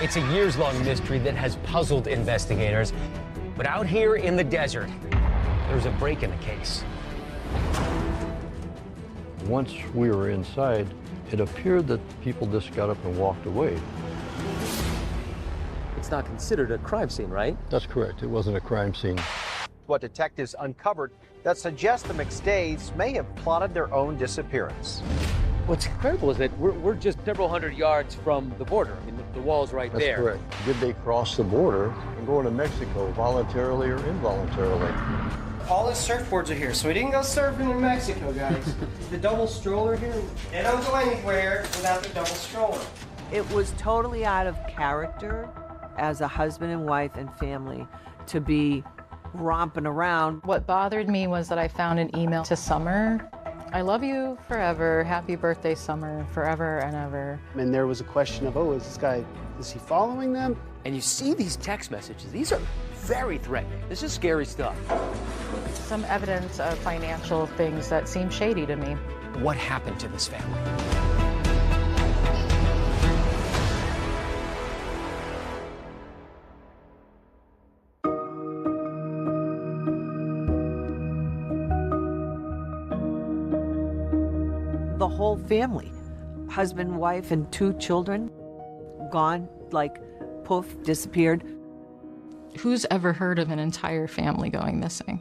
It's a years-long mystery that has puzzled investigators. But out here in the desert, there's a break in the case. Once we were inside, it appeared that people just got up and walked away. It's not considered a crime scene, right? That's correct. It wasn't a crime scene. What detectives uncovered that suggests the McStays may have plotted their own disappearance. What's incredible is that we're just several hundred yards from the border. I mean, the wall's right That's there. correct. Did they cross the border and go into Mexico voluntarily or involuntarily? All his surfboards are here, so he didn't go surfing in Mexico, guys. The double stroller here, they don't go anywhere without the double stroller. It was totally out of character as a husband and wife and family to be romping around. What bothered me was that I found an email to Summer. I love you forever. Happy birthday, Summer, forever and ever. And there was a question of, oh, is he following them? And you see these text messages. These are very threatening. This is scary stuff. Some evidence of financial things that seem shady to me. What happened to this family? The whole family, husband, wife, and 2 children, gone, like poof, disappeared. Who's ever heard of an entire family going missing?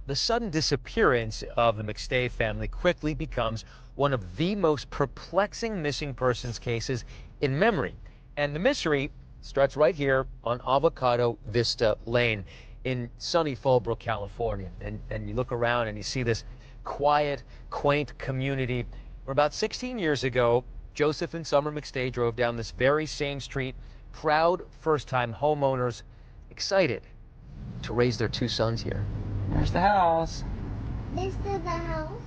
The sudden disappearance of the McStay family quickly becomes one of the most perplexing missing persons cases in memory. And the mystery starts right here on Avocado Vista Lane in sunny Fallbrook, California. And you look around and you see this quiet, quaint community where about 16 years ago, Joseph and Summer McStay drove down this very same street, proud first-time homeowners, excited to raise their 2 sons here. There's the house. This is the house.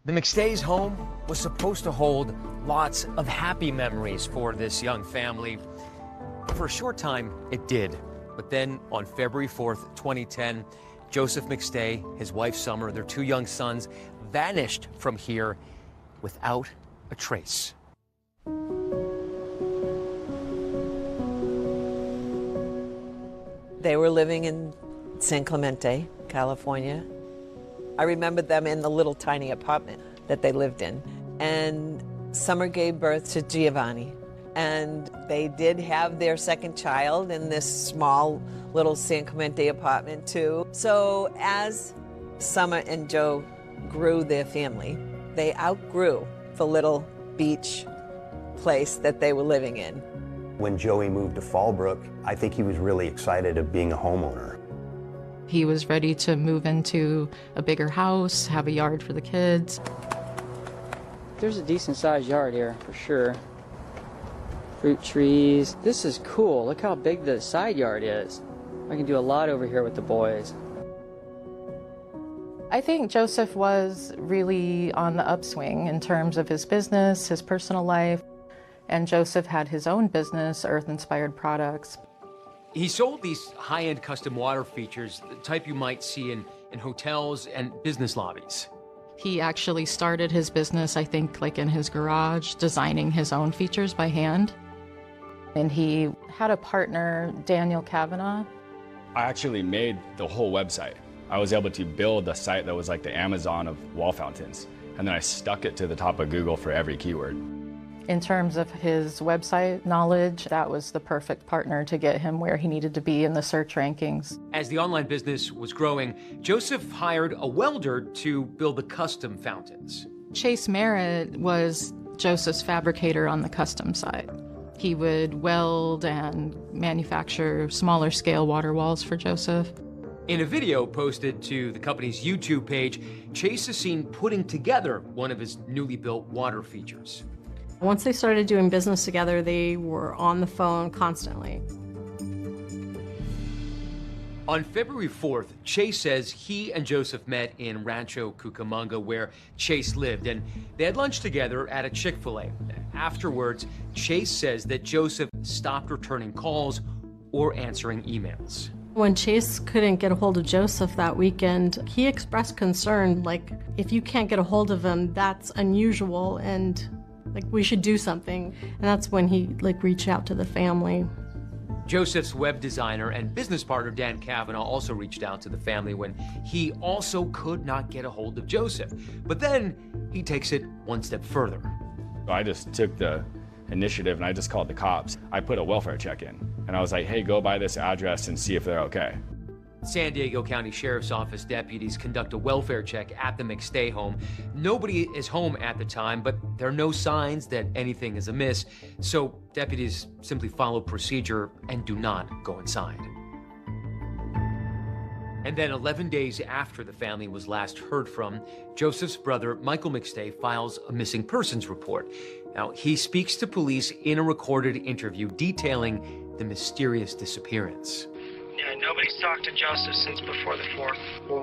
The McStays' home was supposed to hold lots of happy memories for this young family. For a short time, it did. But then on February 4th, 2010, Joseph McStay, his wife Summer, their 2 young sons vanished from here without a trace. They were living in San Clemente, California. I remember them in the little tiny apartment that they lived in. And Summer gave birth to Giovanni. And they did have their second child in this small little San Clemente apartment too. So as Summer and Joe grew their family, they outgrew the little beach place that they were living in. When Joey moved to Fallbrook, I think he was really excited of being a homeowner. He was ready to move into a bigger house, have a yard for the kids. There's a decent sized yard here, for sure. Fruit trees. This is cool. Look how big the side yard is. I can do a lot over here with the boys. I think Joseph was really on the upswing in terms of his business, his personal life, and Joseph had his own business, Earth Inspired Products. He sold these high-end custom water features, the type you might see in hotels and business lobbies. He actually started his business, I think, like in his garage, designing his own features by hand. And he had a partner, Daniel Kavanaugh. I actually made the whole website. I was able to build a site that was like the Amazon of wall fountains. And then I stuck it to the top of Google for every keyword. In terms of his website knowledge, that was the perfect partner to get him where he needed to be in the search rankings. As the online business was growing, Joseph hired a welder to build the custom fountains. Chase Merritt was Joseph's fabricator on the custom side. He would weld and manufacture smaller scale water walls for Joseph. In a video posted to the company's YouTube page, Chase is seen putting together one of his newly built water features. Once they started doing business together, they were on the phone constantly. On February 4th, Chase says he and Joseph met in Rancho Cucamonga, where Chase lived, and they had lunch together at a Chick-fil-A. Afterwards, Chase says that Joseph stopped returning calls or answering emails. When Chase couldn't get a hold of Joseph that weekend, he expressed concern, like, if you can't get a hold of him, that's unusual and like we should do something. And that's when he reached out to the family. Joseph's web designer and business partner, Dan Kavanaugh, also reached out to the family when he also could not get a hold of Joseph. But then he takes it one step further. I just took the initiative and I just called the cops. I put a welfare check in and I was like, hey, go by this address and see if they're okay. San Diego County Sheriff's Office deputies conduct a welfare check at the McStay home. Nobody is home at the time, but there are no signs that anything is amiss, so deputies simply follow procedure and do not go inside. And then 11 days after the family was last heard from, Joseph's brother, Michael McStay, files a missing persons report. Now, he speaks to police in a recorded interview detailing the mysterious disappearance. Yeah, nobody's talked to Joseph since before the 4th. Well,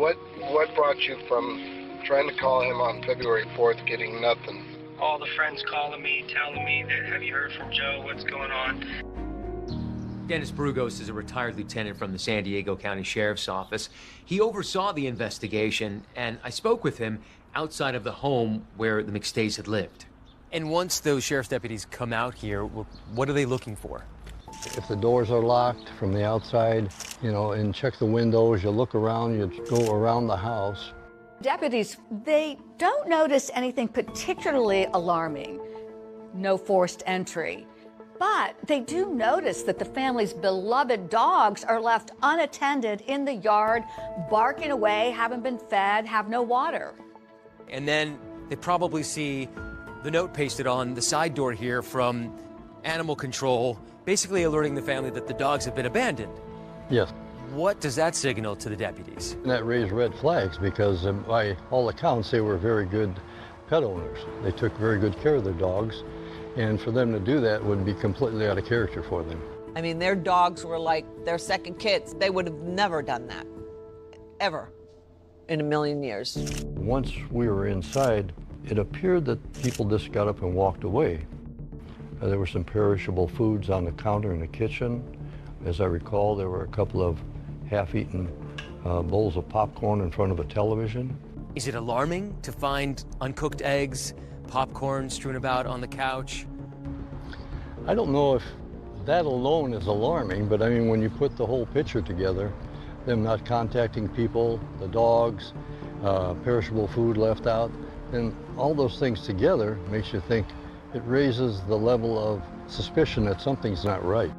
what brought you from trying to call him on February 4th, getting nothing? All the friends calling me, telling me that, have you heard from Joe? What's going on? Dennis Brugos is a retired lieutenant from the San Diego County Sheriff's Office. He oversaw the investigation, and I spoke with him outside of the home where the McStays had lived. And once those sheriff's deputies come out here, what are they looking for? If the doors are locked from the outside, and check the windows, you look around, you go around the house. Deputies, they don't notice anything particularly alarming. No forced entry. But they do notice that the family's beloved dogs are left unattended in the yard, barking away, haven't been fed, have no water. And then they probably see the note pasted on the side door here from animal control, basically alerting the family that the dogs have been abandoned. Yes. What does that signal to the deputies? And that raised red flags because by all accounts, they were very good pet owners. They took very good care of their dogs. And for them to do that would be completely out of character for them. I mean, their dogs were like their second kids. They would have never done that, ever, in a million years. Once we were inside, it appeared that people just got up and walked away. There were some perishable foods on the counter in the kitchen. As I recall, there were a couple of half-eaten bowls of popcorn in front of a television. Is it alarming to find uncooked eggs, popcorn strewn about on the couch? I don't know if that alone is alarming, but I mean, when you put the whole picture together, them not contacting people, the dogs, perishable food left out, and all those things together makes you think it raises the level of suspicion that something's not right.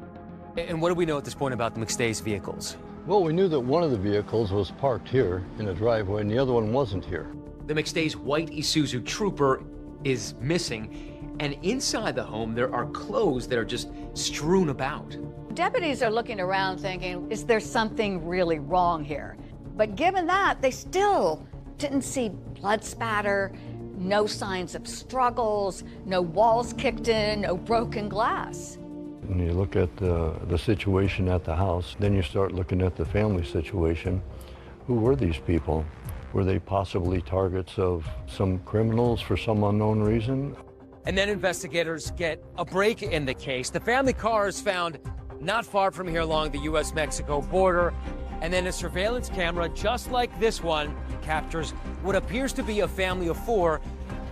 And what do we know at this point about the McStays' vehicles? Well, we knew that one of the vehicles was parked here in a driveway and the other one wasn't here. The McStays' white Isuzu Trooper is missing, and inside the home there are clothes that are just strewn about. Deputies are looking around thinking, is there something really wrong here? But given that, they still didn't see blood spatter, no signs of struggles, no walls kicked in, no broken glass. When you look at the situation at the house, then you start looking at the family situation. Who were these people? Were they possibly targets of some criminals for some unknown reason? And then investigators get a break in the case. The family car is found not far from here along the U.S.-Mexico border. And then a surveillance camera, just like this one, captures what appears to be a family of 4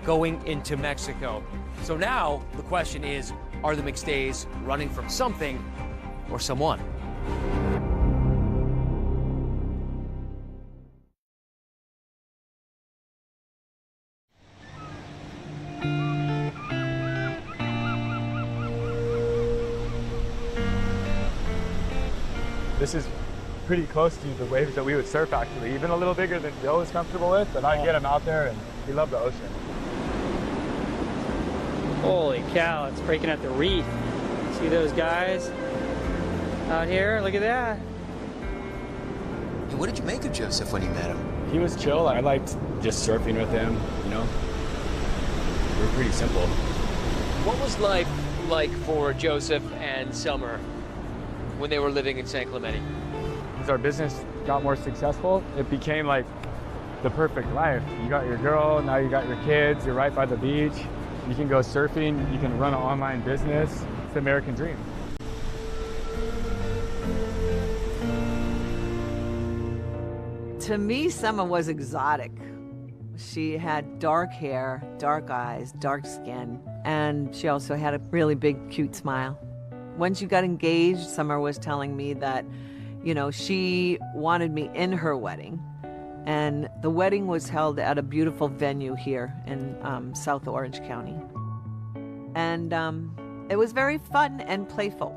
going into Mexico. So now the question is, are the McStays running from something or someone? This is pretty close to the waves that we would surf, actually, even a little bigger than Joe is comfortable with, but I get him out there and we love the ocean. Holy cow, it's breaking at the reef. See those guys out here? Look at that. And what did you make of Joseph when you met him? He was chill. I liked just surfing with him, We're pretty simple. What was life like for Joseph and Summer when they were living in San Clemente? As our business got more successful, it became like the perfect life. You got your girl, now you got your kids, you're right by the beach. You can go surfing, you can run an online business. It's the American dream. To me, Summer was exotic. She had dark hair, dark eyes, dark skin, and she also had a really big, cute smile. When she got engaged, Summer was telling me that, you know, she wanted me in her wedding. And the wedding was held at a beautiful venue here in South Orange County. And it was very fun and playful.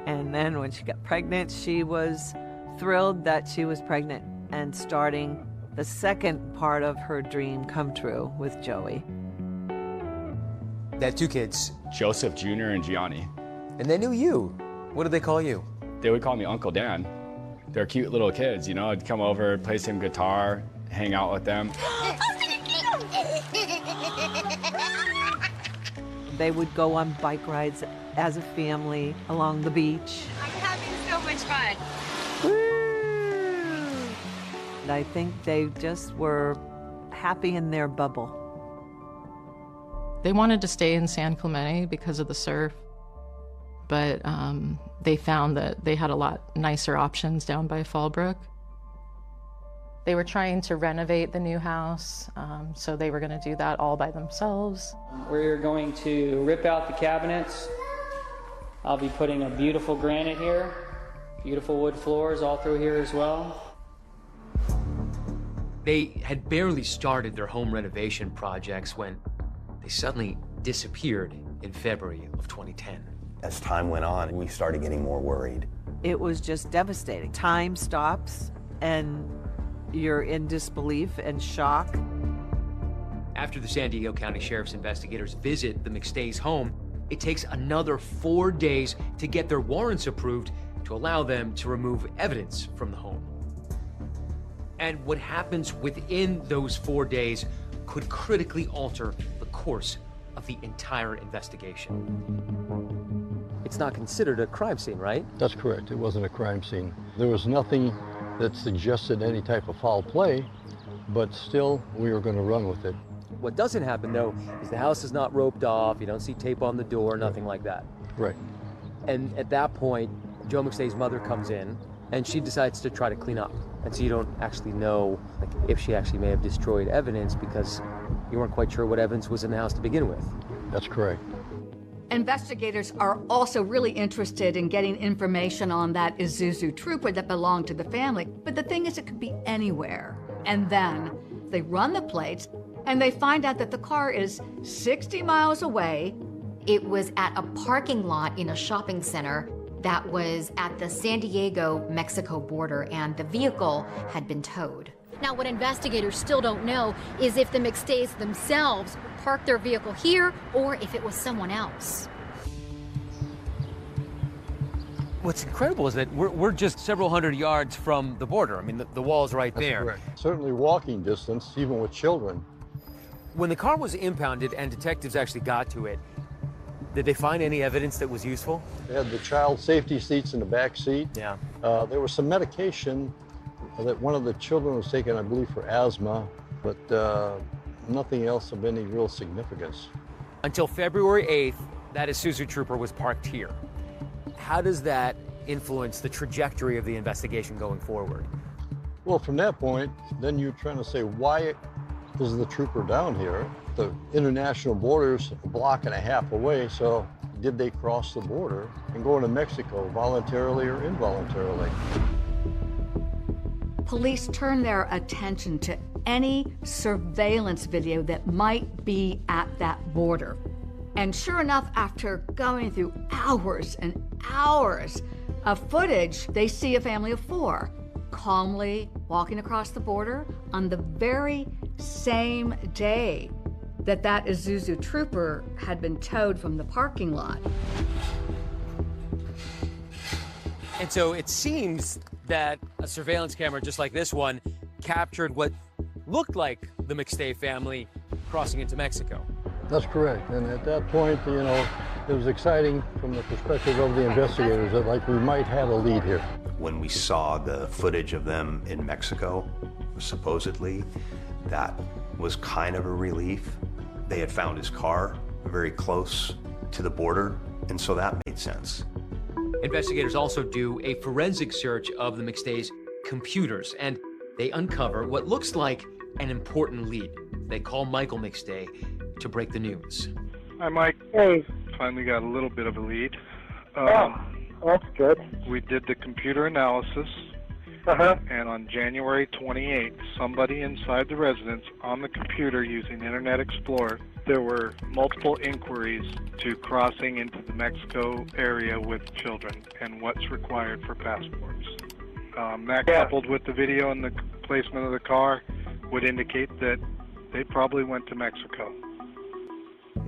And then when she got pregnant, she was thrilled that she was pregnant and starting the second part of her dream come true with Joey. They had 2 kids. Joseph Jr. and Gianni. And they knew you. What did they call you? They would call me Uncle Dan. They're cute little kids, you know. I'd come over, play some guitar, hang out with them. They would go on bike rides as a family along the beach. I'm having so much fun. And I think they just were happy in their bubble. They wanted to stay in San Clemente because of the surf, but they found that they had a lot nicer options down by Fallbrook. They were trying to renovate the new house, so they were going to do that all by themselves. We're going to rip out the cabinets. I'll be putting a beautiful granite here, beautiful wood floors all through here as well. They had barely started their home renovation projects when they suddenly disappeared in February of 2010. As time went on, we started getting more worried. It was just devastating. Time stops and you're in disbelief and shock. After the San Diego County Sheriff's investigators visit the McStay's home, it takes another 4 days to get their warrants approved to allow them to remove evidence from the home. And what happens within those 4 days could critically alter the course of the entire investigation. It's not considered a crime scene, right? That's correct. It wasn't a crime scene. There was nothing that suggested any type of foul play, but still, we were going to run with it. What doesn't happen, though, is the house is not roped off, you don't see tape on the door, nothing like that. Right. And at that point, Joe McStay's mother comes in, and she decides to try to clean up. And so you don't actually know if she actually may have destroyed evidence because you weren't quite sure what evidence was in the house to begin with. That's correct. Investigators are also really interested in getting information on that Isuzu Trooper that belonged to the family. But the thing is, it could be anywhere. And then they run the plates and they find out that the car is 60 miles away. It was at a parking lot in a shopping center that was at the San Diego-Mexico border, and the vehicle had been towed. Now, what investigators still don't know is if the McStays themselves parked their vehicle here or if it was someone else. What's incredible is that we're just several hundred yards from the border. I mean, the wall's right That's there. correct. Certainly walking distance, even with children. When the car was impounded and detectives actually got to it, did they find any evidence that was useful? They had the child safety seats in the back seat. Yeah. There was some medication that one of the children was taking, I believe, for asthma, but nothing else of any real significance. Until February 8th, that Isuzu Trooper was parked here. How does that influence the trajectory of the investigation going forward? Well, from that point, then you're trying to say, why is the trooper down here? The international border's a block and a half away, so did they cross the border and go into Mexico voluntarily or involuntarily? Police turn their attention to any surveillance video that might be at that border. And sure enough, after going through hours and hours of footage, they see a family of 4 calmly walking across the border on the very same day that that Isuzu Trooper had been towed from the parking lot. And so it seems that a surveillance camera just like this one captured what looked like the McStay family crossing into Mexico. That's correct. And at that point, you know, it was exciting from the perspective of the investigators that, like, we might have a lead here. When we saw the footage of them in Mexico, supposedly, that was kind of a relief. They had found his car very close to the border, and so that made sense. Investigators also do a forensic search of the McStays' computers, and they uncover what looks like an important lead. They call Michael McStay to break the news. Hi, Mike. Hey. Finally got a little bit of a lead. That's good. We did the computer analysis, and on January 28th, somebody inside the residence on the computer using Internet Explorer, there were multiple inquiries to crossing into the Mexico area with children and what's required for passports. That coupled with the video and the placement of the car would indicate that they probably went to Mexico.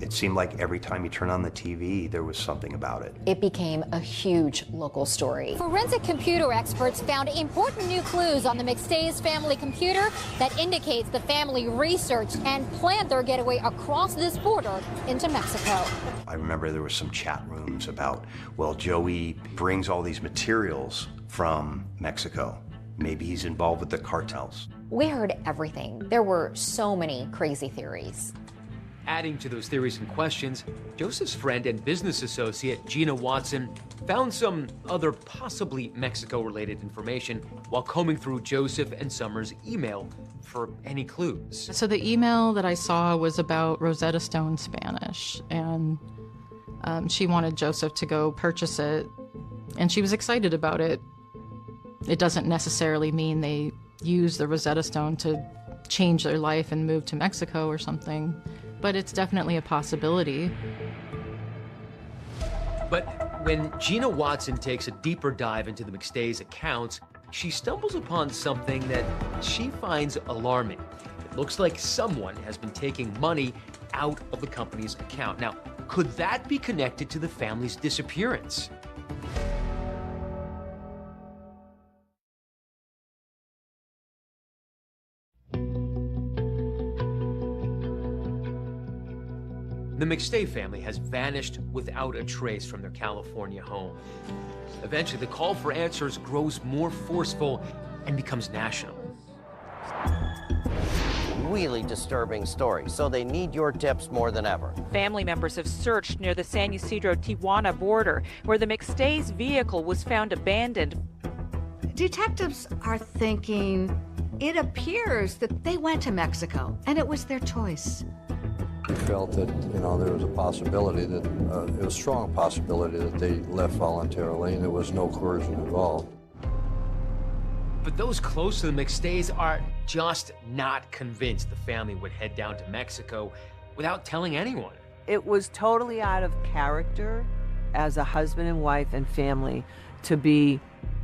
It seemed like every time you turn on the TV, there was something about it. It became a huge local story. Forensic computer experts found important new clues on the McStay's family computer that indicates the family researched and planned their getaway across this border into Mexico. I remember there were some chat rooms about, well, Joey brings all these materials from Mexico. Maybe he's involved with the cartels. We heard everything. There were so many crazy theories. Adding to those theories and questions, Joseph's friend and business associate, Gina Watson, found some other possibly Mexico-related information while combing through Joseph and Summers' email for any clues. So the email that I saw was about Rosetta Stone Spanish, and she wanted Joseph to go purchase it, and she was excited about it. It doesn't necessarily mean they use the Rosetta Stone to change their life and move to Mexico or something, but it's definitely a possibility. But when Gina Watson takes a deeper dive into the McStay's accounts, she stumbles upon something that she finds alarming. It looks like someone has been taking money out of the company's account. Now, could that be connected to the family's disappearance? The McStay family has vanished without a trace from their California home. Eventually, the call for answers grows more forceful and becomes national. Really disturbing story, so they need your tips more than ever. Family members have searched near the San Ysidro-Tijuana border, where the McStay's vehicle was found abandoned. Detectives are thinking it appears that they went to Mexico, and it was their choice. We felt that, there was a possibility that, it was a strong possibility that they left voluntarily and there was no coercion involved. But those close to the McStays are just not convinced the family would head down to Mexico without telling anyone. It was totally out of character as a husband and wife and family to be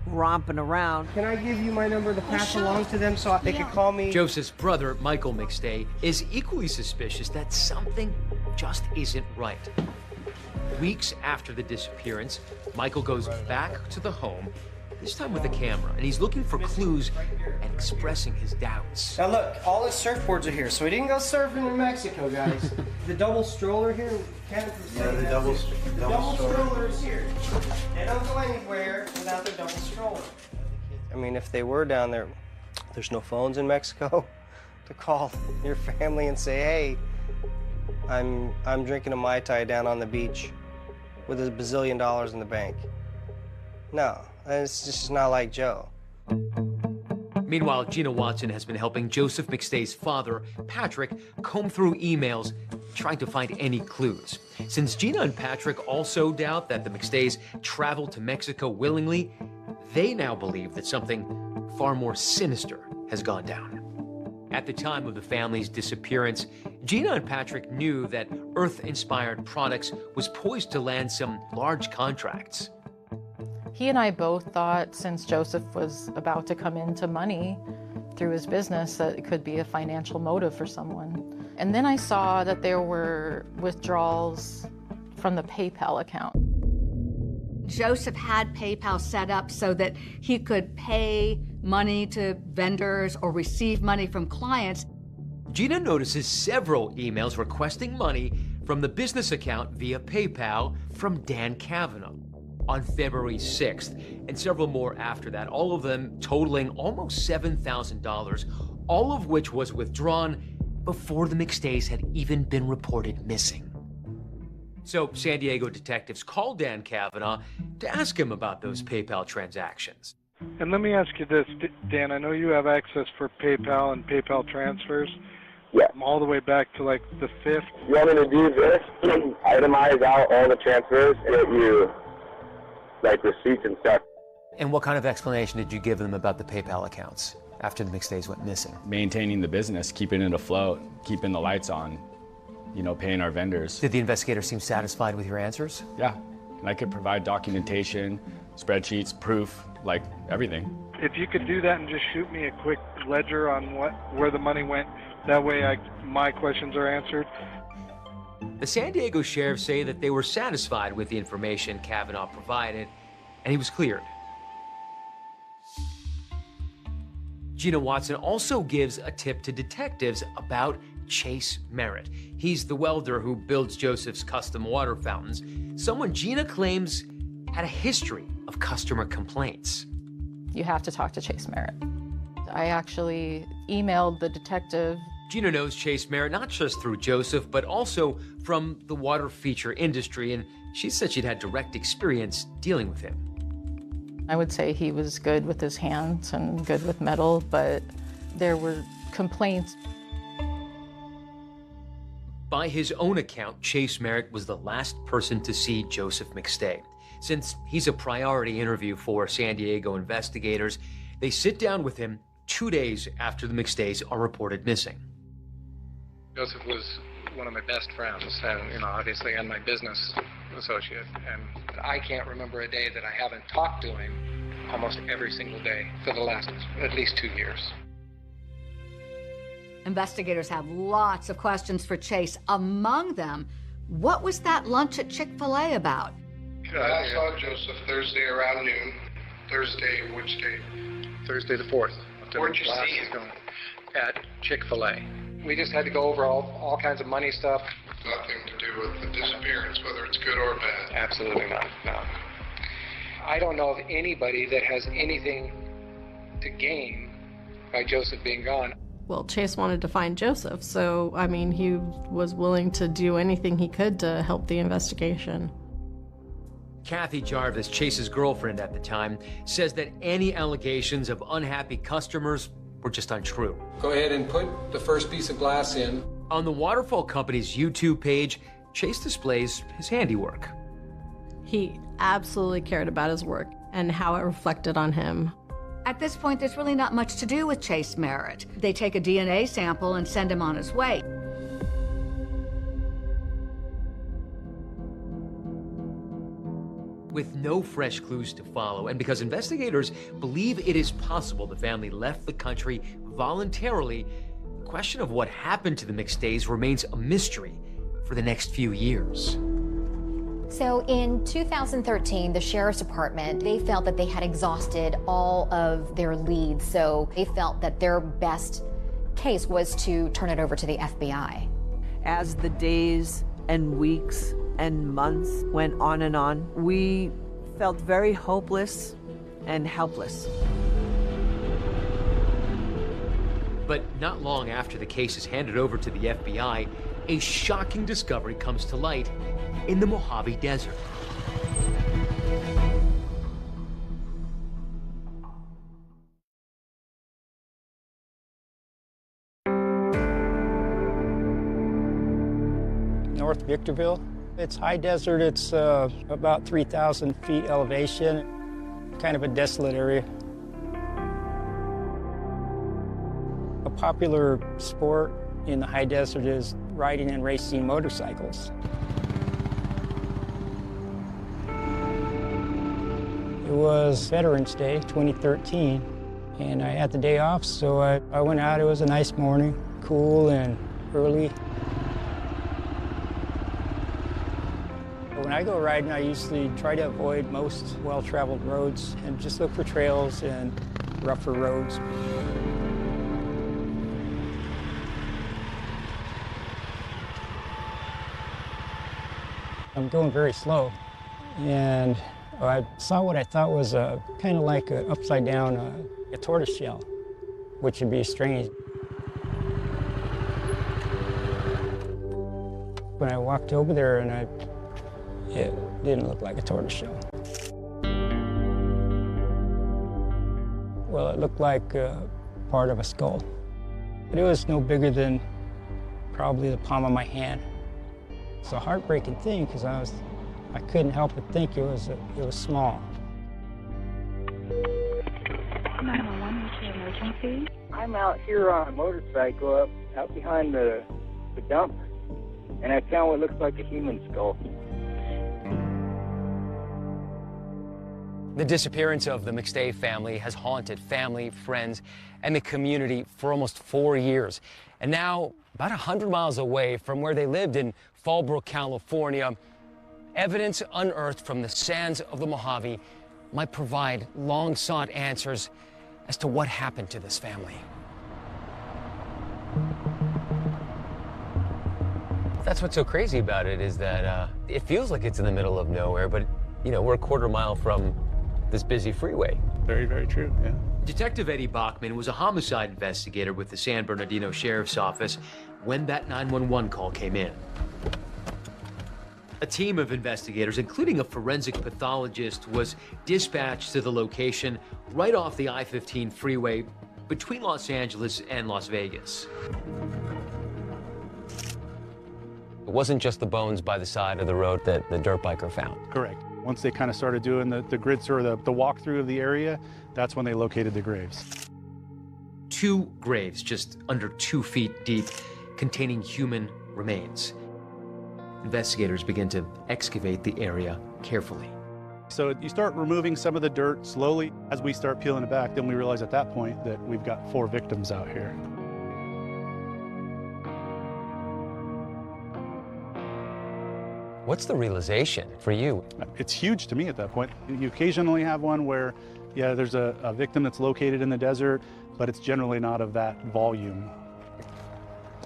romping around. Can I give you my number to pass along to them so they can call me? Joseph's brother, Michael McStay, is equally suspicious that something just isn't right. Weeks after the disappearance, Michael goes back to the home, this time with a camera, and he's looking for clues and expressing his doubts. Now look, all his surfboards are here, so we didn't go surfing in Mexico, guys. The double stroller here, the double stroller is here. They don't go anywhere without their double stroller. I mean, if they were down there, there's no phones in Mexico to call your family and say, hey, I'm drinking a Mai Tai down on the beach with $1 bazillion in the bank. No, it's just not like Joe. Meanwhile, Gina Watson has been helping Joseph McStay's father, Patrick, comb through emails, trying to find any clues. Since Gina and Patrick also doubt that the McStays traveled to Mexico willingly, they now believe that something far more sinister has gone down. At the time of the family's disappearance, Gina and Patrick knew that Earth-inspired products was poised to land some large contracts. He and I both thought, since Joseph was about to come into money through his business, that it could be a financial motive for someone. And then I saw that there were withdrawals from the PayPal account. Joseph had PayPal set up so that he could pay money to vendors or receive money from clients. Gina notices several emails requesting money from the business account via PayPal from Dan Kavanaugh on February 6th, and several more after that, all of them totaling almost $7,000, all of which was withdrawn before the McStays had even been reported missing. So San Diego detectives called Dan Kavanaugh to ask him about those PayPal transactions. And let me ask you this, Dan, I know you have access for PayPal and PayPal transfers. Yeah. All the way back to like the 5th. You want me to do this? Itemize out all the transfers, get you like receipts and stuff. And what kind of explanation did you give them about the PayPal accounts after the McStays went missing? Maintaining the business, keeping it afloat, keeping the lights on, you know, paying our vendors. Did the investigators seem satisfied with your answers? Yeah, and I could provide documentation, spreadsheets, proof, like everything. If you could do that and just shoot me a quick ledger on where the money went, that way my questions are answered. The San Diego sheriffs say that they were satisfied with the information Kavanaugh provided, and he was cleared. Gina Watson also gives a tip to detectives about Chase Merritt. He's the welder who builds Joseph's custom water fountains, someone Gina claims had a history of customer complaints. You have to talk to Chase Merritt. I actually emailed the detective. Gina knows Chase Merritt not just through Joseph, but also from the water feature industry, and she said she'd had direct experience dealing with him. I would say he was good with his hands and good with metal, but there were complaints. By his own account, Chase Merritt was the last person to see Joseph McStay. Since he's a priority interview for San Diego investigators, they sit down with him 2 days after the McStays are reported missing. Joseph was one of my best friends, and obviously, and my business associate. And I can't remember a day that I haven't talked to him almost every single day for the last at least 2 years. Investigators have lots of questions for Chase. Among them, what was that lunch at Chick-fil-A about? I saw Joseph Thursday around noon. Thursday, which day? Thursday the 4th. Where'd you see him? At Chick-fil-A. We just had to go over all kinds of money stuff. Nothing to do with the disappearance, whether it's good or bad. Absolutely not, no. I don't know of anybody that has anything to gain by Joseph being gone. Well, Chase wanted to find Joseph, so, I mean, he was willing to do anything he could to help the investigation. Kathy Jarvis, Chase's girlfriend at the time, says that any allegations of unhappy customers were just untrue. Go ahead and put the first piece of glass in. On the Waterfall Company's YouTube page, Chase displays his handiwork. He absolutely cared about his work and how it reflected on him. At this point, there's really not much to do with Chase Merritt. They take a DNA sample and send him on his way. With no fresh clues to follow, and because investigators believe it is possible the family left the country voluntarily, the question of what happened to the McStays remains a mystery for the next few years. So in 2013, the Sheriff's Department, they felt that they had exhausted all of their leads, so they felt that their best case was to turn it over to the FBI. As the days and weeks and months went on, we felt very hopeless and helpless. But not long after the case is handed over to the FBI, a shocking discovery comes to light in the Mojave Desert. North Victorville. It's high desert. It's about 3,000 feet elevation, kind of a desolate area. A popular sport in the high desert is riding and racing motorcycles. It was Veterans Day 2013, and I had the day off, so I went out. It was a nice morning, cool and early. When I go riding, I usually try to avoid most well-traveled roads and just look for trails and rougher roads. I'm going very slow, and I saw what I thought was kind of like an upside down a tortoise shell, which would be strange. When I walked over there, and it didn't look like a tortoise shell. Well, it looked like part of a skull. But it was no bigger than probably the palm of my hand. It's a heartbreaking thing because I couldn't help but think it was small. 911, what's your emergency? I'm out here on a motorcycle out behind the dump, and I found what looks like a human skull. The disappearance of the McStay family has haunted family, friends, and the community for almost 4 years. And now, about 100 miles away from where they lived in Fallbrook, California, evidence unearthed from the sands of the Mojave might provide long-sought answers as to what happened to this family. That's what's so crazy about it, is that it feels like it's in the middle of nowhere, but, you know, we're a quarter mile from this busy freeway. Very, very true, yeah. Detective Eddie Bachman was a homicide investigator with the San Bernardino Sheriff's Office when that 911 call came in. A team of investigators, including a forensic pathologist, was dispatched to the location right off the I-15 freeway between Los Angeles and Las Vegas. It wasn't just the bones by the side of the road that the dirt biker found. Correct. Once they kind of started doing the grid tour, the walkthrough of the area, that's when they located the graves. 2 graves just under 2 feet deep, containing human remains. Investigators begin to excavate the area carefully. So you start removing some of the dirt slowly. As we start peeling it back, then we realize at that point that we've got 4 victims out here. What's the realization for you? It's huge to me at that point. You occasionally have one where, yeah, there's a victim that's located in the desert, but it's generally not of that volume.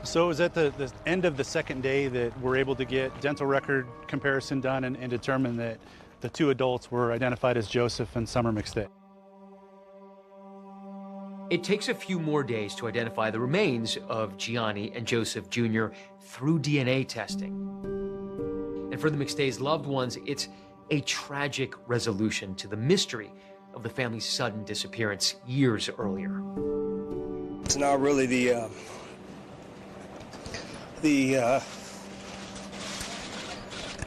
So it was at the end of the second day that we're able to get dental record comparison done and determine that the 2 adults were identified as Joseph and Summer McStay. It takes a few more days to identify the remains of Gianni and Joseph Jr. through DNA testing. And for the McStays' loved ones, it's a tragic resolution to the mystery of the family's sudden disappearance years earlier. It's not really the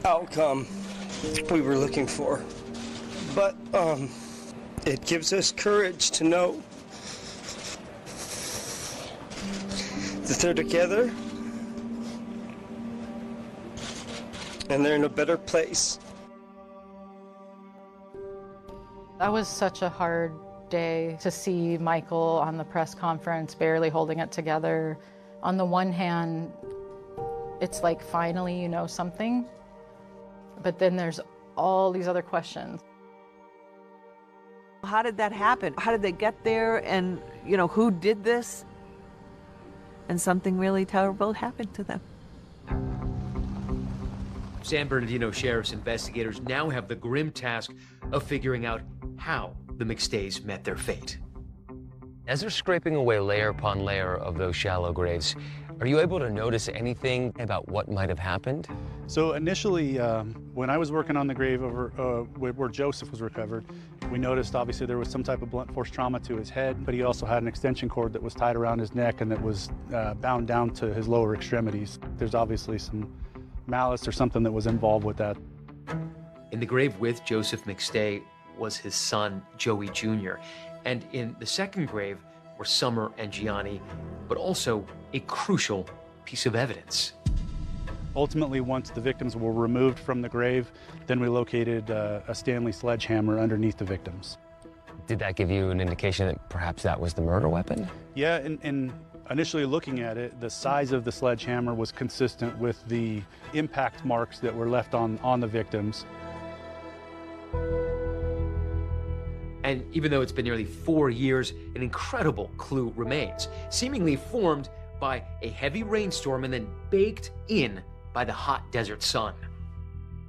outcome we were looking for, but it gives us courage to know that they're together and they're in a better place. That was such a hard day to see Michael on the press conference, barely holding it together. On the one hand, it's like finally you know something, but then there's all these other questions. How did that happen? How did they get there? And, you know, who did this? And something really terrible happened to them. San Bernardino Sheriff's investigators now have the grim task of figuring out how the McStays met their fate. As they're scraping away layer upon layer of those shallow graves, are you able to notice anything about what might have happened? So initially, when I was working on the grave over where Joseph was recovered, we noticed obviously there was some type of blunt force trauma to his head, but he also had an extension cord that was tied around his neck and that was bound down to his lower extremities. There's obviously some malice or something that was involved with that. In the grave with Joseph McStay was his son, Joey Jr., and in the second grave were Summer and Gianni, but also a crucial piece of evidence. Ultimately, once the victims were removed from the grave, then we located a Stanley sledgehammer underneath the victims. Did that give you an indication that perhaps that was the murder weapon? Yeah, and initially looking at it, the size of the sledgehammer was consistent with the impact marks that were left on the victims. And even though it's been nearly 4 years, an incredible clue remains, seemingly formed by a heavy rainstorm and then baked in by the hot desert sun.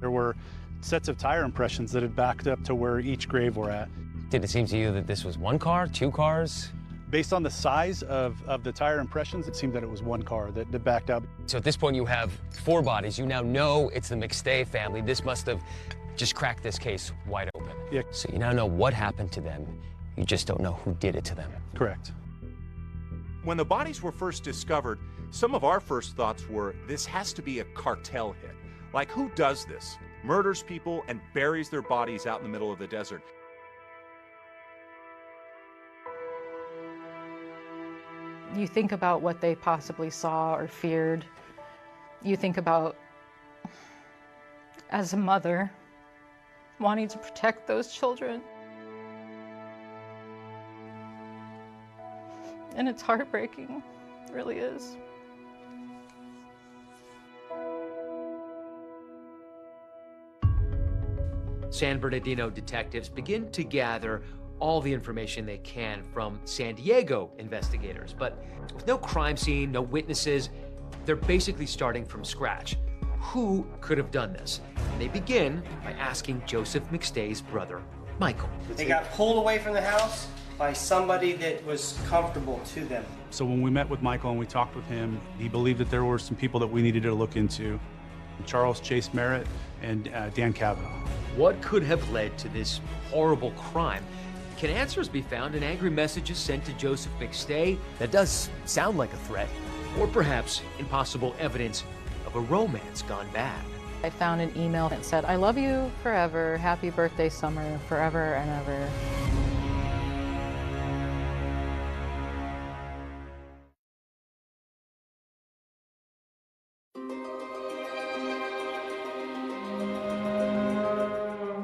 There were sets of tire impressions that had backed up to where each grave were at. Did it seem to you that this was 1 car, 2 cars? Based on the size of the tire impressions, it seemed that it was 1 car that backed up. So at this point you have 4 bodies. You now know it's the McStay family. This must have just cracked this case wide open. Yeah. So you now know what happened to them You just don't know who did it to them. Correct. When the bodies were first discovered, some of our first thoughts were, this has to be a cartel hit. Like, who does this? Murders people and buries their bodies out in the middle of the desert. You think about what they possibly saw or feared. You think about, as a mother, wanting to protect those children. And it's heartbreaking, it really is. San Bernardino detectives begin to gather all the information they can from San Diego investigators. But with no crime scene, no witnesses, they're basically starting from scratch. Who could have done this? And they begin by asking Joseph McStay's brother, Michael. They got pulled away from the house by somebody that was comfortable to them. So when we met with Michael and we talked with him, he believed that there were some people that we needed to look into. Charles Chase Merritt and Dan Kavanaugh. What could have led to this horrible crime? Can answers be found in angry messages sent to Joseph McStay? That does sound like a threat. Or perhaps in possible evidence of a romance gone bad. I found an email that said, "I love you forever, happy birthday, Summer, forever and ever."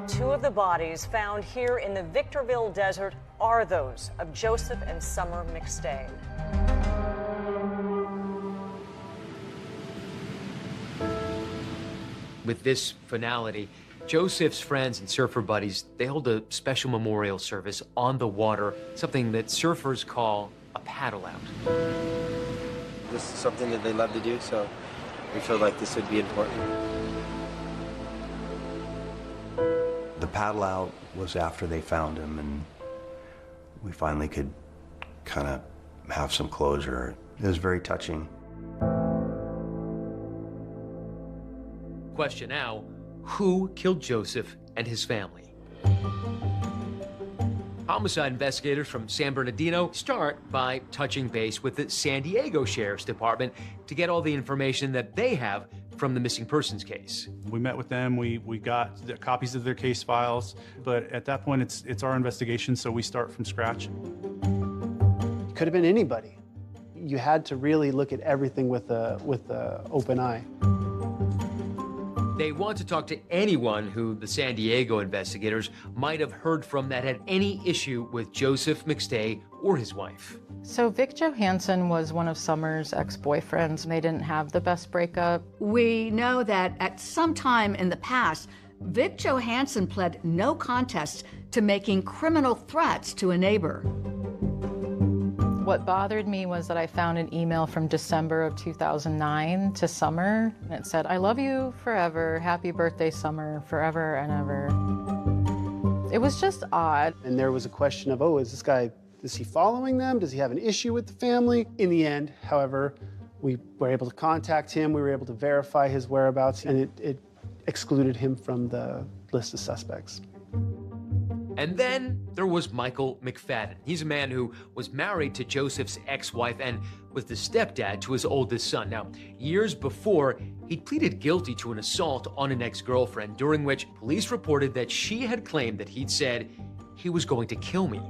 Two of the bodies found here in the Victorville Desert are those of Joseph and Summer McStay. With this finality, Joseph's friends and surfer buddies, they hold a special memorial service on the water, something that surfers call a paddle out. This is something that they love to do, so we feel like this would be important. The paddle out was after they found him, and we finally could kind of have some closure. It was very touching. Question now, who killed Joseph and his family? Homicide investigators from San Bernardino start by touching base with the San Diego Sheriff's Department to get all the information that they have from the missing persons case. We met with them, we got the copies of their case files, but at that point it's our investigation, so we start from scratch. It could have been anybody. You had to really look at everything with a open eye. They want to talk to anyone who the San Diego investigators might have heard from that had any issue with Joseph McStay or his wife. So Vic Johansson was one of Summer's ex-boyfriends, and they didn't have the best breakup. We know that at some time in the past, Vic Johansson pled no contest to making criminal threats to a neighbor. What bothered me was that I found an email from December of 2009 to Summer, and it said, "I love you forever, happy birthday, Summer, forever and ever." It was just odd. And there was a question of, oh, is he following them? Does he have an issue with the family? In the end, however, we were able to contact him, we were able to verify his whereabouts, and it excluded him from the list of suspects. And then there was Michael McFadden. He's a man who was married to Joseph's ex-wife and was the stepdad to his oldest son. Now, years before, he pleaded guilty to an assault on an ex-girlfriend, during which police reported that she had claimed that he'd said he was going to kill me.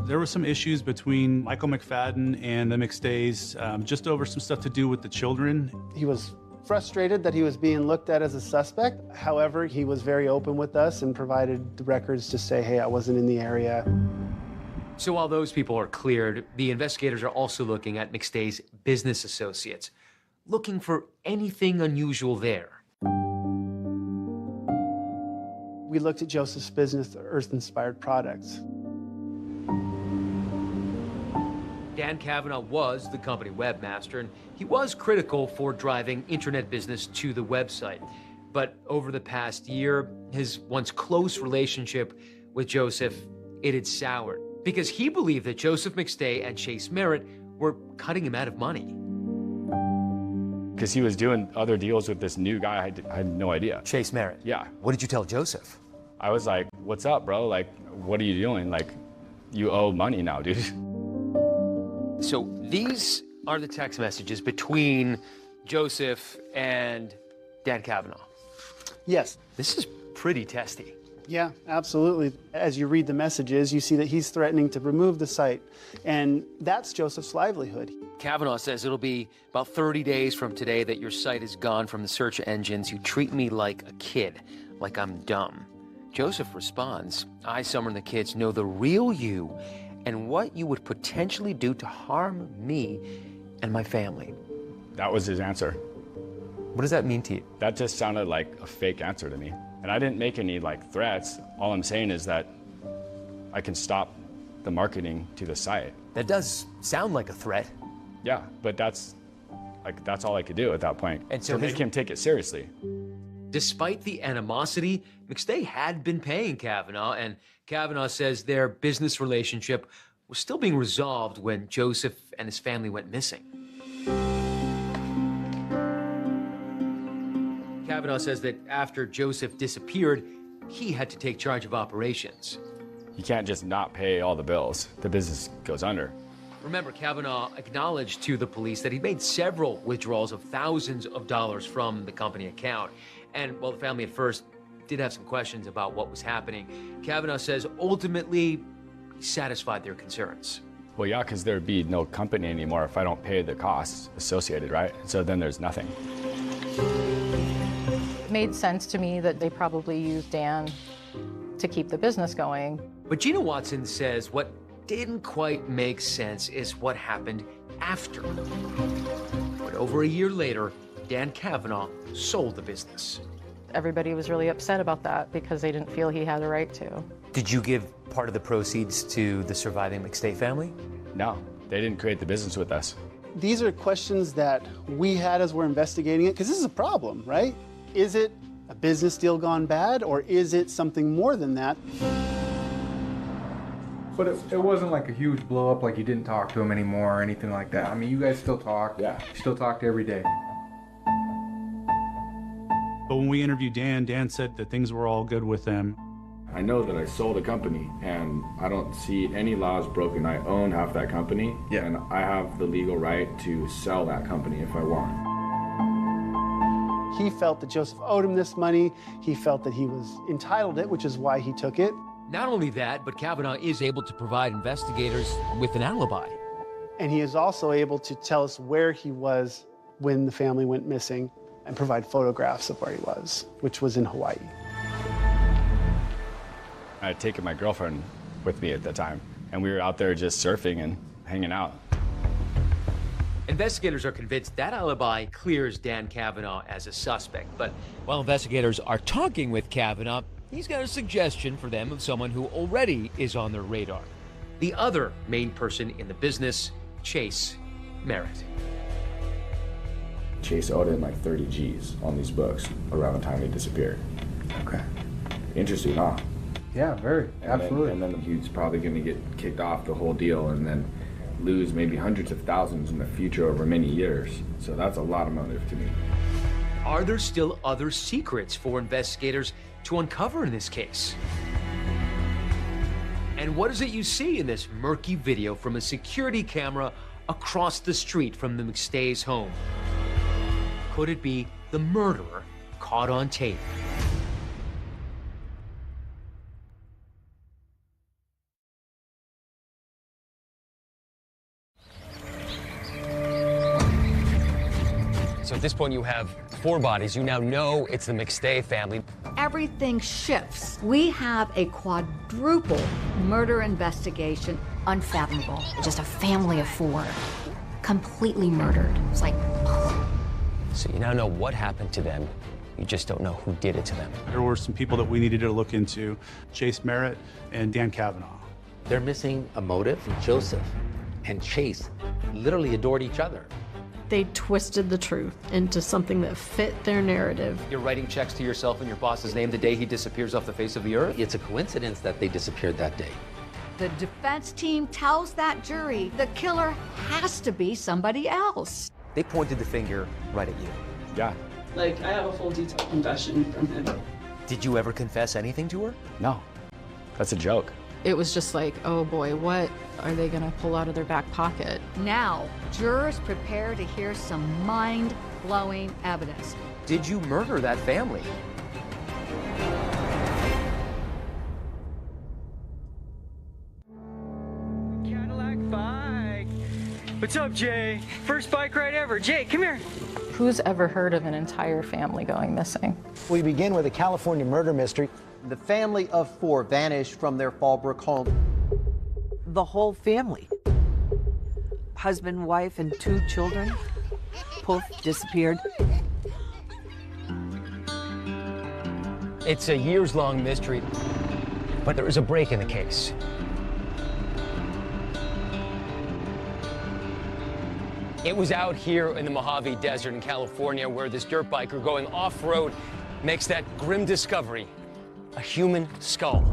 There were some issues between Michael McFadden and the McStays, just over some stuff to do with the children. He was frustrated that he was being looked at as a suspect. However, he was very open with us and provided the records to say, hey, I wasn't in the area. So while those people are cleared, the investigators are also looking at McStay's business associates, looking for anything unusual there. We looked at Joseph's business, Earth-Inspired Products. Dan Kavanaugh was the company webmaster, and he was critical for driving internet business to the website. But over the past year, his once close relationship with Joseph, it had soured, because he believed that Joseph McStay and Chase Merritt were cutting him out of money. Because he was doing other deals with this new guy, I had no idea. Chase Merritt? Yeah. What did you tell Joseph? I was like, what's up, bro? Like, what are you doing? Like, you owe money now, dude. So these are the text messages between Joseph and Dan Kavanaugh. Yes. This is pretty testy. Yeah, absolutely. As you read the messages, you see that he's threatening to remove the site, and that's Joseph's livelihood. Kavanaugh says it'll be about 30 days from today that your site is gone from the search engines. You treat me like a kid, like I'm dumb. Joseph responds, I, Summer, and the kids know the real you and what you would potentially do to harm me and my family. That was his answer. What does that mean to you? That just sounded like a fake answer to me. And I didn't make any threats. All I'm saying is that I can stop the marketing to the site. That does sound like a threat. Yeah, but that's all I could do at that point. And so to make him take it seriously. Despite the animosity, McStay had been paying Kavanaugh, and Kavanaugh says their business relationship was still being resolved when Joseph and his family went missing. Kavanaugh says that after Joseph disappeared, he had to take charge of operations. You can't just not pay all the bills. The business goes under. Remember, Kavanaugh acknowledged to the police that he made several withdrawals of thousands of dollars from the company account. And while the family at first did have some questions about what was happening, Kavanaugh says ultimately he satisfied their concerns. Well, yeah, because there'd be no company anymore if I don't pay the costs associated, right? So then there's nothing. It made sense to me that they probably used Dan to keep the business going. But Gina Watson says what didn't quite make sense is what happened after. But over a year later, Dan Kavanaugh sold the business. Everybody was really upset about that because they didn't feel he had a right to. Did you give part of the proceeds to the surviving McStay family? No, they didn't create the business with us. These are questions that we had as we're investigating it, because this is a problem, right? Is it a business deal gone bad, or is it something more than that? But it wasn't like a huge blow up, like you didn't talk to him anymore or anything like that. I mean, you guys still talk. Yeah. You still talked every day. But when we interviewed Dan, Dan said that things were all good with them. I know that I sold a company, and I don't see any laws broken. I own half that company, and I have the legal right to sell that company if I want. He felt that Joseph owed him this money. He felt that he was entitled to it, which is why he took it. Not only that, but Kavanaugh is able to provide investigators with an alibi. And he is also able to tell us where he was when the family went missing and provide photographs of where he was, which was in Hawaii. I had taken my girlfriend with me at the time, and we were out there just surfing and hanging out. Investigators are convinced that alibi clears Dan Kavanaugh as a suspect. But while investigators are talking with Kavanaugh, he's got a suggestion for them of someone who already is on their radar. The other main person in the business, Chase Merritt. Chase owed him like 30 G's on these books around the time he disappeared. Okay. Interesting, huh? Yeah, very. Absolutely. And then he's probably going to get kicked off the whole deal and then lose maybe hundreds of thousands in the future over many years. So that's a lot of motive to me. Are there still other secrets for investigators to uncover in this case? And what is it you see in this murky video from a security camera across the street from the McStay's home? Could it be the murderer caught on tape? So at this point, you have 4 bodies. You now know it's the McStay family. Everything shifts. We have a quadruple murder investigation. Unfathomable. Just a family of 4, completely murdered. It's like, So you now know what happened to them. You just don't know who did it to them. There were some people that we needed to look into, Chase Merritt and Dan Kavanaugh. They're missing a motive. Joseph and Chase literally adored each other. They twisted the truth into something that fit their narrative. You're writing checks to yourself in your boss's name the day he disappears off the face of the earth? It's a coincidence that they disappeared that day. The defense team tells that jury the killer has to be somebody else. They pointed the finger right at you. Yeah. Like, I have a full detailed confession from him. Did you ever confess anything to her? No. That's a joke. It was just like, oh boy, what are they gonna pull out of their back pocket? Now, jurors prepare to hear some mind-blowing evidence. Did you murder that family? Cadillac bike. What's up, Jay? First bike ride ever. Jay, come here. Who's ever heard of an entire family going missing? We begin with a California murder mystery. The family of 4 vanished from their Fallbrook home. The whole family, husband, wife, and 2 children, poof, disappeared. It's a years-long mystery, but there is a break in the case. It was out here in the Mojave Desert in California where this dirt biker going off-road makes that grim discovery, a human skull.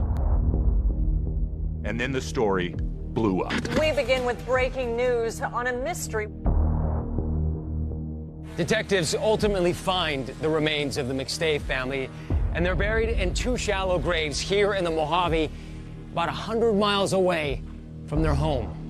And then the story blew up. We begin with breaking news on a mystery. Detectives ultimately find the remains of the McStay family, and they're buried in 2 shallow graves here in the Mojave, about 100 miles away from their home.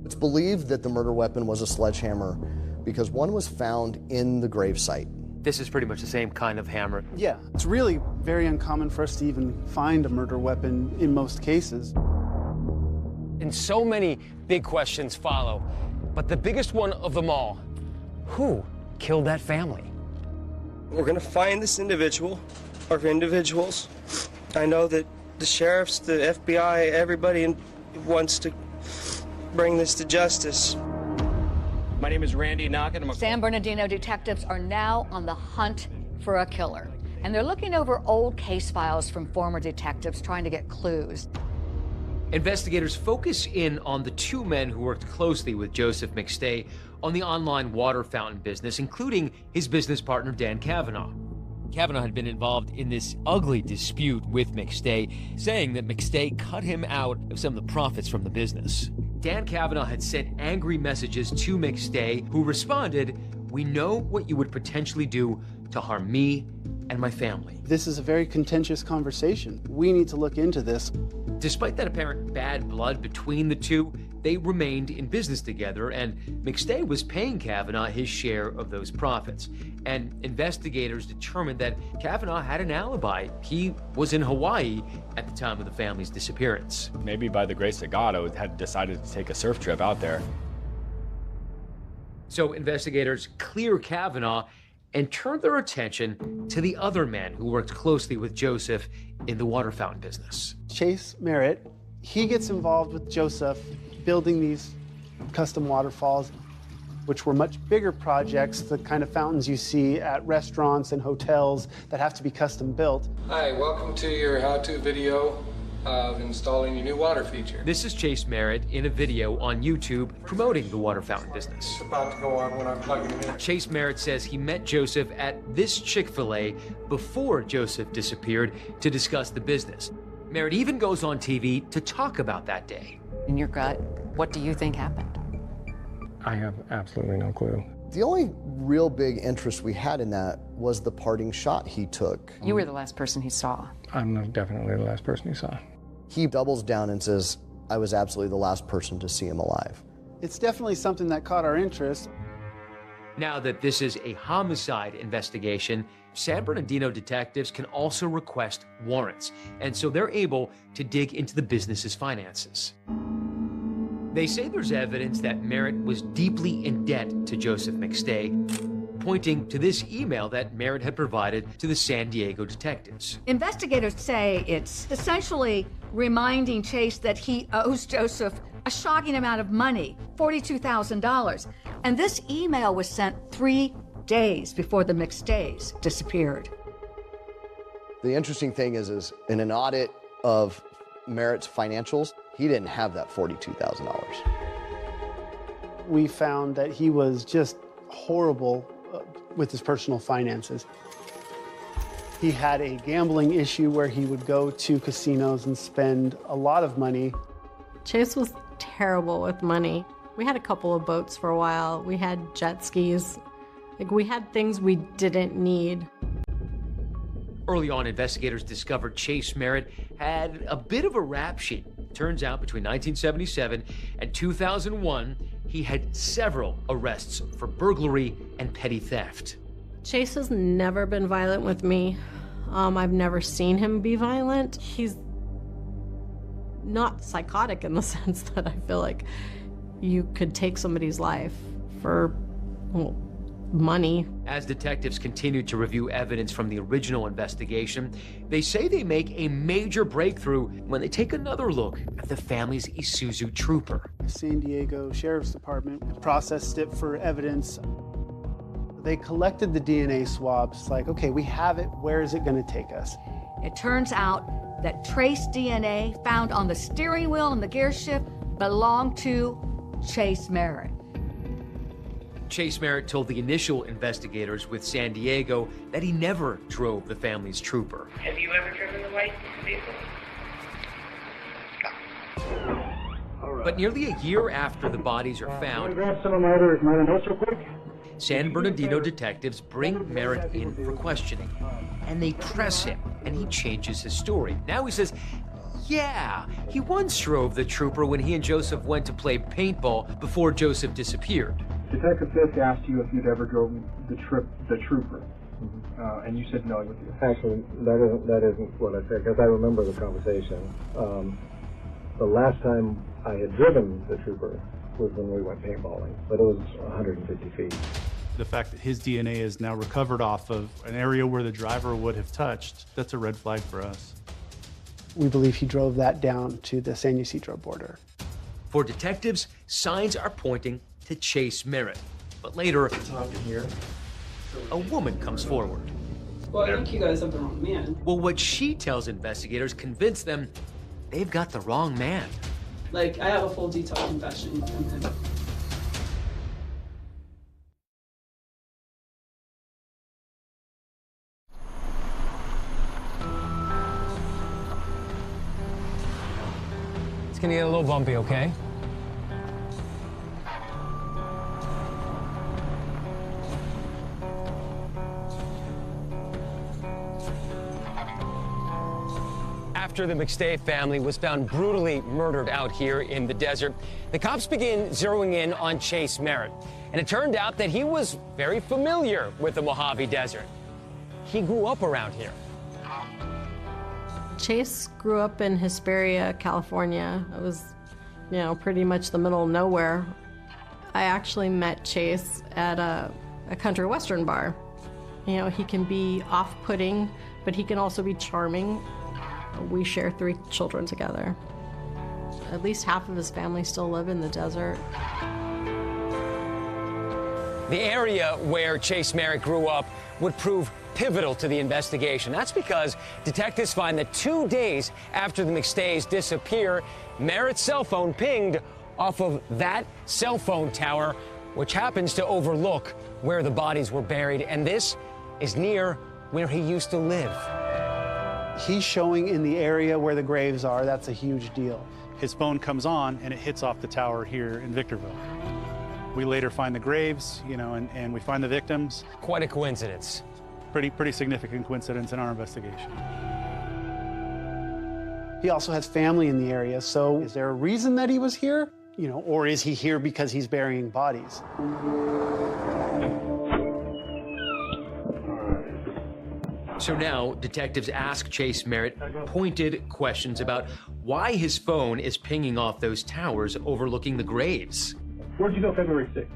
It's believed that the murder weapon was a sledgehammer because one was found in the gravesite. This is pretty much the same kind of hammer. Yeah, it's really very uncommon for us to even find a murder weapon in most cases. And so many big questions follow, but the biggest one of them all, who killed that family? We're gonna find this individual, or individuals. I know that the sheriffs, the FBI, everybody wants to bring this to justice. My name is Randy Knockin. San Bernardino detectives are now on the hunt for a killer. And they're looking over old case files from former detectives trying to get clues. Investigators focus in on the 2 men who worked closely with Joseph McStay on the online water fountain business, including his business partner, Dan Kavanaugh. Kavanaugh had been involved in this ugly dispute with McStay, saying that McStay cut him out of some of the profits from the business. Dan Kavanaugh had sent angry messages to McStay, who responded, "We know what you would potentially do to harm me and my family." This is a very contentious conversation. We need to look into this. Despite that apparent bad blood between the 2, they remained in business together, and McStay was paying Kavanaugh his share of those profits. And investigators determined that Kavanaugh had an alibi. He was in Hawaii at the time of the family's disappearance. Maybe by the grace of God, I had decided to take a surf trip out there. So investigators clear Kavanaugh and turn their attention to the other man who worked closely with Joseph in the water fountain business. Chase Merritt, he gets involved with Joseph building these custom waterfalls, which were much bigger projects, the kind of fountains you see at restaurants and hotels that have to be custom built. Hi, welcome to your how-to video of installing your new water feature. This is Chase Merritt in a video on YouTube promoting the water fountain business. It's about to go on when I'm plugging it in. Chase Merritt says he met Joseph at this Chick-fil-A before Joseph disappeared to discuss the business. Merritt even goes on TV to talk about that day. In your gut, what do you think happened? I have absolutely no clue. The only real big interest we had in that was the parting shot he took. You were the last person he saw. I'm definitely the last person he saw. He doubles down and says, I was absolutely the last person to see him alive. It's definitely something that caught our interest. Now that this is a homicide investigation, San Bernardino detectives can also request warrants, and so they're able to dig into the business's finances. They say there's evidence that Merritt was deeply in debt to Joseph McStay, pointing to this email that Merritt had provided to the San Diego detectives. Investigators say it's essentially reminding Chase that he owes Joseph a shocking amount of money, $42,000. And this email was sent 3 days before the McStays disappeared. The interesting thing is in an audit of Merritt's financials, he didn't have that $42,000. We found that he was just horrible with his personal finances. He had a gambling issue where he would go to casinos and spend a lot of money. Chase was terrible with money. We had a couple of boats for a while. We had jet skis. Like, we had things we didn't need. Early on, investigators discovered Chase Merritt had a bit of a rap sheet. Turns out between 1977 and 2001, he had several arrests for burglary and petty theft. Chase has never been violent with me. I've never seen him be violent. He's not psychotic in the sense that I feel like you could take somebody's life for, well, money. As detectives continue to review evidence from the original investigation, they say they make a major breakthrough when they take another look at the family's Isuzu Trooper. San Diego Sheriff's Department processed it for evidence. They collected the DNA swabs, like, okay, we have it, where is it gonna take us? It turns out that trace DNA found on the steering wheel and the gear shift belonged to Chase Merritt. Chase Merritt told the initial investigators with San Diego that he never drove the family's Trooper. Have you ever driven the white vehicle? But nearly a year after the bodies are found, Grab some of my other notes real quick. San Bernardino detectives bring Merritt in for questioning, and they press him, and he changes his story. Now he says, yeah, he once drove the Trooper when he and Joseph went to play paintball before Joseph disappeared. Detective Fisk asked you if you'd ever drove the Trooper, and you said no. Actually, that isn't what I said, because I remember the conversation. The last time I had driven the Trooper was when we went paintballing, but it was 150 feet. The fact that his DNA is now recovered off of an area where the driver would have touched, that's a red flag for us. We believe he drove that down to the San Ysidro border. For detectives, signs are pointing to Chase Merritt. But later, a woman comes forward. Well, I think you guys have the wrong man. Well, what she tells investigators convinced them they've got the wrong man. Like, I have a full detailed confession from him. It's gonna get a little bumpy, okay? After the McStay family was found brutally murdered out here in the desert, the cops began zeroing in on Chase Merritt. And it turned out that he was very familiar with the Mojave Desert. He grew up around here. Chase grew up in Hesperia, California. It was, pretty much the middle of nowhere. I actually met Chase at a country western bar. He can be off-putting, but he can also be charming. We share 3 children together. At least half of his family still live in the desert. The area where Chase Merritt grew up would prove pivotal to the investigation. That's because detectives find that 2 days after the McStays disappear, Merritt's cell phone pinged off of that cell phone tower, which happens to overlook where the bodies were buried. And this is near where he used to live. He's showing in the area where the graves are. That's a huge deal. His phone comes on and it hits off the tower here in Victorville. We later find the graves, and we find the victims. Quite a coincidence. Pretty significant coincidence in our investigation. He also has family in the area, so is there a reason that he was here? Or is he here because he's burying bodies? So now, detectives ask Chase Merritt pointed questions about why his phone is pinging off those towers overlooking the graves. Where'd you go February 6th?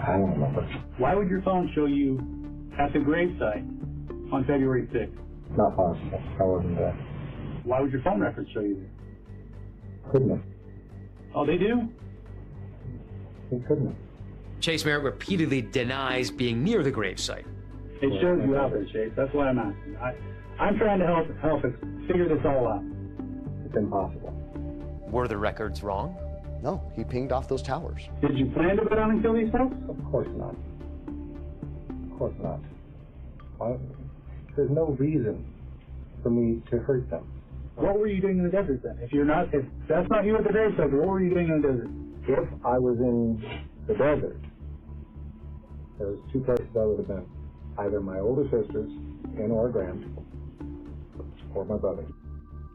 I don't remember. Why would your phone show you at the gravesite on February 6th? Not possible. I wasn't there. Why would your phone records show you there? Couldn't have. Oh, they do? He couldn't have. Chase Merritt repeatedly denies being near the gravesite. It shows you out there, Chase. That's why I'm asking. I'm trying to help us figure this all out. It's impossible. Were the records wrong? No, he pinged off those towers. Did you plan to go down and kill these folks? Of course not. Of course not. There's no reason for me to hurt them. What were you doing in the desert then? If that's not you at the gravesite, what were you doing in the desert? If I was in the desert, there was 2 places I would have been. either my older sisters and or grand or my brother.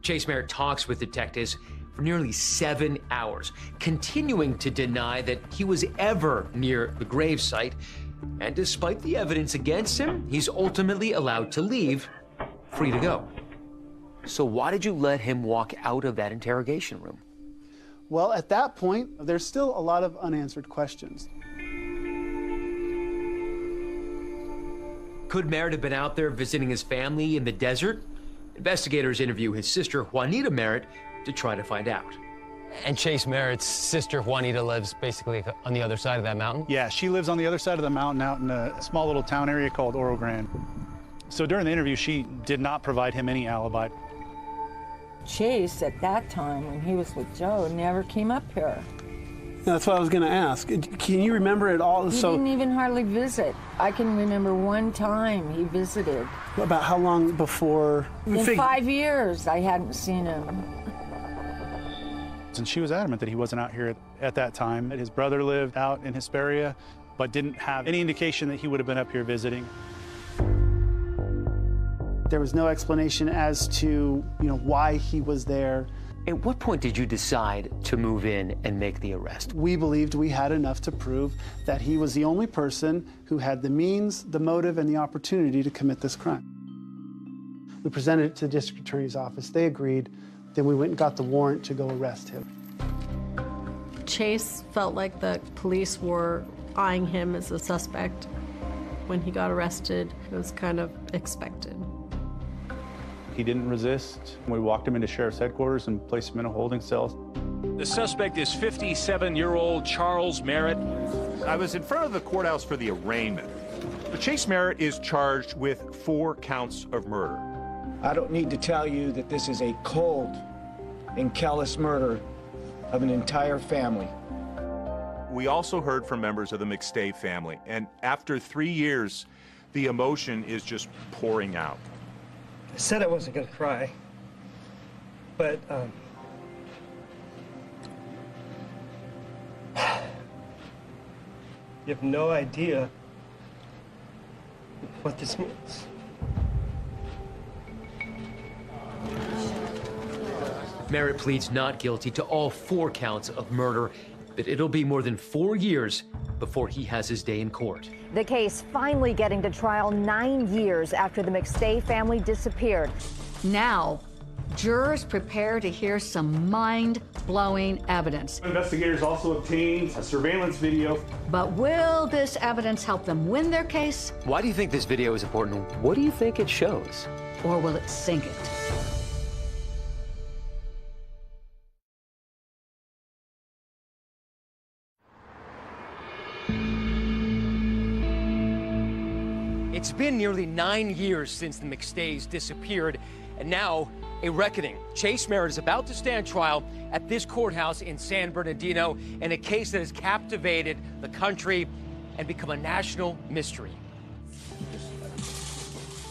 Chase Merritt talks with detectives for nearly 7 hours, continuing to deny that he was ever near the gravesite. And despite the evidence against him, he's ultimately allowed to leave, free to go. So why did you let him walk out of that interrogation room? Well, at that point, there's still a lot of unanswered questions. Could Merritt have been out there visiting his family in the desert? Investigators interview his sister, Juanita Merritt, to try to find out. And Chase Merritt's sister, Juanita, lives basically on the other side of that mountain? Yeah, she lives on the other side of the mountain out in a small little town area called Oro Grande. So during the interview, she did not provide him any alibi. Chase, at that time, when he was with Joe, never came up here. That's what I was going to ask. Can you remember it all? He didn't even hardly visit. I can remember one time he visited. About how long before? In 5 years, I hadn't seen him. And she was adamant that he wasn't out here at that time. His brother lived out in Hesperia, but didn't have any indication that he would have been up here visiting. There was no explanation as to, why he was there. At what point did you decide to move in and make the arrest? We believed we had enough to prove that he was the only person who had the means, the motive, and the opportunity to commit this crime. We presented it to the district attorney's office. They agreed. Then we went and got the warrant to go arrest him. Chase felt like the police were eyeing him as a suspect. When he got arrested, it was kind of expected. He didn't resist. We walked him into sheriff's headquarters and placed him in a holding cell. The suspect is 57-year-old Charles Merritt. I was in front of the courthouse for the arraignment. Chase Merritt is charged with 4 counts of murder. I don't need to tell you that this is a cold and callous murder of an entire family. We also heard from members of the McStay family, and after 3 years, the emotion is just pouring out. I said I wasn't going to cry, but you have no idea what this means. Merritt pleads not guilty to all 4 counts of murder, but it'll be more than 4 years before he has his day in court. The case finally getting to trial 9 years after the McStay family disappeared. Now, jurors prepare to hear some mind-blowing evidence. Investigators also obtained a surveillance video. But will this evidence help them win their case? Why do you think this video is important? What do you think it shows? Or will it sink it? It's been nearly 9 years since the McStays disappeared, and now a reckoning. Chase Merritt is about to stand trial at this courthouse in San Bernardino in a case that has captivated the country and become a national mystery.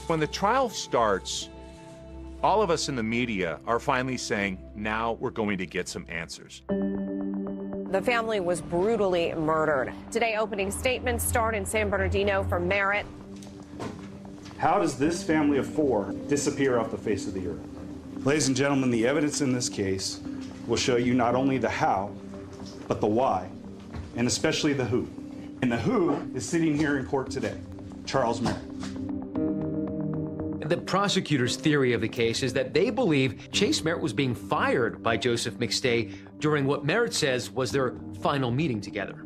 When the trial starts, all of us in the media are finally saying, now we're going to get some answers. The family was brutally murdered. Today, opening statements start in San Bernardino from Merritt. How does this family of 4 disappear off the face of the earth? Ladies and gentlemen, the evidence in this case will show you not only the how, but the why, and especially the who. And the who is sitting here in court today, Charles Merritt. The prosecutor's theory of the case is that they believe Chase Merritt was being fired by Joseph McStay during what Merritt says was their final meeting together.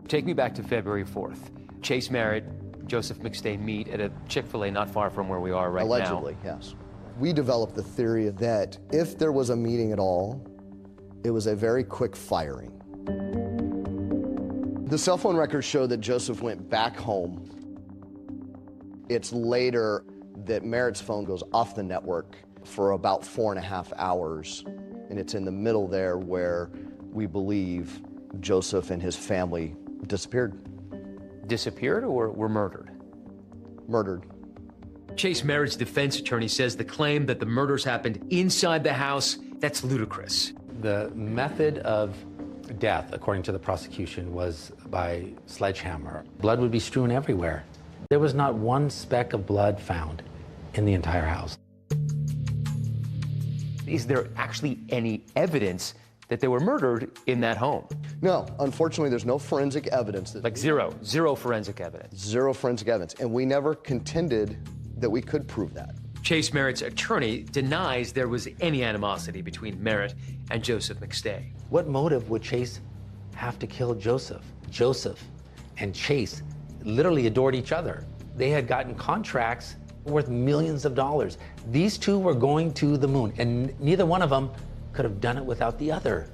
Take me back to February 4th. Chase Merritt, Joseph McStay meet at a Chick-fil-A not far from where we are right now. Allegedly, yes. We developed the theory that if there was a meeting at all, it was a very quick firing. The cell phone records show that Joseph went back home. It's later that Merritt's phone goes off the network for about 4.5 hours, and it's in the middle there where we believe Joseph and his family disappeared. Disappeared or were murdered? Murdered. Chase Merritt's defense attorney says the claim that the murders happened inside the house, that's ludicrous. The method of death, according to the prosecution, was by sledgehammer. Blood would be strewn everywhere. There was not one speck of blood found in the entire house. Is there actually any evidence that they were murdered in that home? No, unfortunately, there's no forensic evidence. Like zero forensic evidence. Zero forensic evidence, and we never contended that we could prove that. Chase Merritt's attorney denies there was any animosity between Merritt and Joseph McStay. What motive would Chase have to kill Joseph? Joseph and Chase literally adored each other. They had gotten contracts worth millions of dollars. These two were going to the moon, and neither one of them could have done it without the other.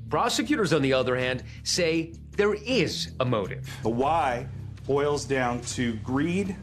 Prosecutors, on the other hand, say there is a motive. The why boils down to greed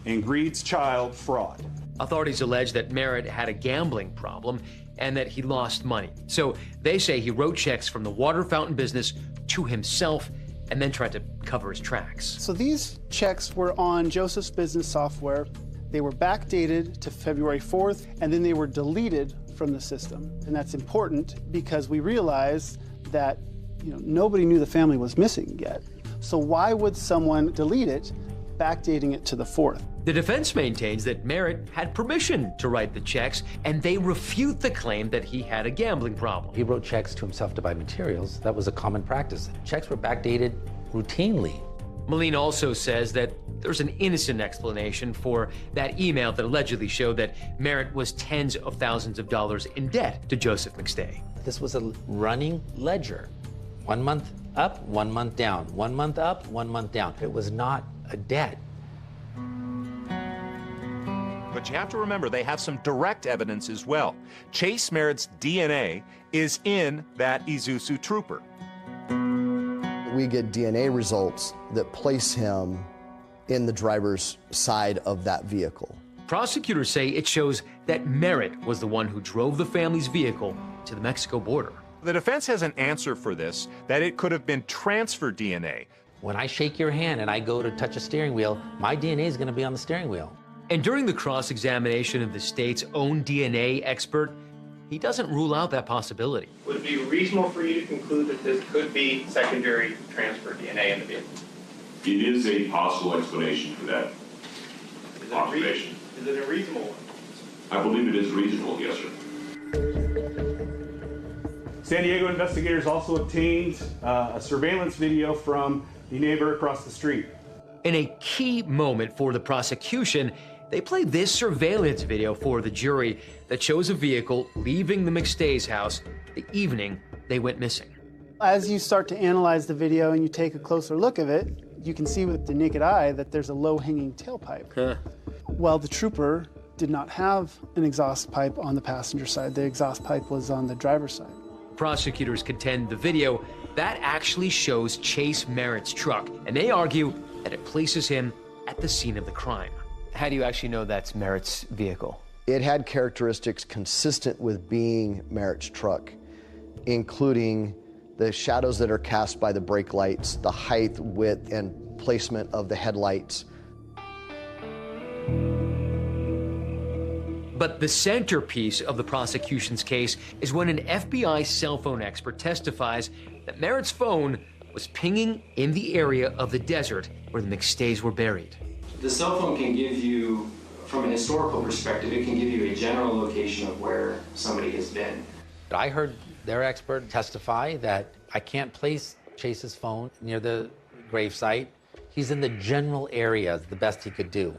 and greed's child, fraud. Authorities allege that Merritt had a gambling problem and that he lost money. So they say he wrote checks from the water fountain business to himself and then tried to cover his tracks. So these checks were on Joseph's business software. They were backdated to February 4th, and then they were deleted from the system. And that's important because we realized that nobody knew the family was missing yet. So why would someone delete it, backdating it to the 4th? The defense maintains that Merritt had permission to write the checks, and they refute the claim that he had a gambling problem. He wrote checks to himself to buy materials. That was a common practice. Checks were backdated routinely. Moline also says that there's an innocent explanation for that email that allegedly showed that Merritt was tens of thousands of dollars in debt to Joseph McStay. This was a running ledger. 1 month up, 1 month down. 1 month up, 1 month down. It was not a debt. But you have to remember, they have some direct evidence as well. Chase Merritt's DNA is in that Isuzu Trooper. We get DNA results that place him in the driver's side of that vehicle. Prosecutors say it shows that Merritt was the one who drove the family's vehicle to the Mexico border. The defense has an answer for this, that it could have been transfer DNA. When I shake your hand and I go to touch a steering wheel, my DNA is going to be on the steering wheel. And during the cross-examination of the state's own DNA expert, he doesn't rule out that possibility. Would it be reasonable for you to conclude that this could be secondary transfer DNA in the vehicle? It is a possible explanation for that observation. Is it a reasonable one? I believe it is reasonable, yes, sir. San Diego investigators also obtained a surveillance video from the neighbor across the street. In a key moment for the prosecution, they played this surveillance video for the jury that shows a vehicle leaving the McStay's house the evening they went missing. As you start to analyze the video and you take a closer look at it, you can see with the naked eye that there's a low-hanging tailpipe. Well, the trooper did not have an exhaust pipe on the passenger side. The exhaust pipe was on the driver's side. Prosecutors contend the video that actually shows Chase Merritt's truck, and they argue that it places him at the scene of the crime. How do you actually know that's Merritt's vehicle? It had characteristics consistent with being Merritt's truck, including the shadows that are cast by the brake lights, the height, width, and placement of the headlights. But the centerpiece of the prosecution's case is when an FBI cell phone expert testifies that Merritt's phone was pinging in the area of the desert where the McStays were buried. The cell phone can give you, from an historical perspective, it can give you a general location of where somebody has been. I heard their expert testify that I can't place Chase's phone near the gravesite. He's in the general area, the best he could do.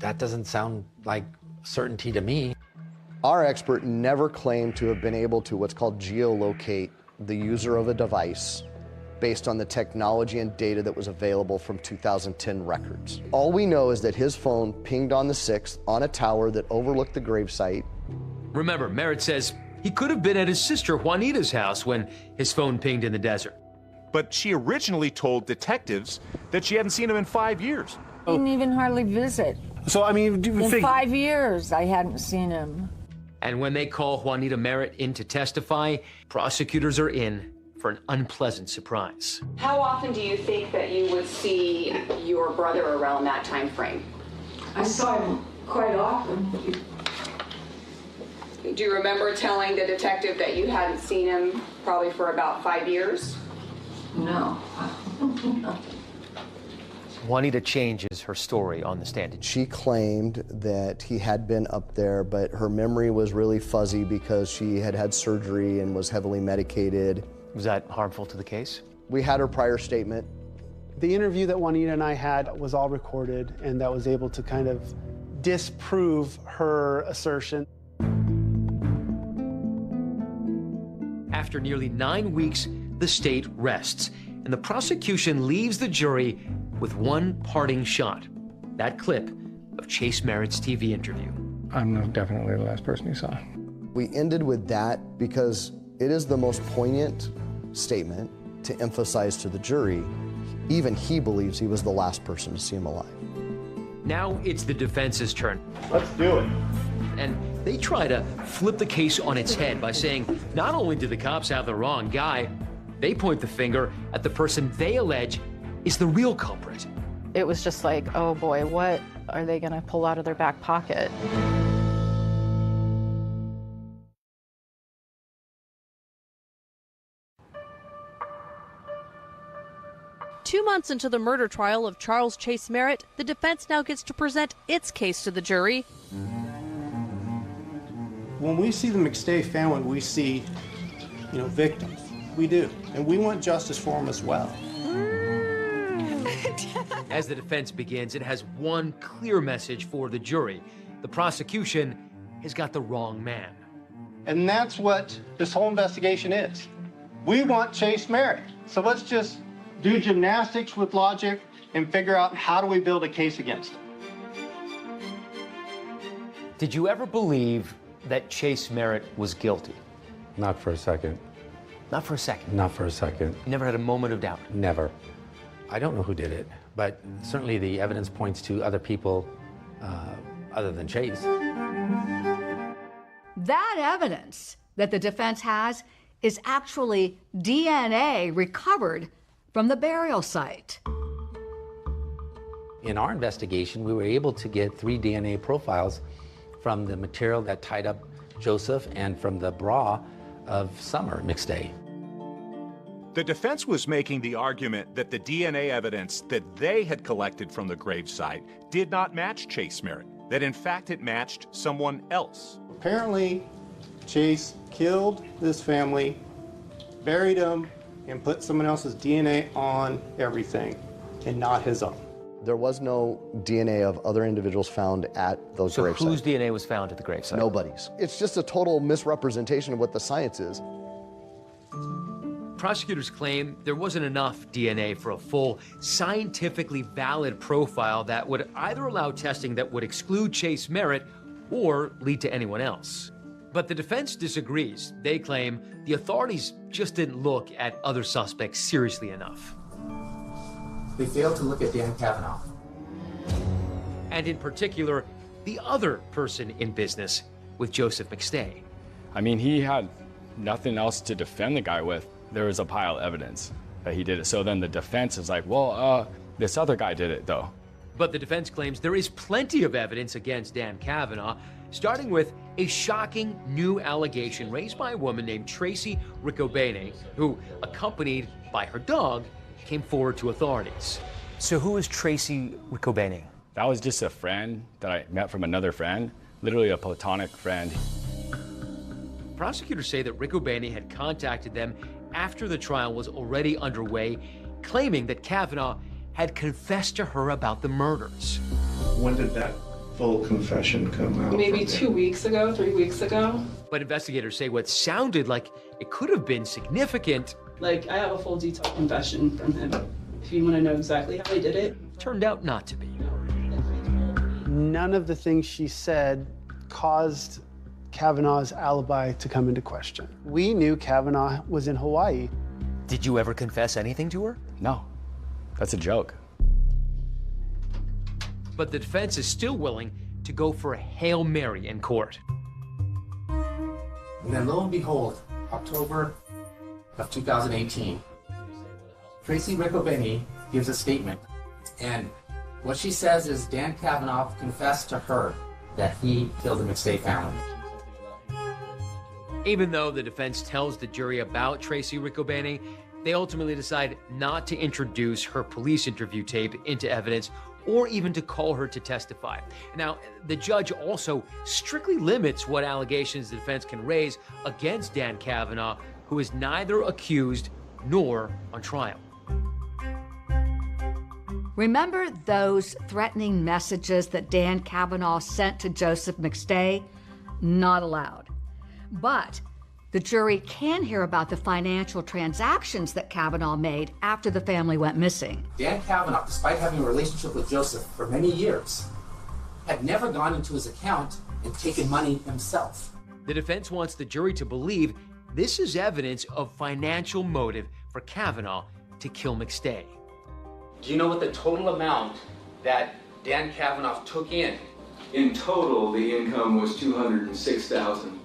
That doesn't sound like certainty to me. Our expert never claimed to have been able to what's called geolocate the user of a device based on the technology and data that was available from 2010 records. All we know is that his phone pinged on the 6th on a tower that overlooked the gravesite. Remember, Merritt says he could have been at his sister Juanita's house when his phone pinged in the desert. But she originally told detectives that she hadn't seen him in 5 years. Didn't even hardly visit. So, I mean, in 5 years, I hadn't seen him. And when they call Juanita Merritt in to testify, prosecutors are in for an unpleasant surprise. How often do you think that you would see your brother around that time frame? I saw him quite often. Do you remember telling the detective that you hadn't seen him probably for about 5 years? No. Juanita changes her story on the stand. She claimed that he had been up there, but her memory was really fuzzy because she had had surgery and was heavily medicated. Was that harmful to the case? We had her prior statement. The interview that Juanita and I had was all recorded, and that was able to kind of disprove her assertion. After nearly 9 weeks, the state rests, and the prosecution leaves the jury with one parting shot. That clip of Chase Merritt's TV interview. I'm definitely the last person you saw. We ended with that because it is the most poignant statement to emphasize to the jury. Even he believes he was the last person to see him alive. Now it's the defense's turn. Let's do it. And they try to flip the case on its head by saying not only did the cops have the wrong guy, they point the finger at the person they allege is the real culprit. It was just like, oh boy, what are they gonna pull out of their back pocket? Two months into the murder trial of Charles Chase Merritt, the defense now gets to present its case to the jury. When we see the McStay family, we see, victims. We do. And we want justice for them as well. As the defense begins, it has one clear message for the jury. The prosecution has got the wrong man. And that's what this whole investigation is. We want Chase Merritt. So let's just do gymnastics with logic and figure out how do we build a case against him. Did you ever believe that Chase Merritt was guilty? Not for a second. Not for a second? Not for a second. You never had a moment of doubt? Never. I don't know who did it, but certainly the evidence points to other people other than Chase. That evidence that the defense has is actually DNA recovered from the burial site. In our investigation, we were able to get 3 DNA profiles from the material that tied up Joseph and from the bra of Summer McStay. The defense was making the argument that the DNA evidence that they had collected from the gravesite did not match Chase Merritt, that in fact it matched someone else. Apparently, Chase killed this family, buried them, and put someone else's DNA on everything, and not his own. There was no DNA of other individuals found at those gravesites. So whose DNA was found at the gravesite? Nobody's. It's just a total misrepresentation of what the science is. Prosecutors claim there wasn't enough DNA for a full, scientifically valid profile that would either allow testing that would exclude Chase Merritt or lead to anyone else. But the defense disagrees. They claim the authorities just didn't look at other suspects seriously enough. They failed to look at Dan Kavanaugh. And in particular, the other person in business with Joseph McStay. I mean, he had nothing else to defend the guy with. There was a pile of evidence that he did it. So then the defense is like, well, this other guy did it, though. But the defense claims there is plenty of evidence against Dan Kavanaugh, starting with a shocking new allegation raised by a woman named Tracy Riccobene, who, accompanied by her dog, came forward to authorities. So who is Tracy Riccobene? That was just a friend that I met from another friend, literally a platonic friend. Prosecutors say that Riccobene had contacted them after the trial was already underway, claiming that Kavanaugh had confessed to her about the murders. When did that full confession come out? Maybe 2 weeks ago, 3 weeks ago. But investigators say what sounded like it could have been significant. Like, I have a full detailed confession from him. If you want to know exactly how he did it. Turned out not to be. None of the things she said caused Kavanaugh's alibi to come into question. We knew Kavanaugh was in Hawaii. Did you ever confess anything to her? No, that's a joke. But the defense is still willing to go for a Hail Mary in court. And then lo and behold, October of 2018, Tracy Riccobene gives a statement. And what she says is Dan Kavanaugh confessed to her that he killed the McStay family. Even though the defense tells the jury about Tracy Riccobene, They ultimately decide not to introduce her police interview tape into evidence or even to call her to testify. Now, the judge also strictly limits what allegations the defense can raise against Dan Kavanaugh, who is neither accused nor on trial. Remember those threatening messages that Dan Kavanaugh sent to Joseph McStay? Not allowed. But the jury can hear about the financial transactions that Kavanaugh made after the family went missing. Dan Kavanaugh, despite having a relationship with Joseph for many years, had never gone into his account and taken money himself. The defense wants the jury to believe this is evidence of financial motive for Kavanaugh to kill McStay. Do you know what the total amount that Dan Kavanaugh took in? In total, the income was $206,000.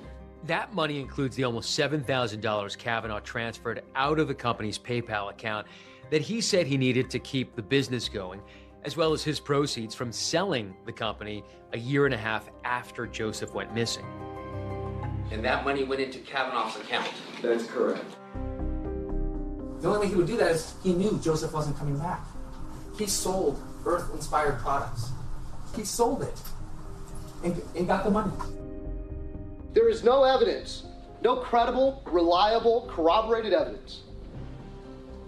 That money includes the almost $7,000 Kavanaugh transferred out of the company's PayPal account that he said he needed to keep the business going, as well as his proceeds from selling the company a year and a half after Joseph went missing. And that money went into Kavanaugh's account. That's correct. The only way he would do that is he knew Joseph wasn't coming back. He sold Earth-inspired products. He sold it and got the money. There is no evidence, no credible, reliable, corroborated evidence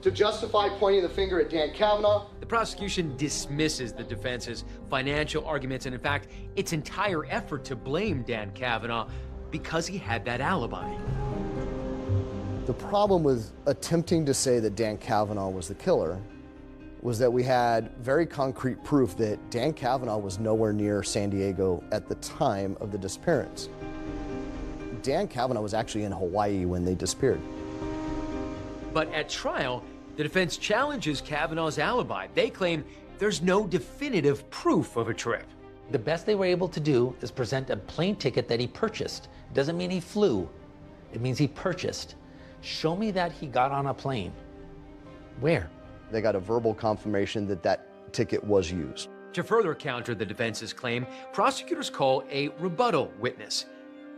to justify pointing the finger at Dan Kavanaugh. The prosecution dismisses the defense's financial arguments and, in fact, its entire effort to blame Dan Kavanaugh because he had that alibi. The problem with attempting to say that Dan Kavanaugh was the killer was that we had very concrete proof that Dan Kavanaugh was nowhere near San Diego at the time of the disappearance. Dan Kavanaugh was actually in Hawaii when they disappeared. But at trial, the defense challenges Kavanaugh's alibi. They claim there's no definitive proof of a trip. The best they were able to do is present a plane ticket that he purchased. Doesn't mean he flew. It means he purchased. Show me that he got on a plane. Where? They got a verbal confirmation that that ticket was used. To further counter the defense's claim, prosecutors call a rebuttal witness,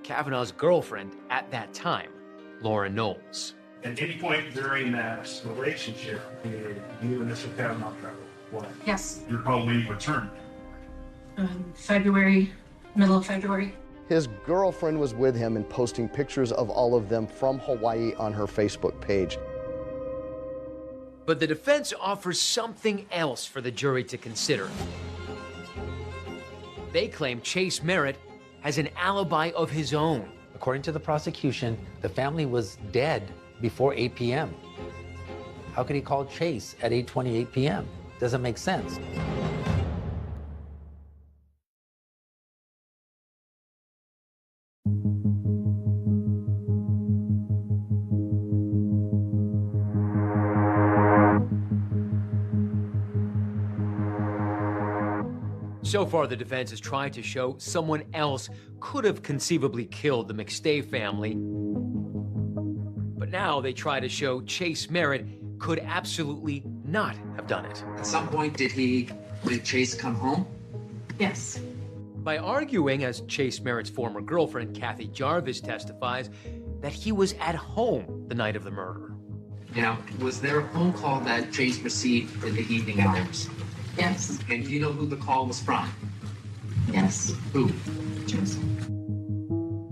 Kavanaugh's girlfriend at that time, Lauren Knowles. At any point during that relationship, did you and Mr. Kavanaugh travel? What? Yes. You recall when you returned? February, middle of February. His girlfriend was with him and posting pictures of all of them from Hawaii on her Facebook page. But the defense offers something else for the jury to consider. They claim Chase Merritt has an alibi of his own. According to the prosecution, the family was dead before 8 p.m. How could he call Chase at 8:28 p.m.? Doesn't make sense. So far, the defense has tried to show someone else could have conceivably killed the McStay family. But now they try to show Chase Merritt could absolutely not have done it. At some point, did Chase come home? Yes. By arguing, as Chase Merritt's former girlfriend, Kathy Jarvis, testifies, that he was at home the night of the murder. Now, was there a phone call that Chase received in the evening hours? Yes. And do you know who the call was from? Yes. Who? Joseph.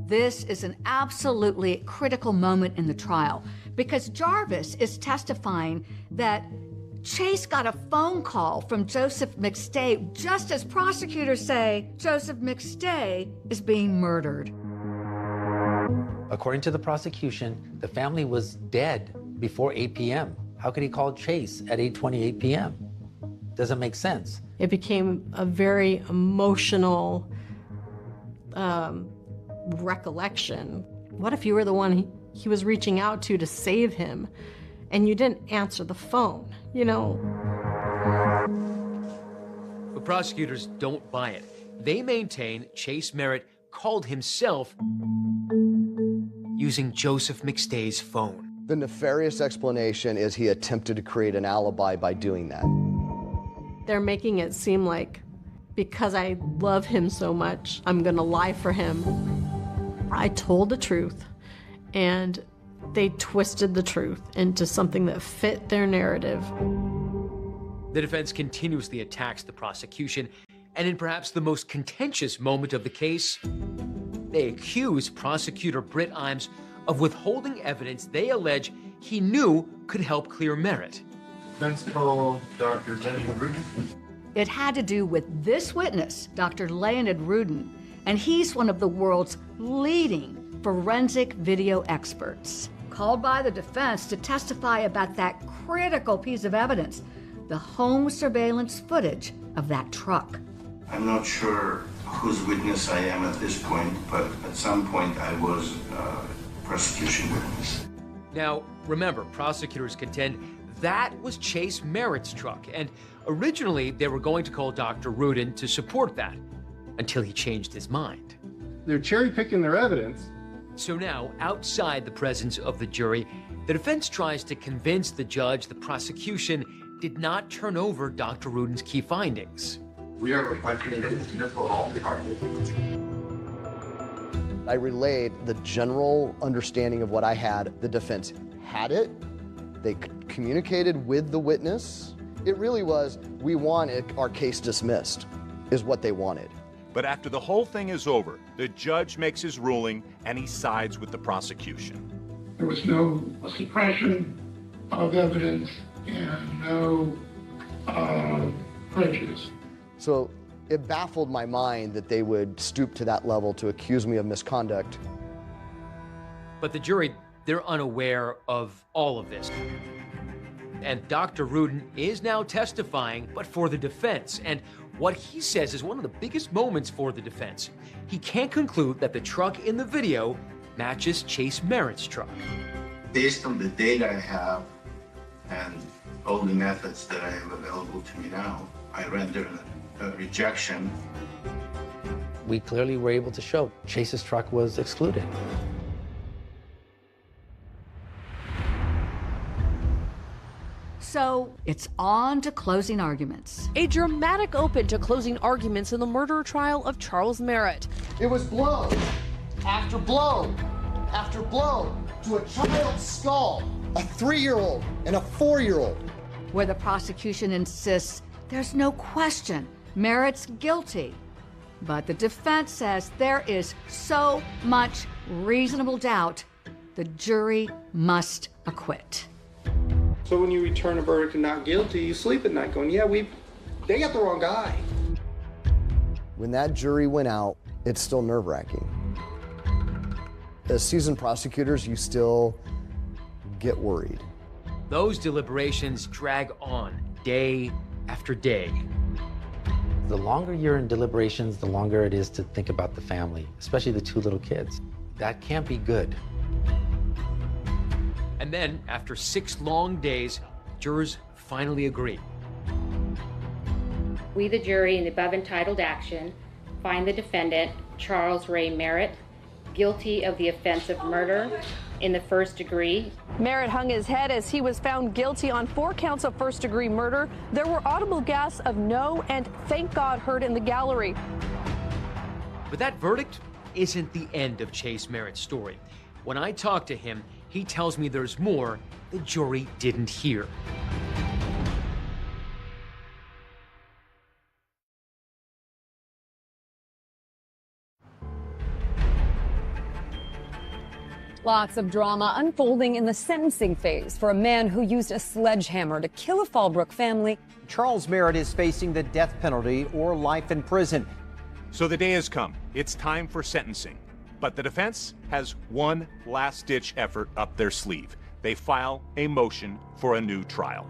This is an absolutely critical moment in the trial because Jarvis is testifying that Chase got a phone call from Joseph McStay just as prosecutors say Joseph McStay is being murdered. According to the prosecution, the family was dead before 8 p.m. How could he call Chase at 8:28 p.m.? Doesn't make sense. It became a very emotional recollection. What if you were the one he was reaching out to save him and you didn't answer the phone, you know? But prosecutors don't buy it. They maintain Chase Merritt called himself using Joseph McStay's phone. The nefarious explanation is he attempted to create an alibi by doing that. They're making it seem like because I love him so much, I'm gonna lie for him. I told the truth, and They twisted the truth into something that fit their narrative. The defense continuously attacks the prosecution, and in perhaps the most contentious moment of the case, they accuse prosecutor Britt Imes of withholding evidence they allege he knew could help clear Merritt. Defense called Dr. Leonard Rudin. It had to do with this witness, Dr. Leonard Rudin, and he's one of the world's leading forensic video experts, called by the defense to testify about that critical piece of evidence, the home surveillance footage of that truck. I'm not sure whose witness I am at this point, but at some point I was prosecution witness. Now, remember, prosecutors contend that was Chase Merritt's truck, and originally they were going to call Dr. Rudin to support that, until he changed his mind. They're cherry-picking their evidence. So now, outside the presence of the jury, the defense tries to convince the judge the prosecution did not turn over Dr. Rudin's key findings. We are requesting for all parties. I relayed the general understanding of what I had. The defense had it. They communicated with the witness. It really was, we want our case dismissed, is what they wanted. But after the whole thing is over, the judge makes his ruling and he sides with the prosecution. There was no suppression of evidence and no prejudice. So it baffled my mind that they would stoop to that level to accuse me of misconduct. But the jury, they're unaware of all of this. And Dr. Rudin is now testifying, but for the defense. And what he says is one of the biggest moments for the defense. He can't conclude that the truck in the video matches Chase Merritt's truck. Based on the data I have and all the methods that I have available to me now, I render a rejection. We clearly were able to show Chase's truck was excluded. So it's on to closing arguments. A dramatic open to closing arguments in the murder trial of Charles Merritt. It was blow after blow after blow to a child's skull, a 3-year-old and a 4-year-old. Where the prosecution insists there's no question Merritt's guilty. But the defense says there is so much reasonable doubt, the jury must acquit. So when you return a verdict of not guilty, you sleep at night going, yeah, they got the wrong guy. When that jury went out, it's still nerve-wracking. As seasoned prosecutors, you still get worried. Those deliberations drag on day after day. The longer you're in deliberations, the longer it is to think about the family, especially the 2 little kids. That can't be good. And then, after 6 long days, jurors finally agree. We, the jury, in the above entitled action, find the defendant, Charles Ray Merritt, guilty of the offense of murder in the first degree. Merritt hung his head as he was found guilty on 4 counts of first-degree murder. There were audible gasps of no and thank God heard in the gallery. But that verdict isn't the end of Chase Merritt's story. When I talk to him, he tells me there's more the jury didn't hear. Lots of drama unfolding in the sentencing phase for a man who used a sledgehammer to kill a Fallbrook family. Charles Merritt is facing the death penalty or life in prison. So the day has come. It's time for sentencing. But the defense has one last-ditch effort up their sleeve. They file a motion for a new trial.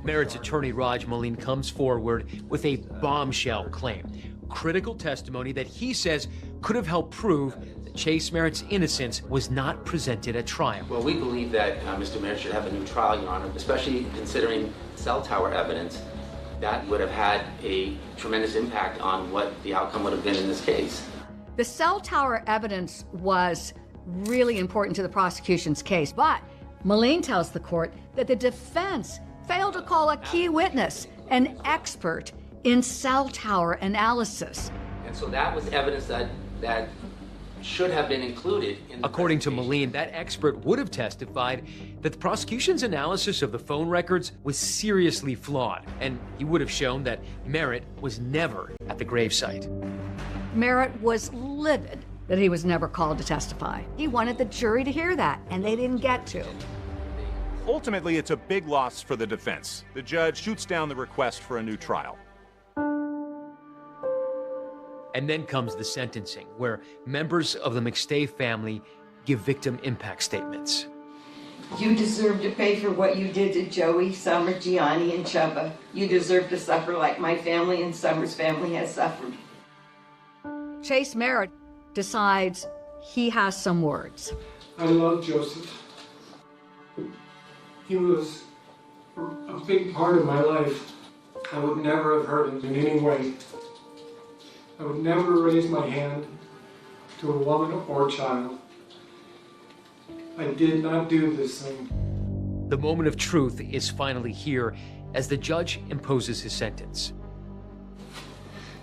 Merritt's attorney, Raj Moline, comes forward with a bombshell claim. Critical testimony that he says could have helped prove that Chase Merritt's innocence was not presented at trial. Well, we believe that Mr. Merritt should have a new trial, Your Honor, especially considering cell tower evidence. That would have had a tremendous impact on what the outcome would have been in this case. The cell tower evidence was really important to the prosecution's case, but Moline tells the court that the defense failed to call a key witness, an expert in cell tower analysis. And so that was evidence that should have been included in the According to Moline, that expert would have testified that the prosecution's analysis of the phone records was seriously flawed, and he would have shown that Merritt was never at the gravesite. Merritt was livid that he was never called to testify. He wanted the jury to hear that, and they didn't get to. Ultimately, it's a big loss for the defense. The judge shoots down the request for a new trial. And then comes the sentencing, where members of the McStay family give victim impact statements. You deserve to pay for what you did to Joey, Summer, Gianni, and Chubba. You deserve to suffer like my family and Summer's family has suffered. Chase Merritt decides he has some words. I love Joseph. He was a big part of my life. I would never have hurt him in any way. I would never raise my hand to a woman or child. I did not do this thing. The moment of truth is finally here as the judge imposes his sentence.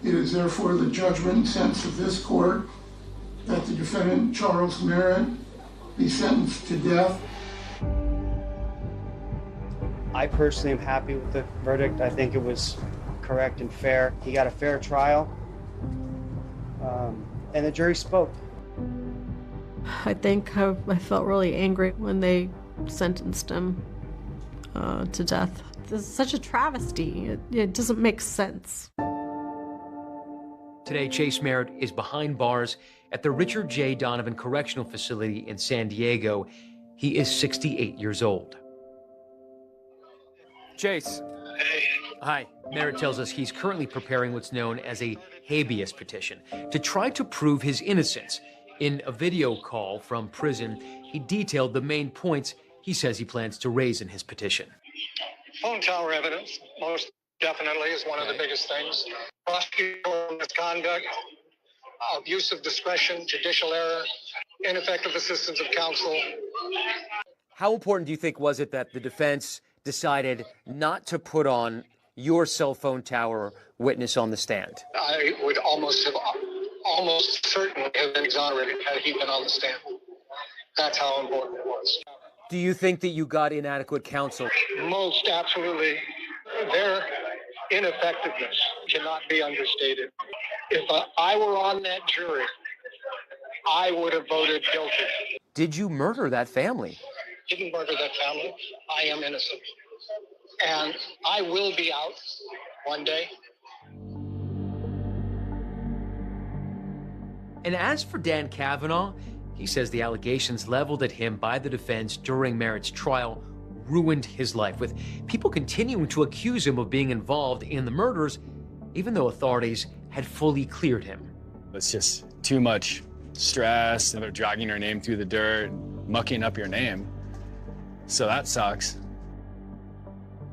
It is therefore the judgment and sentence of this court that the defendant, Charles Merritt, be sentenced to death. I personally am happy with the verdict. I think it was correct and fair. He got a fair trial, and the jury spoke. I think I felt really angry when they sentenced him to death. This is such a travesty. It doesn't make sense. Today, Chase Merritt is behind bars at the Richard J. Donovan Correctional Facility in San Diego. He is 68 years old. Chase. Hey. Hi. Merritt tells us he's currently preparing what's known as a habeas petition to try to prove his innocence. In a video call from prison, he detailed the main points he says he plans to raise in his petition. Phone tower evidence, most definitely, is one of the biggest things. Prosecutorial misconduct, abuse of discretion, judicial error, ineffective assistance of counsel. How important do you think was it that the defense decided not to put on your cell phone tower witness on the stand? I would almost certainly have been exonerated had he been on the stand. That's how important it was. Do you think that you got inadequate counsel? Most absolutely. Their ineffectiveness cannot be understated. If I were on that jury, I would have voted guilty. Did you murder that family? Didn't murder that family. I am innocent. And I will be out one day. And as for Dan Kavanaugh, he says the allegations leveled at him by the defense during Merritt's trial ruined his life, with people continuing to accuse him of being involved in the murders, even though authorities had fully cleared him. It's just too much stress, and they're dragging your name through the dirt, mucking up your name. So that sucks.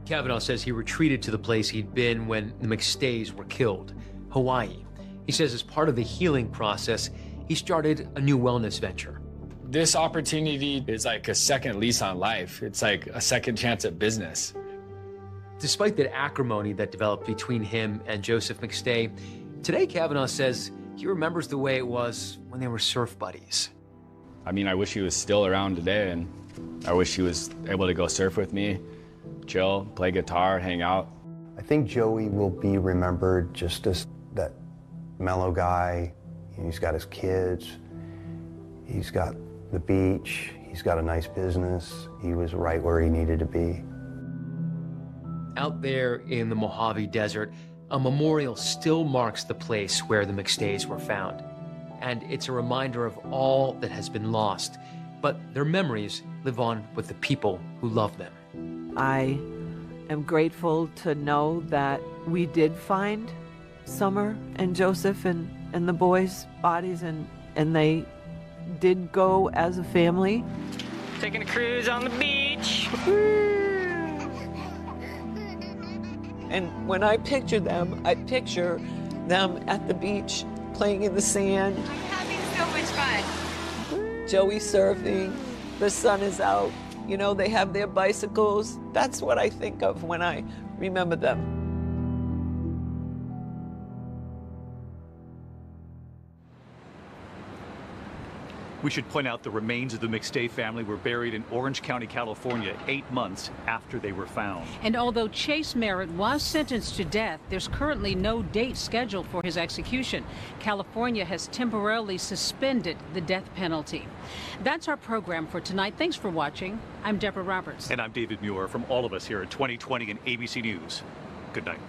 Kavanaugh says he retreated to the place he'd been when the McStays were killed, Hawaii. He says as part of the healing process, he started a new wellness venture. This opportunity is like a second lease on life. It's like a second chance at business. Despite the acrimony that developed between him and Joseph McStay, today Kavanaugh says he remembers the way it was when they were surf buddies. I mean, I wish he was still around today, and I wish he was able to go surf with me, chill, play guitar, hang out. I think Joey will be remembered just as that mellow guy. He's got his kids, he's got the beach, he's got a nice business. He was right where he needed to be. Out there in the Mojave Desert, a memorial still marks the place where the McStays were found. And it's a reminder of all that has been lost, but their memories live on with the people who love them. I am grateful to know that we did find Summer and Joseph and the boys' bodies, and they did go as a family. Taking a cruise on the beach. And when I picture them, I picture them at the beach playing in the sand. I'm having so much fun. Joey surfing, the sun is out. You know, they have their bicycles. That's what I think of when I remember them. We should point out the remains of the McStay family were buried in Orange County, California, 8 months after they were found. And although Chase Merritt was sentenced to death, there's currently no date scheduled for his execution. California has temporarily suspended the death penalty. That's our program for tonight. Thanks for watching. I'm Deborah Roberts. And I'm David Muir. From all of us here at 2020 and ABC News, good night.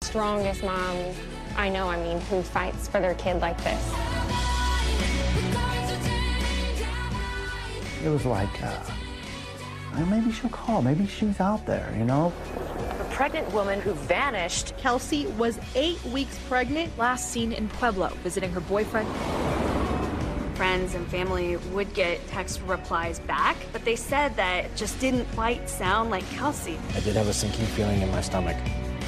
Strongest mom I know, who fights for their kid like this. It was like, maybe she'll call, maybe she's out there, you know? A pregnant woman who vanished. Kelsey was 8 weeks pregnant, last seen in Pueblo, visiting her boyfriend. Friends and family would get text replies back, but they said that it just didn't quite sound like Kelsey. I did have a sinking feeling in my stomach.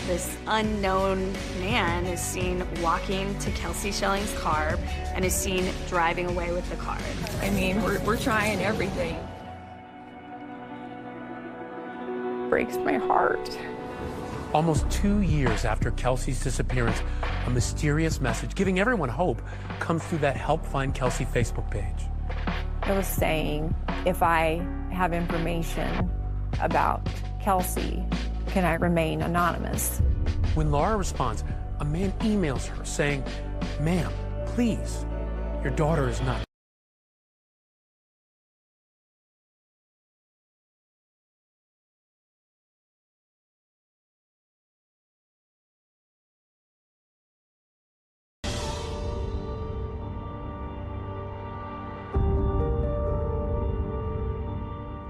This unknown man is seen walking to Kelsey Schelling's car and is seen driving away with the car. We're trying everything. Breaks my heart. Almost 2 years after Kelsey's disappearance, a mysterious message giving everyone hope comes through that Help Find Kelsey Facebook page. It was saying, if I have information about Kelsey, can I remain anonymous? When Laura responds, a man emails her saying, "Ma'am, please, your daughter is not."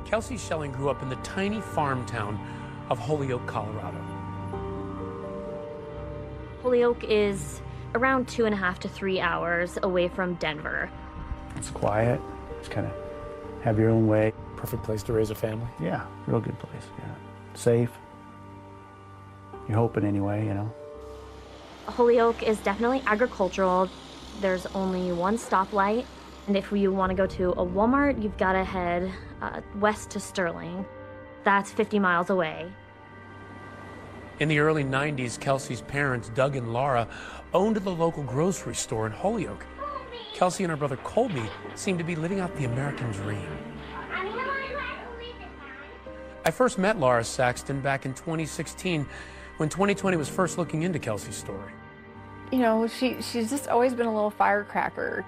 Kelsey Schelling grew up in the tiny farm town of Holyoke, Colorado. Holyoke is around 2.5 to 3 hours away from Denver. It's quiet, just kind of have your own way. Perfect place to raise a family? Yeah, real good place, yeah. Safe. You're hoping anyway, you know. Holyoke is definitely agricultural. There's only one stoplight, and if you want to go to a Walmart, you've got to head west to Sterling. That's 50 miles away. In the early 90s, Kelsey's parents, Doug and Laura, owned the local grocery store in Holyoke. Kelsey and her brother Colby seemed to be living out the American dream. I first met Laura Saxton back in 2016 when 2020 was first looking into Kelsey's story. You know, she's just always been a little firecracker.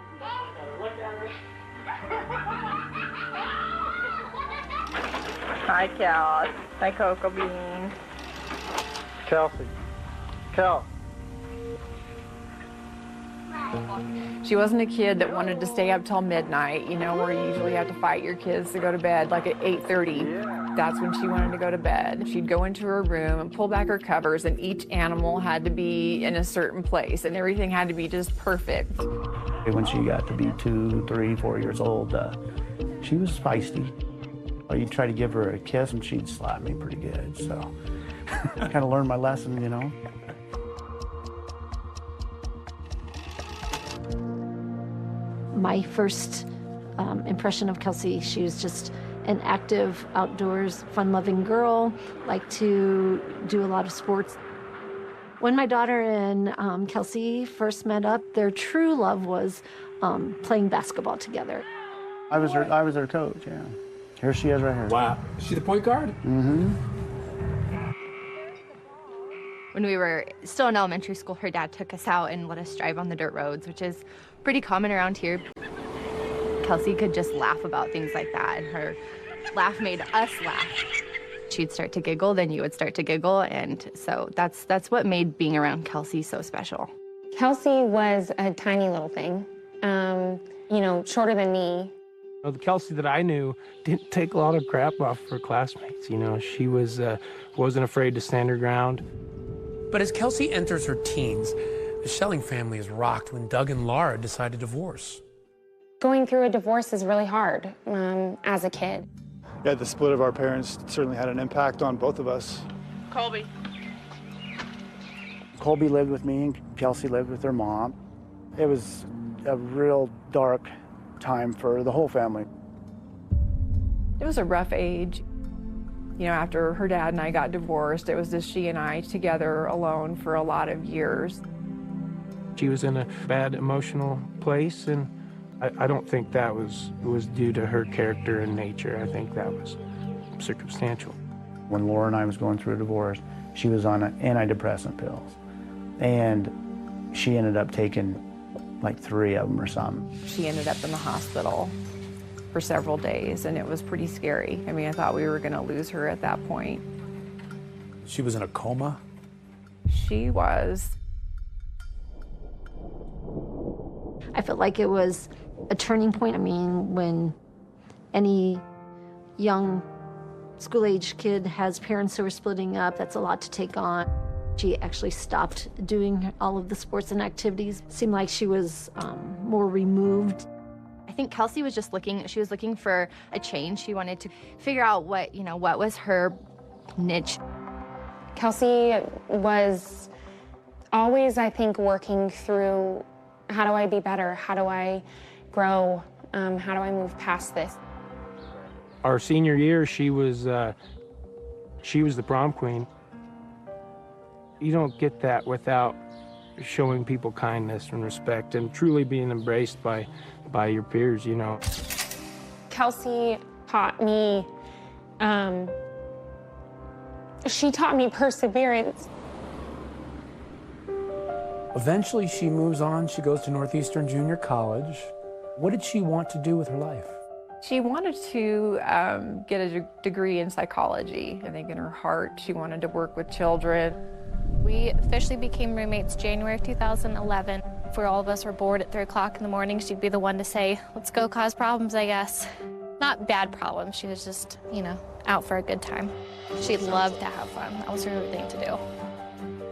Hi, Kel. Hi, Cocoa Bean. Kelsey. Kel. She wasn't a kid that wanted to stay up till midnight, you know, where you usually have to fight your kids to go to bed, like at 8:30. That's when she wanted to go to bed. She'd go into her room and pull back her covers, and each animal had to be in a certain place, and everything had to be just perfect. When she got to be 2, 3, 4 years old, she was feisty. You'd try to give her a kiss, and she'd slap me pretty good, so I kind of learned my lesson, you know. My first impression of Kelsey, she was just an active, outdoors, fun-loving girl, liked to do a lot of sports. When my daughter and Kelsey first met up, their true love was playing basketball together. I was her coach, yeah. Here she is right here. Wow. Is she the point guard? Mm-hmm. When we were still in elementary school, her dad took us out and let us drive on the dirt roads, which is pretty common around here. Kelsey could just laugh about things like that, and her laugh made us laugh. She'd start to giggle, then you would start to giggle, and so that's what made being around Kelsey so special. Kelsey was a tiny little thing, you know, shorter than me. The Kelsey that I knew didn't take a lot of crap off her classmates. You know, she wasn't afraid to stand her ground. But as Kelsey enters her teens, the Schelling family is rocked when Doug and Laura decide to divorce. Going through a divorce is really hard as a kid. Yeah, the split of our parents certainly had an impact on both of us. Colby. Colby lived with me and Kelsey lived with her mom. It was a real dark time for the whole family. It was a rough age. You know, after her dad and I got divorced, it was just she and I together alone for a lot of years. She was in a bad emotional place, and I don't think that was due to her character and nature. I think that was circumstantial. When Laura and I was going through a divorce, she was on antidepressant pills, and she ended up taking like 3 of them or something. She ended up in the hospital for several days, and it was pretty scary. I mean, I thought we were going to lose her at that point. She was in a coma? She was. I felt like it was a turning point. I mean, when any young school-age kid has parents who are splitting up, that's a lot to take on. She actually stopped doing all of the sports and activities. It seemed like she was more removed. I think Kelsey was just looking for a change. She wanted to figure out what was her niche. Kelsey was always, I think, working through, how do I be better? How do I grow? How do I move past this? Our senior year, she was the prom queen. You don't get that without showing people kindness and respect and truly being embraced by your peers, you know. Kelsey taught me, she taught me perseverance. Eventually, she moves on. She goes to Northeastern Junior College. What did she want to do with her life? She wanted to get a degree in psychology. I think in her heart, she wanted to work with children. We officially became roommates January 2011. If all of us were bored at 3 o'clock in the morning, she'd be the one to say, let's go cause problems, I guess. Not bad problems, she was just, out for a good time. She loved to have fun. That was her favorite thing to do.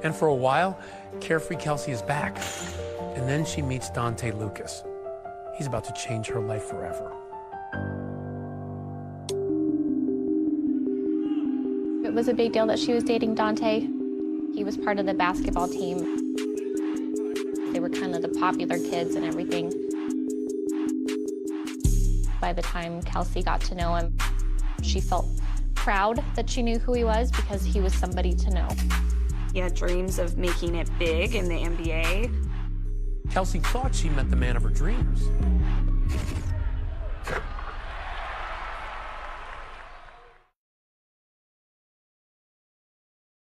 And for a while, carefree Kelsey is back. And then she meets Dante Lucas. He's about to change her life forever. It was a big deal that she was dating Dante. He was part of the basketball team. They were kind of the popular kids and everything. By the time Kelsey got to know him, she felt proud that she knew who he was because he was somebody to know. He had dreams of making it big in the NBA. Kelsey thought she met the man of her dreams.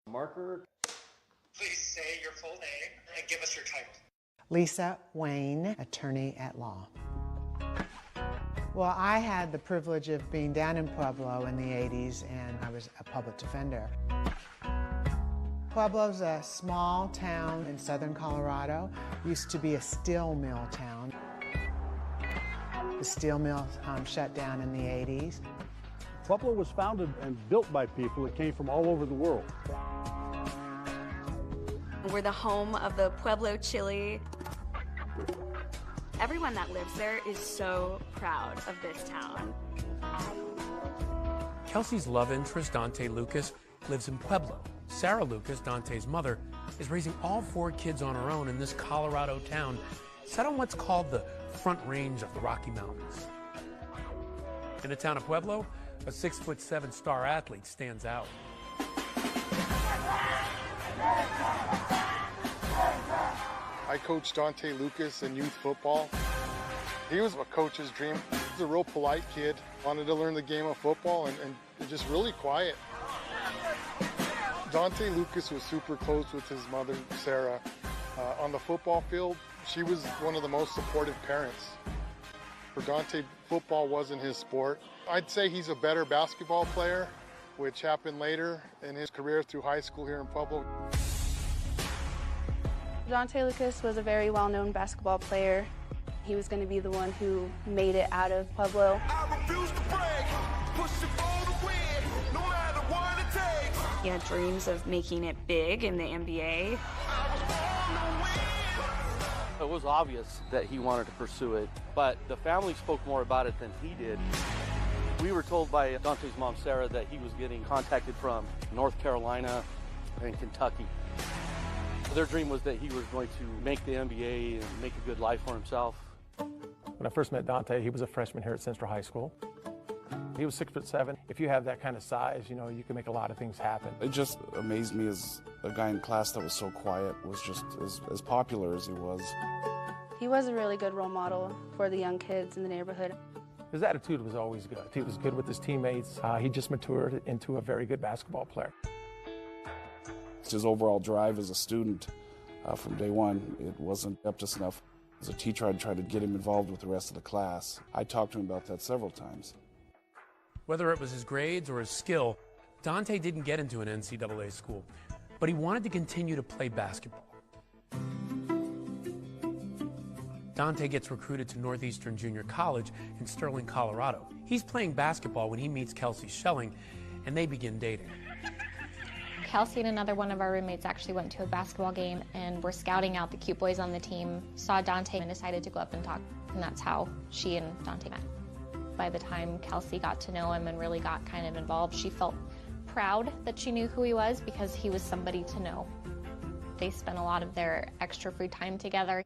Marker. Please say your full name and give us your title. Lisa Wayne, attorney at law. Well, I had the privilege of being down in Pueblo in the 80s, and I was a public defender. Pueblo's a small town in southern Colorado. Used to be a steel mill town. The steel mill shut down in the 80s. Pueblo was founded and built by people that came from all over the world. We're the home of the Pueblo chili. Everyone that lives there is so proud of this town. Kelsey's love interest, Dante Lucas, lives in Pueblo. Sarah Lucas, Dante's mother, is raising all 4 kids on her own in this Colorado town, set on what's called the Front Range of the Rocky Mountains. In the town of Pueblo, a 6'7" star athlete stands out. I coached Dante Lucas in youth football. He was a coach's dream. He's a real polite kid, wanted to learn the game of football and just really quiet. Dante Lucas was super close with his mother, Sarah. On the football field, she was one of the most supportive parents. For Dante, football wasn't his sport. I'd say he's a better basketball player, which happened later in his career through high school here in Pueblo. Dante Lucas was a very well-known basketball player. He was going to be the one who made it out of Pueblo. He had dreams of making it big in the NBA. It was obvious that he wanted to pursue it, but the family spoke more about it than he did. We were told by Dante's mom, Sarah, that he was getting contacted from North Carolina and Kentucky. Their dream was that he was going to make the NBA and make a good life for himself. When I first met Dante, he was a freshman here at Central High School. He was 6'7". If you have that kind of size, you know, you can make a lot of things happen. It just amazed me as a guy in class that was so quiet was just as popular as he was. He was a really good role model for the young kids in the neighborhood. His attitude was always good. He was good with his teammates. He just matured into a very good basketball player. His overall drive as a student from day one, it wasn't up to snuff. As a teacher, I'd try to get him involved with the rest of the class. I talked to him about that several times. Whether it was his grades or his skill, Dante didn't get into an NCAA school, but he wanted to continue to play basketball. Dante gets recruited to Northeastern Junior College in Sterling, Colorado. He's playing basketball when he meets Kelsey Schelling, and they begin dating. Kelsey and another one of our roommates actually went to a basketball game and were scouting out the cute boys on the team, saw Dante and decided to go up and talk, and that's how she and Dante met. By the time Kelsey got to know him and really got kind of involved, she felt proud that she knew who he was because he was somebody to know. They spent a lot of their extra free time together.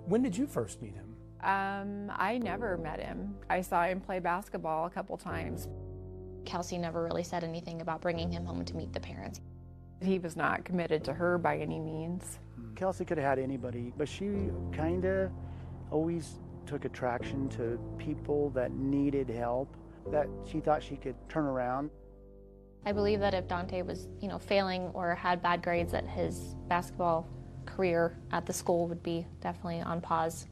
When did you first meet him? I never met him. I saw him play basketball a couple times. Kelsey never really said anything about bringing him home to meet the parents. He was not committed to her by any means. Kelsey could have had anybody, but she kind of always took attraction to people that needed help, that she thought she could turn around. I believe that if Dante was, failing or had bad grades, that his basketball career at the school would be definitely on pause.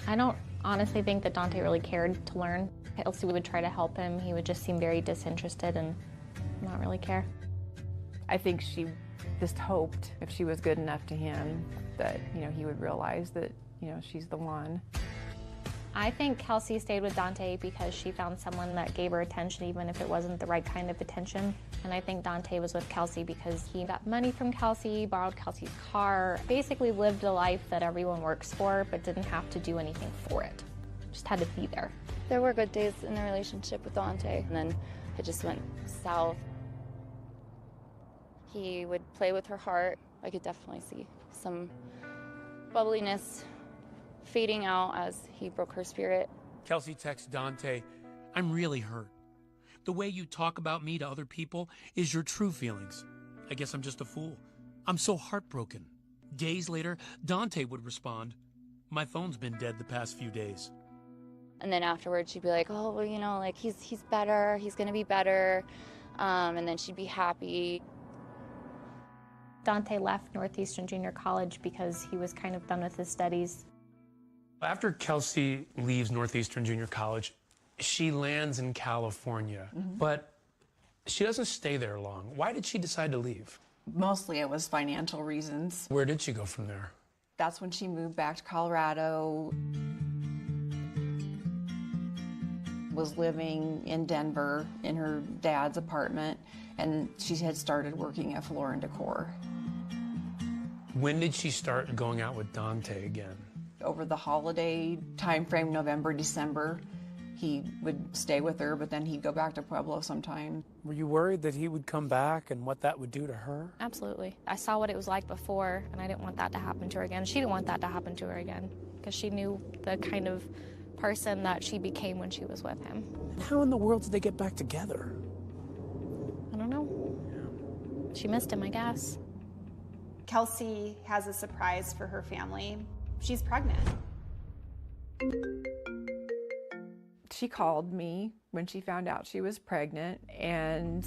I don't honestly think that Dante really cared to learn. Kelsey would try to help him. He would just seem very disinterested and not really care. I think she just hoped if she was good enough to him that, he would realize that, she's the one. I think Kelsey stayed with Dante because she found someone that gave her attention even if it wasn't the right kind of attention. And I think Dante was with Kelsey because he got money from Kelsey, borrowed Kelsey's car, basically lived a life that everyone works for but didn't have to do anything for it. Just had to be there. There were good days in the relationship with Dante, and then it just went south. He would play with her heart. I could definitely see some bubbliness fading out as he broke her spirit. Kelsey texts Dante, "I'm really hurt. The way you talk about me to other people is your true feelings. I guess I'm just a fool. I'm so heartbroken." Days later, Dante would respond, "My phone's been dead the past few days." And then afterwards she'd be like, oh, well, he's better, he's gonna be better. And then she'd be happy. Dante left Northeastern Junior College because he was kind of done with his studies. After Kelsey leaves Northeastern Junior College, she lands in California, but she doesn't stay there long. Why did she decide to leave? Mostly it was financial reasons. Where did she go from there? That's when she moved back to Colorado. Was living in Denver in her dad's apartment, and she had started working at Floor & Decor. When did she start going out with Dante again? Over the holiday time frame, November, December, he would stay with her, but then he'd go back to Pueblo sometime. Were you worried that he would come back and what that would do to her? Absolutely. I saw what it was like before, and I didn't want that to happen to her again. She didn't want that to happen to her again, because she knew the kind of person that she became when she was with him. How in the world did they get back together? I don't know. She missed him, I guess. Kelsey has a surprise for her family. She's pregnant. She called me when she found out she was pregnant, and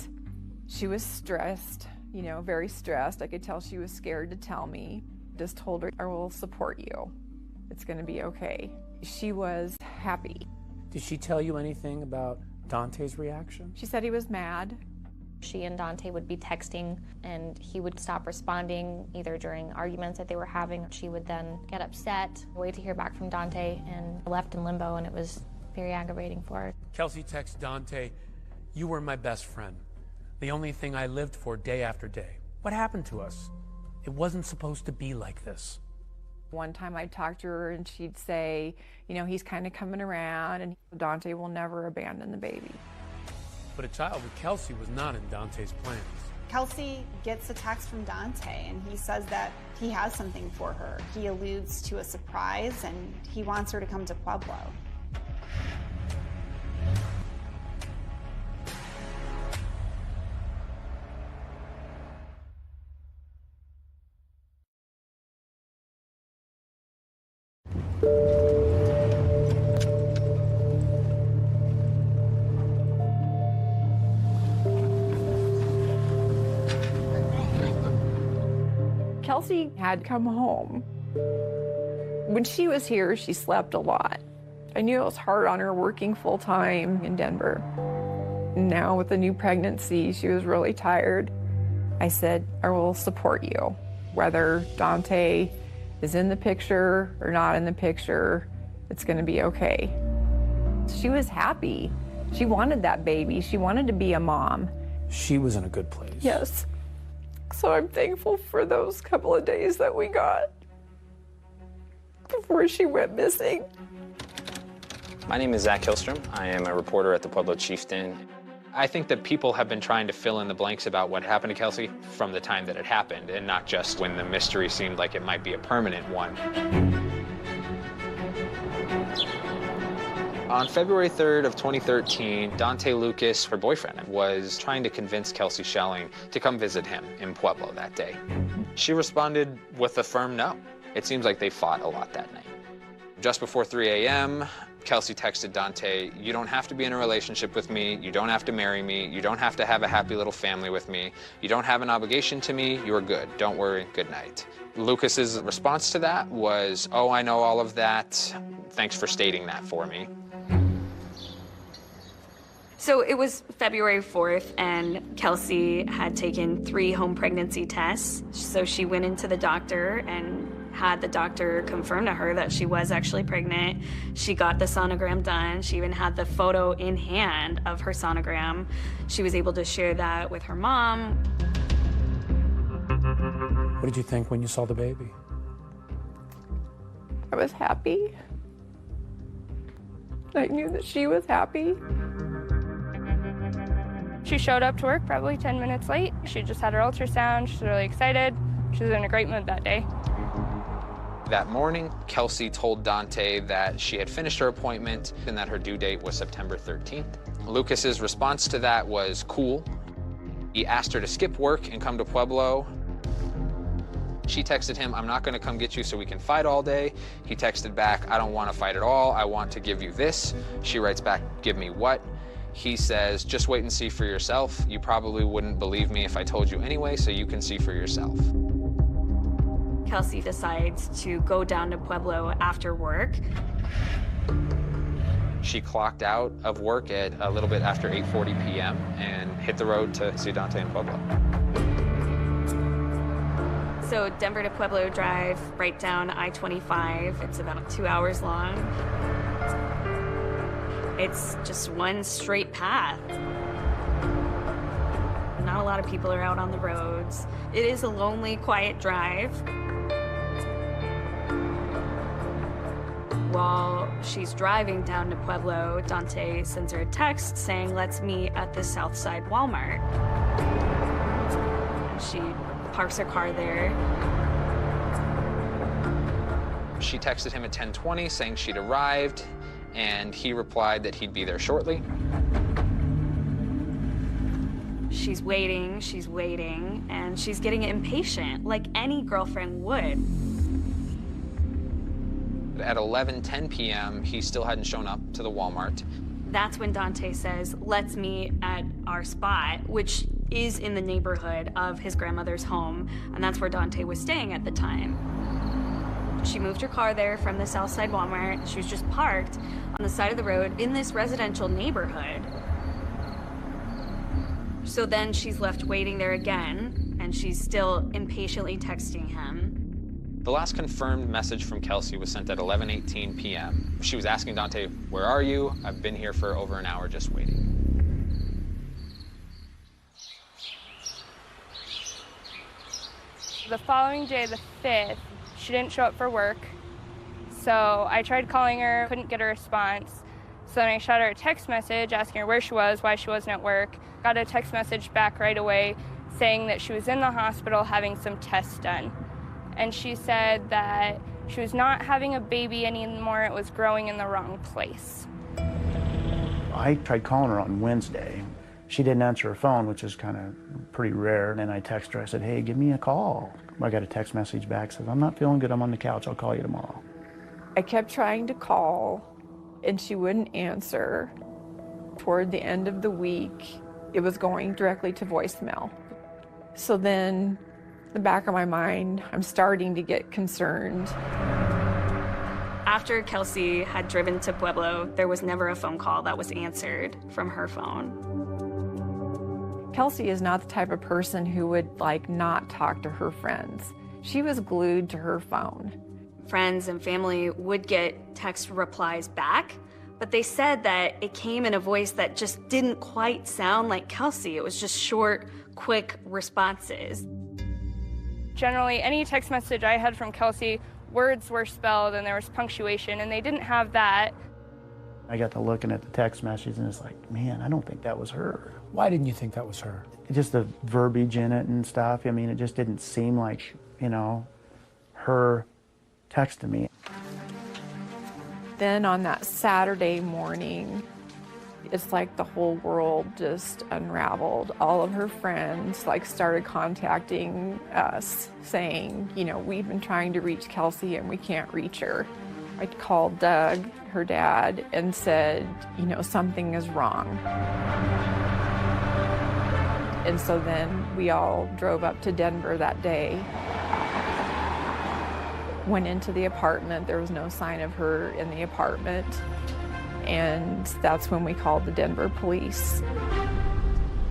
she was stressed, you know, very stressed. I could tell she was scared to tell me. Just told her, I will support you. It's going to be okay. She was happy. Did she tell you anything about Dante's reaction? She said he was mad. She and Dante would be texting, and he would stop responding either during arguments that they were having. She would then get upset, wait to hear back from Dante, and left in limbo, and it was very aggravating for her. Kelsey texts Dante, "You were my best friend, the only thing I lived for day after day. What happened to us? It wasn't supposed to be like this." One time I'd talk to her and she'd say, you know, he's kind of coming around, and Dante will never abandon the baby. But a child with Kelsey was not in Dante's plans. Kelsey gets a text from Dante, and he says that he has something for her. He alludes to a surprise, and he wants her to come to Pueblo. Kelsey had come home. When she was here, she slept a lot. I knew it was hard on her working full-time in Denver. Now with the new pregnancy, she was really tired. I said, I will support you. Whether Dante is in the picture or not in the picture, it's gonna be okay. She was happy. She wanted that baby. She wanted to be a mom. She was in a good place. Yes. So I'm thankful for those couple of days that we got before she went missing. My name is Zach Hillstrom. I am a reporter at the Pueblo Chieftain. I think that people have been trying to fill in the blanks about what happened to Kelsey from the time that it happened, and not just when the mystery seemed like it might be a permanent one. On February 3rd of 2013, Dante Lucas, her boyfriend, was trying to convince Kelsey Schelling to come visit him in Pueblo that day. She responded with a firm no. It seems like they fought a lot that night. Just before 3 a.m., Kelsey texted Dante, "You don't have to be in a relationship with me. You don't have to marry me. You don't have to have a happy little family with me. You don't have an obligation to me. You're good. Don't worry. Good night." Lucas's response to that was, "Oh, I know all of that. Thanks for stating that for me." So it was February 4th, and Kelsey had taken 3 home pregnancy tests. So she went into the doctor and had the doctor confirm to her that she was actually pregnant. She got the sonogram done. She even had the photo in hand of her sonogram. She was able to share that with her mom. What did you think when you saw the baby? I was happy. I knew that she was happy. She showed up to work probably 10 minutes late. She just had her ultrasound. She's really excited. She was in a great mood that day. That morning, Kelsey told Dante that she had finished her appointment and that her due date was September 13th. Lucas's response to that was cool. He asked her to skip work and come to Pueblo. She texted him, "I'm not gonna come get you so we can fight all day." He texted back, "I don't wanna fight at all. I want to give you this." She writes back, "Give me what?" He says, "Just wait and see for yourself. You probably wouldn't believe me if I told you anyway, so you can see for yourself." Kelsey decides to go down to Pueblo after work. She clocked out of work at a little bit after 8:40 p.m. and hit the road to see Dante in Pueblo. So Denver to Pueblo drive right down I-25. It's about 2 hours long. It's just one straight path. Not a lot of people are out on the roads. It is a lonely, quiet drive. While she's driving down to Pueblo, Dante sends her a text saying, "Let's meet at the Southside Walmart." And she parks her car there. She texted him at 10:20 saying she'd arrived, and he replied that he'd be there shortly. She's waiting, and she's getting impatient, like any girlfriend would. At 11:10 p.m., he still hadn't shown up to the Walmart. That's when Dante says, let's meet at our spot, which is in the neighborhood of his grandmother's home, and that's where Dante was staying at the time. She moved her car there from the Southside Walmart. She was just parked on the side of the road in this residential neighborhood. So then she's left waiting there again, and she's still impatiently texting him. The last confirmed message from Kelsey was sent at 11:18 p.m. She was asking Dante, "Where are you? I've been here for over an hour just waiting." The following day, the 5th, she didn't show up for work. So I tried calling her, couldn't get a response. So then I shot her a text message asking her where she was, why she wasn't at work. Got a text message back right away saying that she was in the hospital having some tests done. And she said that she was not having a baby anymore, it was growing in the wrong place. I tried calling her on Wednesday. She didn't answer her phone, which is kind of pretty rare. And then I texted her, I said, hey, give me a call. I got a text message back, says, I'm not feeling good, I'm on the couch, I'll call you tomorrow. I kept trying to call, and she wouldn't answer. Toward the end of the week, it was going directly to voicemail. So then, in the back of my mind, I'm starting to get concerned. After Kelsey had driven to Pueblo, there was never a phone call that was answered from her phone. Kelsey is not the type of person who would not talk to her friends. She was glued to her phone. Friends and family would get text replies back, but they said that it came in a voice that just didn't quite sound like Kelsey. It was just short, quick responses. Generally, any text message I had from Kelsey, words were spelled and there was punctuation, and they didn't have that. I got to looking at the text message and it's like, man, I don't think that was her. Why didn't you think that was her? Just the verbiage in it and stuff. I mean, it just didn't seem like, her texting me. Then on that Saturday morning, it's like the whole world just unraveled. All of her friends started contacting us saying, we've been trying to reach Kelsey and we can't reach her. I called Doug, her dad, and said, something is wrong. And so then we all drove up to Denver that day. Went into the apartment. There was no sign of her in the apartment. And that's when we called the Denver police.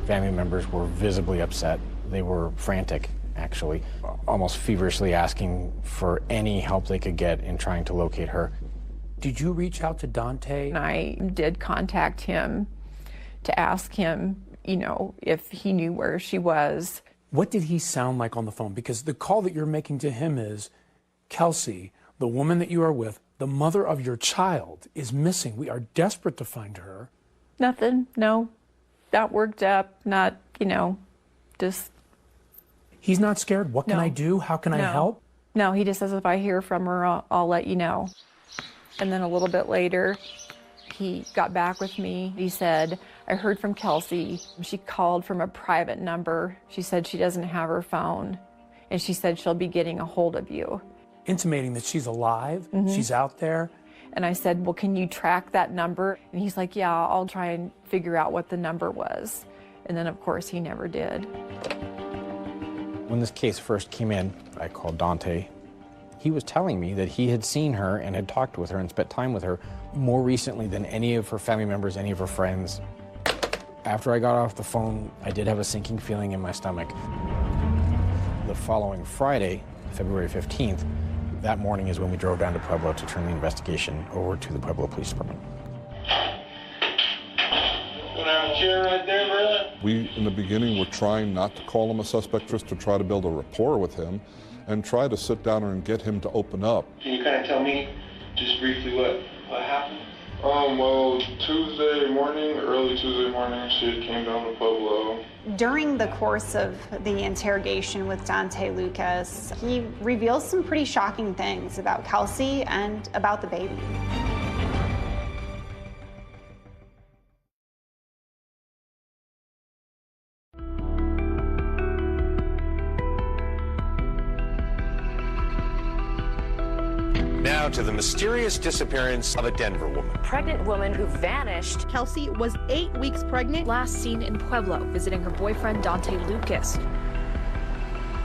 Family members were visibly upset. They were frantic, actually, almost feverishly asking for any help they could get in trying to locate her. Did you reach out to Dante? And I did contact him to ask him, if he knew where she was. What did he sound like on the phone? Because the call that you're making to him is, Kelsey, the woman that you are with, the mother of your child, is missing. We are desperate to find her. Nothing, no. Not worked up, not, just... He's not scared? What can I do? How can I help? No, he just says if I hear from her, I'll let you know. And then a little bit later, he got back with me. He said, I heard from Kelsey. She called from a private number. She said she doesn't have her phone. And she said she'll be getting a hold of you. Intimating that she's alive, she's out there. And I said, well, can you track that number? And he's like, yeah, I'll try and figure out what the number was. And then, of course, he never did. When this case first came in, I called Dante. He was telling me that he had seen her and had talked with her and spent time with her more recently than any of her family members, any of her friends. After I got off the phone, I did have a sinking feeling in my stomach. The following Friday, February 15th, that morning is when we drove down to Pueblo to turn the investigation over to the Pueblo Police Department. We, in the beginning, were trying not to call him a suspect, just to try to build a rapport with him and try to sit down and get him to open up. Can you kind of tell me just briefly what happened? Well, early Tuesday morning, she came down to Pueblo. During the course of the interrogation with Dante Lucas, he reveals some pretty shocking things about Kelsey and about the baby. Now now to the mysterious disappearance of a Denver woman. Pregnant woman who vanished. Kelsey was 8 weeks pregnant. Last seen in Pueblo, visiting her boyfriend, Dante Lucas.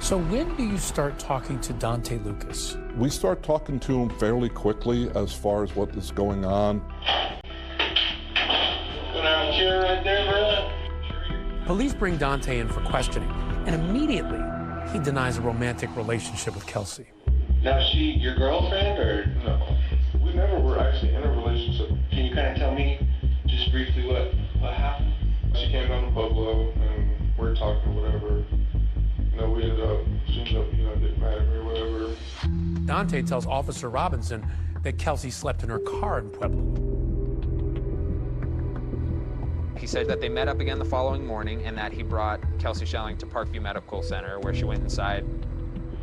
So when do you start talking to Dante Lucas? We start talking to him fairly quickly as far as what is going on. Police bring Dante in for questioning, and immediately he denies a romantic relationship with Kelsey. Now, is she your girlfriend or no? We never were actually in a relationship. Can you kind of tell me just briefly what happened? She came down to Pueblo and we're talking whatever. You know, she ended up, getting mad at me or whatever. Dante tells Officer Robinson that Kelsey slept in her car in Pueblo. He said that they met up again the following morning and that he brought Kelsey Schelling to Parkview Medical Center, where she went inside.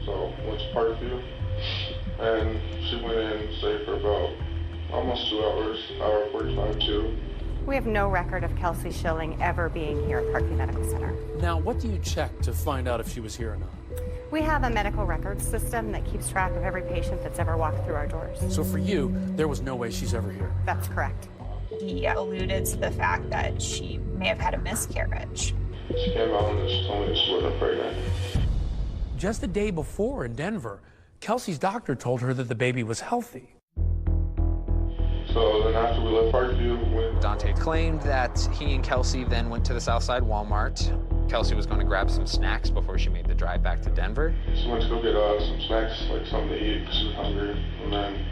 So went to Parkview, and she went in and stayed for about almost 2 hours, hour 45 too. We have no record of Kelsey Schelling ever being here at Parkview Medical Center. Now, what do you check to find out if she was here or not? We have a medical records system that keeps track of every patient that's ever walked through our doors. So for you, there was no way she's ever here? That's correct. He alluded to the fact that she may have had a miscarriage. She came out and just told me she wasn't pregnant. Just the day before in Denver, Kelsey's doctor told her that the baby was healthy. So then after we left Parkview, Dante claimed that he and Kelsey then went to the Southside Walmart. Kelsey was going to grab some snacks before she made the drive back to Denver. She went to go get some snacks, like something to eat, because she was hungry. And then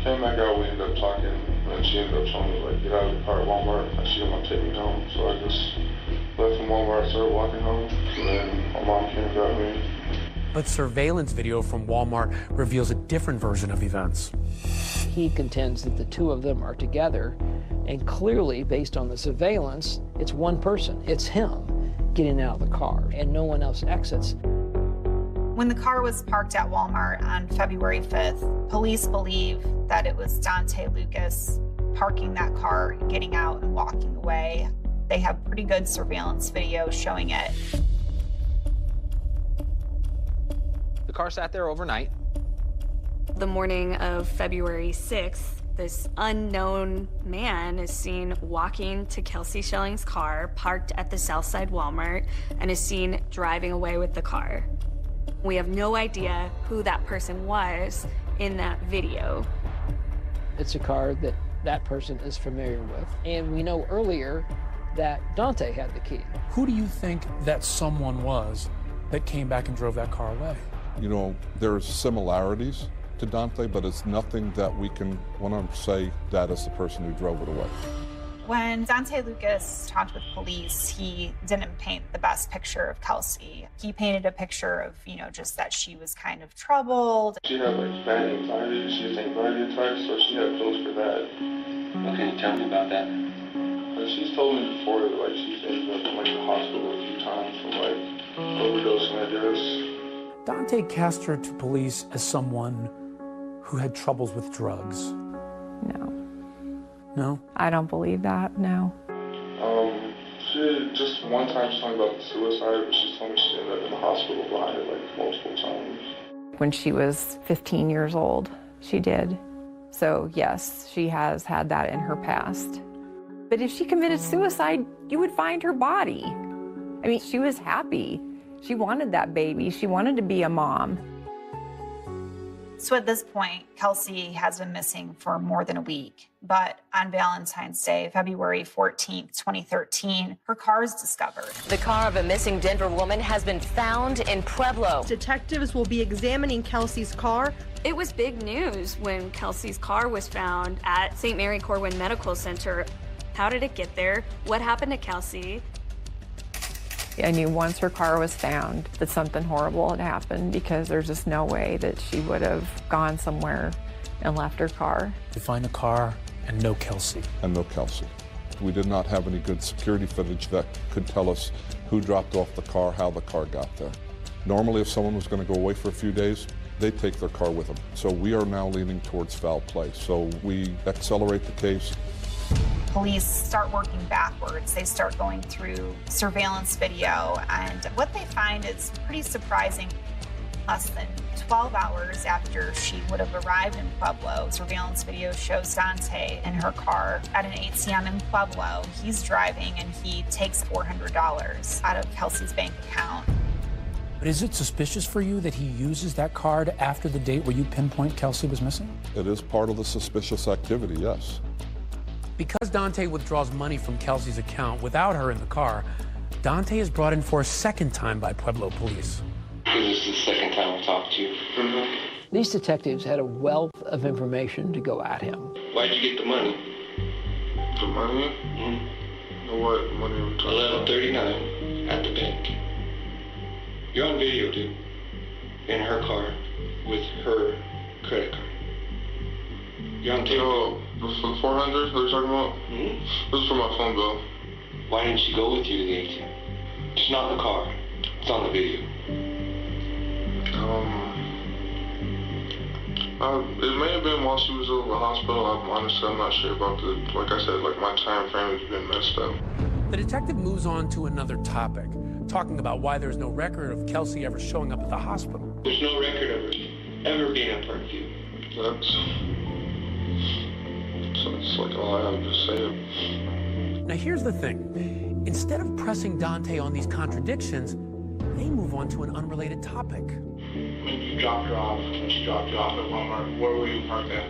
came back out, we ended up talking, and she ended up telling me, like, get out of the car at Walmart, and she didn't want to take me home. So I just left from Walmart, started walking home, and then my mom came and got me. But surveillance video from Walmart reveals a different version of events. He contends that the two of them are together, and clearly, based on the surveillance, it's one person. It's him getting out of the car, and no one else exits. When the car was parked at Walmart on February 5th, police believe that it was Dante Lucas parking that car, getting out, and walking away. They have pretty good surveillance video showing it. The car sat there overnight. The morning of February 6th, this unknown man is seen walking to Kelsey Schelling's car, parked at the Southside Walmart, and is seen driving away with the car. We have no idea who that person was in that video. It's a car that that person is familiar with, and we know earlier that Dante had the key. Who do you think that someone was that came back and drove that car away? You know, there's similarities to Dante, but it's nothing that we can 100% say that is the person who drove it away. When Dante Lucas talked with police, he didn't paint the best picture of Kelsey. He painted a picture of, just that she was kind of troubled. She had like bad anxiety, she has anxiety attacks, so she had pills for that. What can you tell me about that? She's told me before that like she's ended up in like the hospital a few times from like overdosing, I guess. Dante cast her to police as someone who had troubles with drugs. No? I don't believe that, no. She just one time she told me about the suicide, but she told me she ended up in the hospital behind it like multiple times. When she was 15 years old, she did. So yes, she has had that in her past. But if she committed suicide, you would find her body. I mean, she was happy. She wanted that baby. She wanted to be a mom. So at this point, Kelsey has been missing for more than a week. But on Valentine's Day, February 14th, 2013, her car is discovered. The car of a missing Denver woman has been found in Pueblo. Detectives will be examining Kelsey's car. It was big news when Kelsey's car was found at St. Mary Corwin Medical Center. How did it get there? What happened to Kelsey? I knew once her car was found that something horrible had happened, because there's just no way that she would have gone somewhere and left her car. To find a car and no Kelsey. And no Kelsey. We did not have any good security footage that could tell us who dropped off the car, how the car got there. Normally, if someone was going to go away for a few days, they take their car with them. So we are now leaning towards foul play. So we accelerate the case. Police start working backwards. They start going through surveillance video, and what they find is pretty surprising. Less than 12 hours after she would have arrived in Pueblo, surveillance video shows Dante in her car at an ATM in Pueblo. He's driving and he takes $400 out of Kelsey's bank account. But is it suspicious for you that he uses that card after the date where you pinpoint Kelsey was missing? It is part of the suspicious activity, yes. Because Dante withdraws money from Kelsey's account without her in the car, Dante is brought in for a second time by Pueblo police. This is the second time I've talked to you. These detectives had a wealth of information to go at him. Why'd you get the money? The money? What money are we talking about? 11:39 at the bank. You're on video, dude. In her car with her credit card. You're on tape. Oh, this is for the 400 they're talking about? This is for my phone bill. Why didn't she go with you to the ATM? It's not in the car. It's on the video. It may have been while she was over the hospital. I'm not sure about like I said, like my time frame has been messed up. The detective moves on to another topic, talking about why there's no record of Kelsey ever showing up at the hospital. There's no record of her ever being at Parkview. That's like all I have to say. Now here's the thing. Instead of pressing Dante on these contradictions, they move on to an unrelated topic. When she dropped you off at Walmart, where were you parked at?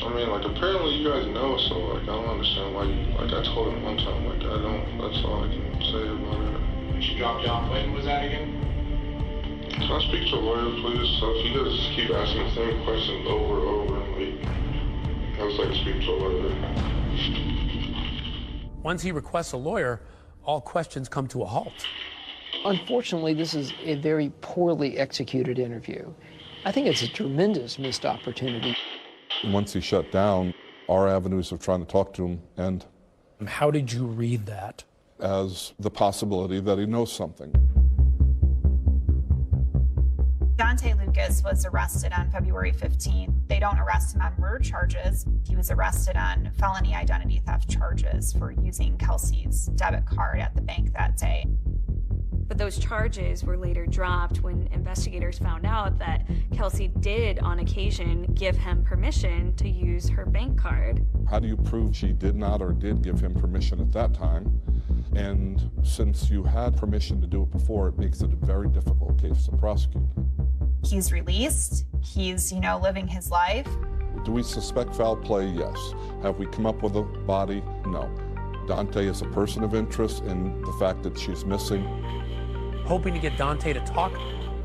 I mean, like, apparently you guys know, so, like, I don't understand why you, like, I told him one time, like, that's all I can say about it. When she dropped you off, when was that again? Can I speak to a lawyer, please? So if you guys just keep asking the same questions over and over, like, I just like to speak to a lawyer. Once he requests a lawyer, all questions come to a halt. Unfortunately, this is a very poorly executed interview. I think it's a tremendous missed opportunity. Once he shut down, our avenues of trying to talk to him end. How did you read that? As the possibility that he knows something. Dante Lucas was arrested on February 15th. They don't arrest him on murder charges. He was arrested on felony identity theft charges for using Kelsey's debit card at the bank that day. But those charges were later dropped when investigators found out that Kelsey did, on occasion, give him permission to use her bank card. How do you prove she did not or did give him permission at that time? And since you had permission to do it before, it makes it a very difficult case to prosecute. He's released. He's, living his life. Do we suspect foul play? Yes. Have we come up with a body? No. Dante is a person of interest in the fact that she's missing. Hoping to get Dante to talk,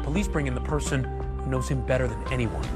police bring in the person who knows him better than anyone.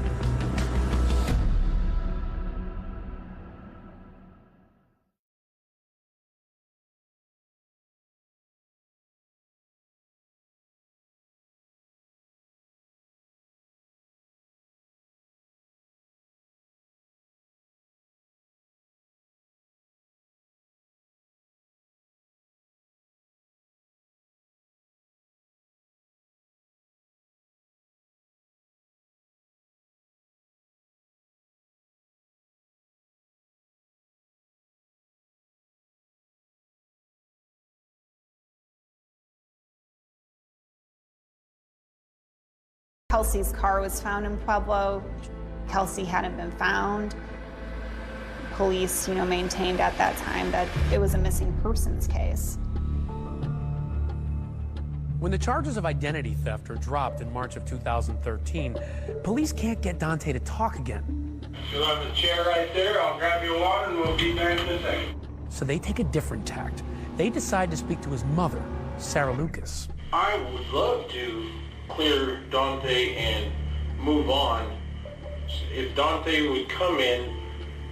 Kelsey's car was found in Pueblo. Kelsey hadn't been found. Police, maintained at that time that it was a missing persons case. When the charges of identity theft are dropped in March of 2013, police can't get Dante to talk again. You'll have a chair right there. I'll grab you water and we'll be back in a second. So they take a different tact. They decide to speak to his mother, Sarah Lucas. I would love to clear Dante and move on. If Dante would come in,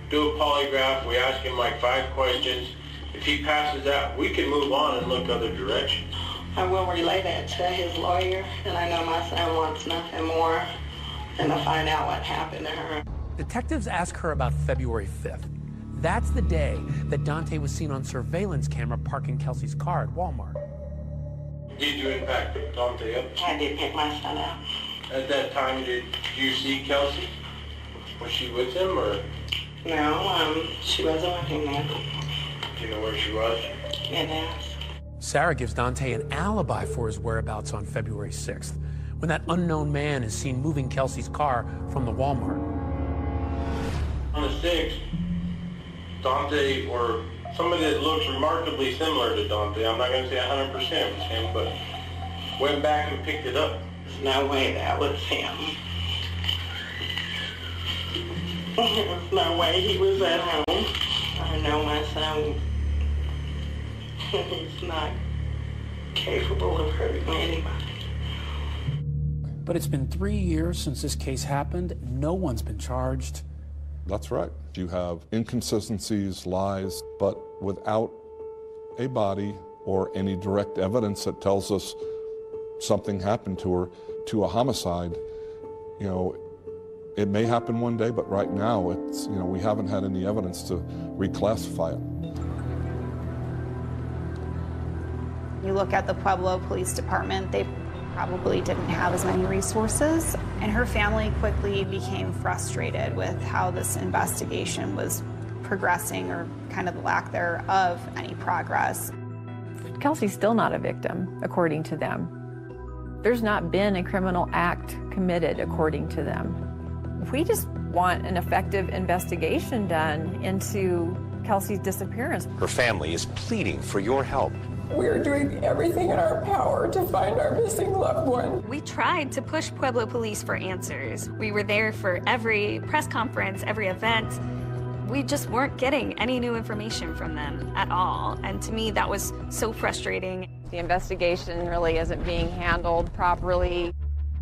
do a polygraph, we ask him like 5 questions. If he passes that, we can move on and look other directions. I will relay that to his lawyer, and I know my son wants nothing more than to find out what happened to her. Detectives ask her about February 5th. That's the day that Dante was seen on surveillance camera parking Kelsey's car at Walmart. Did you in fact pick Dante up? I did pick my son up. At that time, did you see Kelsey? Was she with him or? No, she wasn't with him then. Do you know where she was? It is. Sarah gives Dante an alibi for his whereabouts on February 6th, when that unknown man is seen moving Kelsey's car from the Walmart. On the 6th, Dante, or somebody that looks remarkably similar to Dante, I'm not going to say 100% was him, but went back and picked it up. There's no way that was him. There's no way he was at home. I know my son, he's not capable of hurting anybody. But it's been 3 years since this case happened. No one's been charged. That's right. You have inconsistencies, lies, but without a body or any direct evidence that tells us something happened to her, to a homicide, you know, it may happen one day, but right now it's, you know, we haven't had any evidence to reclassify it. You look at the Pueblo Police Department, they probably didn't have as many resources, and her family quickly became frustrated with how this investigation was progressing, or kind of the lack thereof any progress. Kelsey's still not a victim, according to them. There's not been a criminal act committed, according to them. We just want an effective investigation done into Kelsey's disappearance. Her family is pleading for your help. We're doing everything in our power to find our missing loved one. We tried to push Pueblo police for answers. We were there for every press conference, every event. We just weren't getting any new information from them at all. And to me, that was so frustrating. The investigation really isn't being handled properly.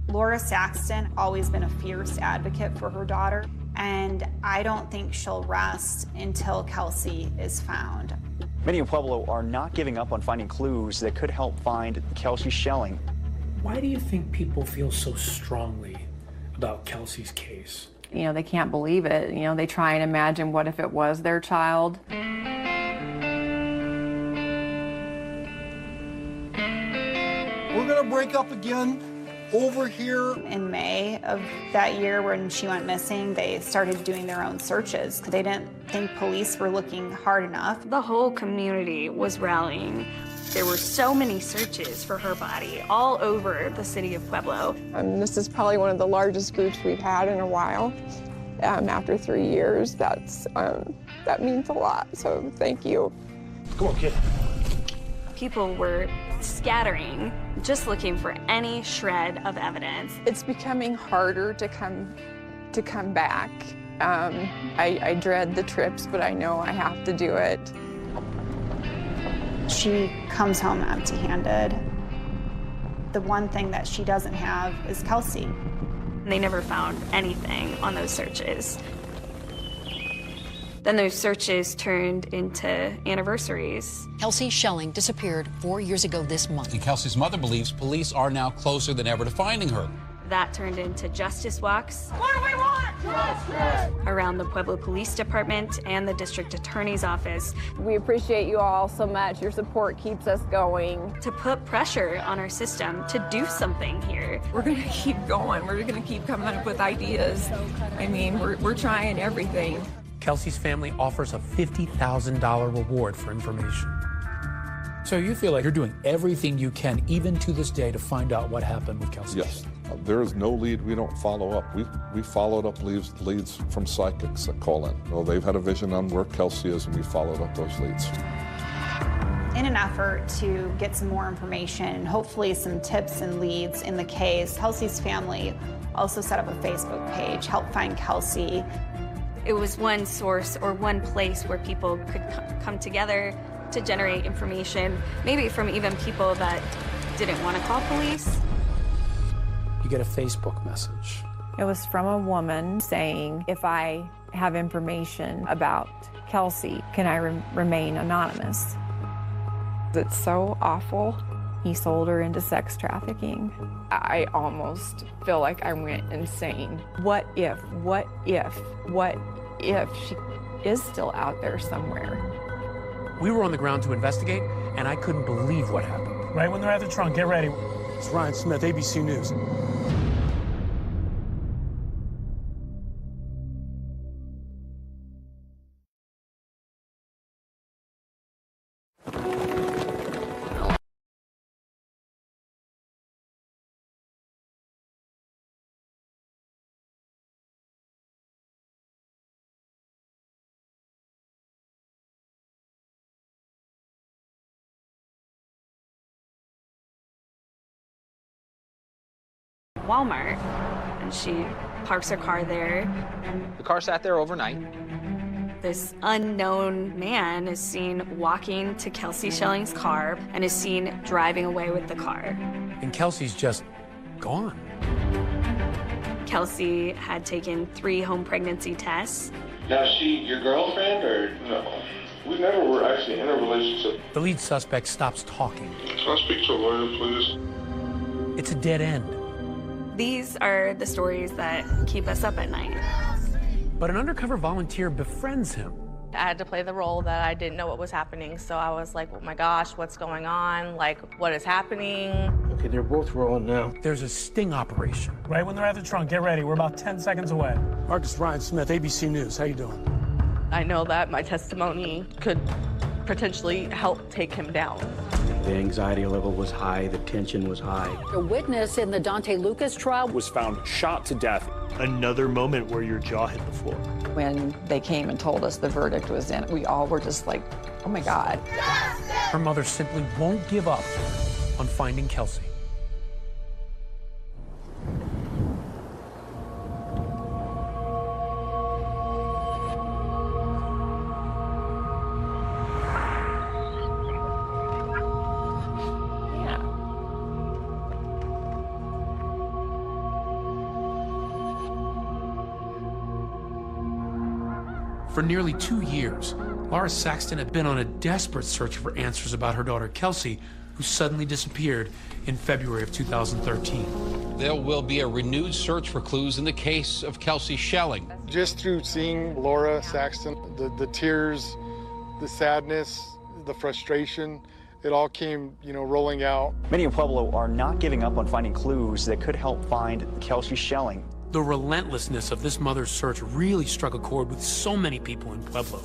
Laura Saxton always been a fierce advocate for her daughter, and I don't think she'll rest until Kelsey is found. Many in Pueblo are not giving up on finding clues that could help find Kelsey Schelling. Why do you think people feel so strongly about Kelsey's case? You know, they can't believe it. You know, they try and imagine what if it was their child. We're gonna break up again over here. In May of that year when she went missing, they started doing their own searches because they didn't think police were looking hard enough. The whole community was rallying. There were so many searches for her body all over the city of Pueblo. This is probably one of the largest groups we've had in a while. After 3 years, that means a lot, so thank you. Come on, kid. People were scattering, just looking for any shred of evidence. It's becoming harder to come back. I dread the trips, but I know I have to do it. She comes home empty-handed. The one thing that she doesn't have is Kelsey. They never found anything on those searches. Then those searches turned into anniversaries. Kelsey Schelling disappeared 4 years ago this month. And Kelsey's mother believes police are now closer than ever to finding her. That turned into justice walks. What do we want? Justice! Around the Pueblo Police Department and the District Attorney's Office. We appreciate you all so much. Your support keeps us going. To put pressure on our system to do something here. We're gonna keep going. We're gonna keep coming up with ideas. I mean, we're trying everything. Kelsey's family offers a $50,000 reward for information. So you feel like you're doing everything you can, even to this day, to find out what happened with Kelsey? Yes. There is no lead we don't follow up. We followed up leads from psychics that call in. Well, they've had a vision on where Kelsey is, and we followed up those leads. In an effort to get some more information and hopefully some tips and leads in the case, Kelsey's family also set up a Facebook page, Help Find Kelsey. It was one source or one place where people could come together to generate information, maybe from even people that didn't want to call police. You get a Facebook message. It was from a woman saying, if I have information about Kelsey, can I remain anonymous? It's so awful. He sold her into sex trafficking. I almost feel like I went insane. What if she is still out there somewhere? We were on the ground to investigate, and I couldn't believe what happened. Right when they're at the trunk, get ready. It's Ryan Smith, ABC News. Walmart, and she parks her car there. The car sat there overnight. This unknown man is seen walking to Kelsey Schelling's car and is seen driving away with the car. And Kelsey's just gone. Kelsey had taken 3 home pregnancy tests. Now, is she your girlfriend or no? We never were actually in a relationship. The lead suspect stops talking. Can I speak to a lawyer, please? It's a dead end. These are the stories that keep us up at night. But an undercover volunteer befriends him. I had to play the role that I didn't know what was happening, so I was like, oh my gosh, what's going on? Like, what is happening? Okay, they're both rolling now. There's a sting operation. Right when they're at the trunk, get ready. We're about 10 seconds away. Marcus Ryan Smith, ABC News. How you doing? I know that my testimony could potentially help take him down. The anxiety level was high, the tension was high. A witness in the Daunte Lucas trial was found shot to death. Another moment where your jaw hit the floor. When they came and told us the verdict was in, we all were just like, oh my God. Her mother simply won't give up on finding Kelsey. For nearly 2 years, Laura Saxton had been on a desperate search for answers about her daughter Kelsey, who suddenly disappeared in February of 2013. There will be a renewed search for clues in the case of Kelsey Schelling. Just through seeing Laura Saxton, the tears, the sadness, the frustration, it all came, rolling out. Many in Pueblo are not giving up on finding clues that could help find Kelsey Schelling. The relentlessness of this mother's search really struck a chord with so many people in Pueblo.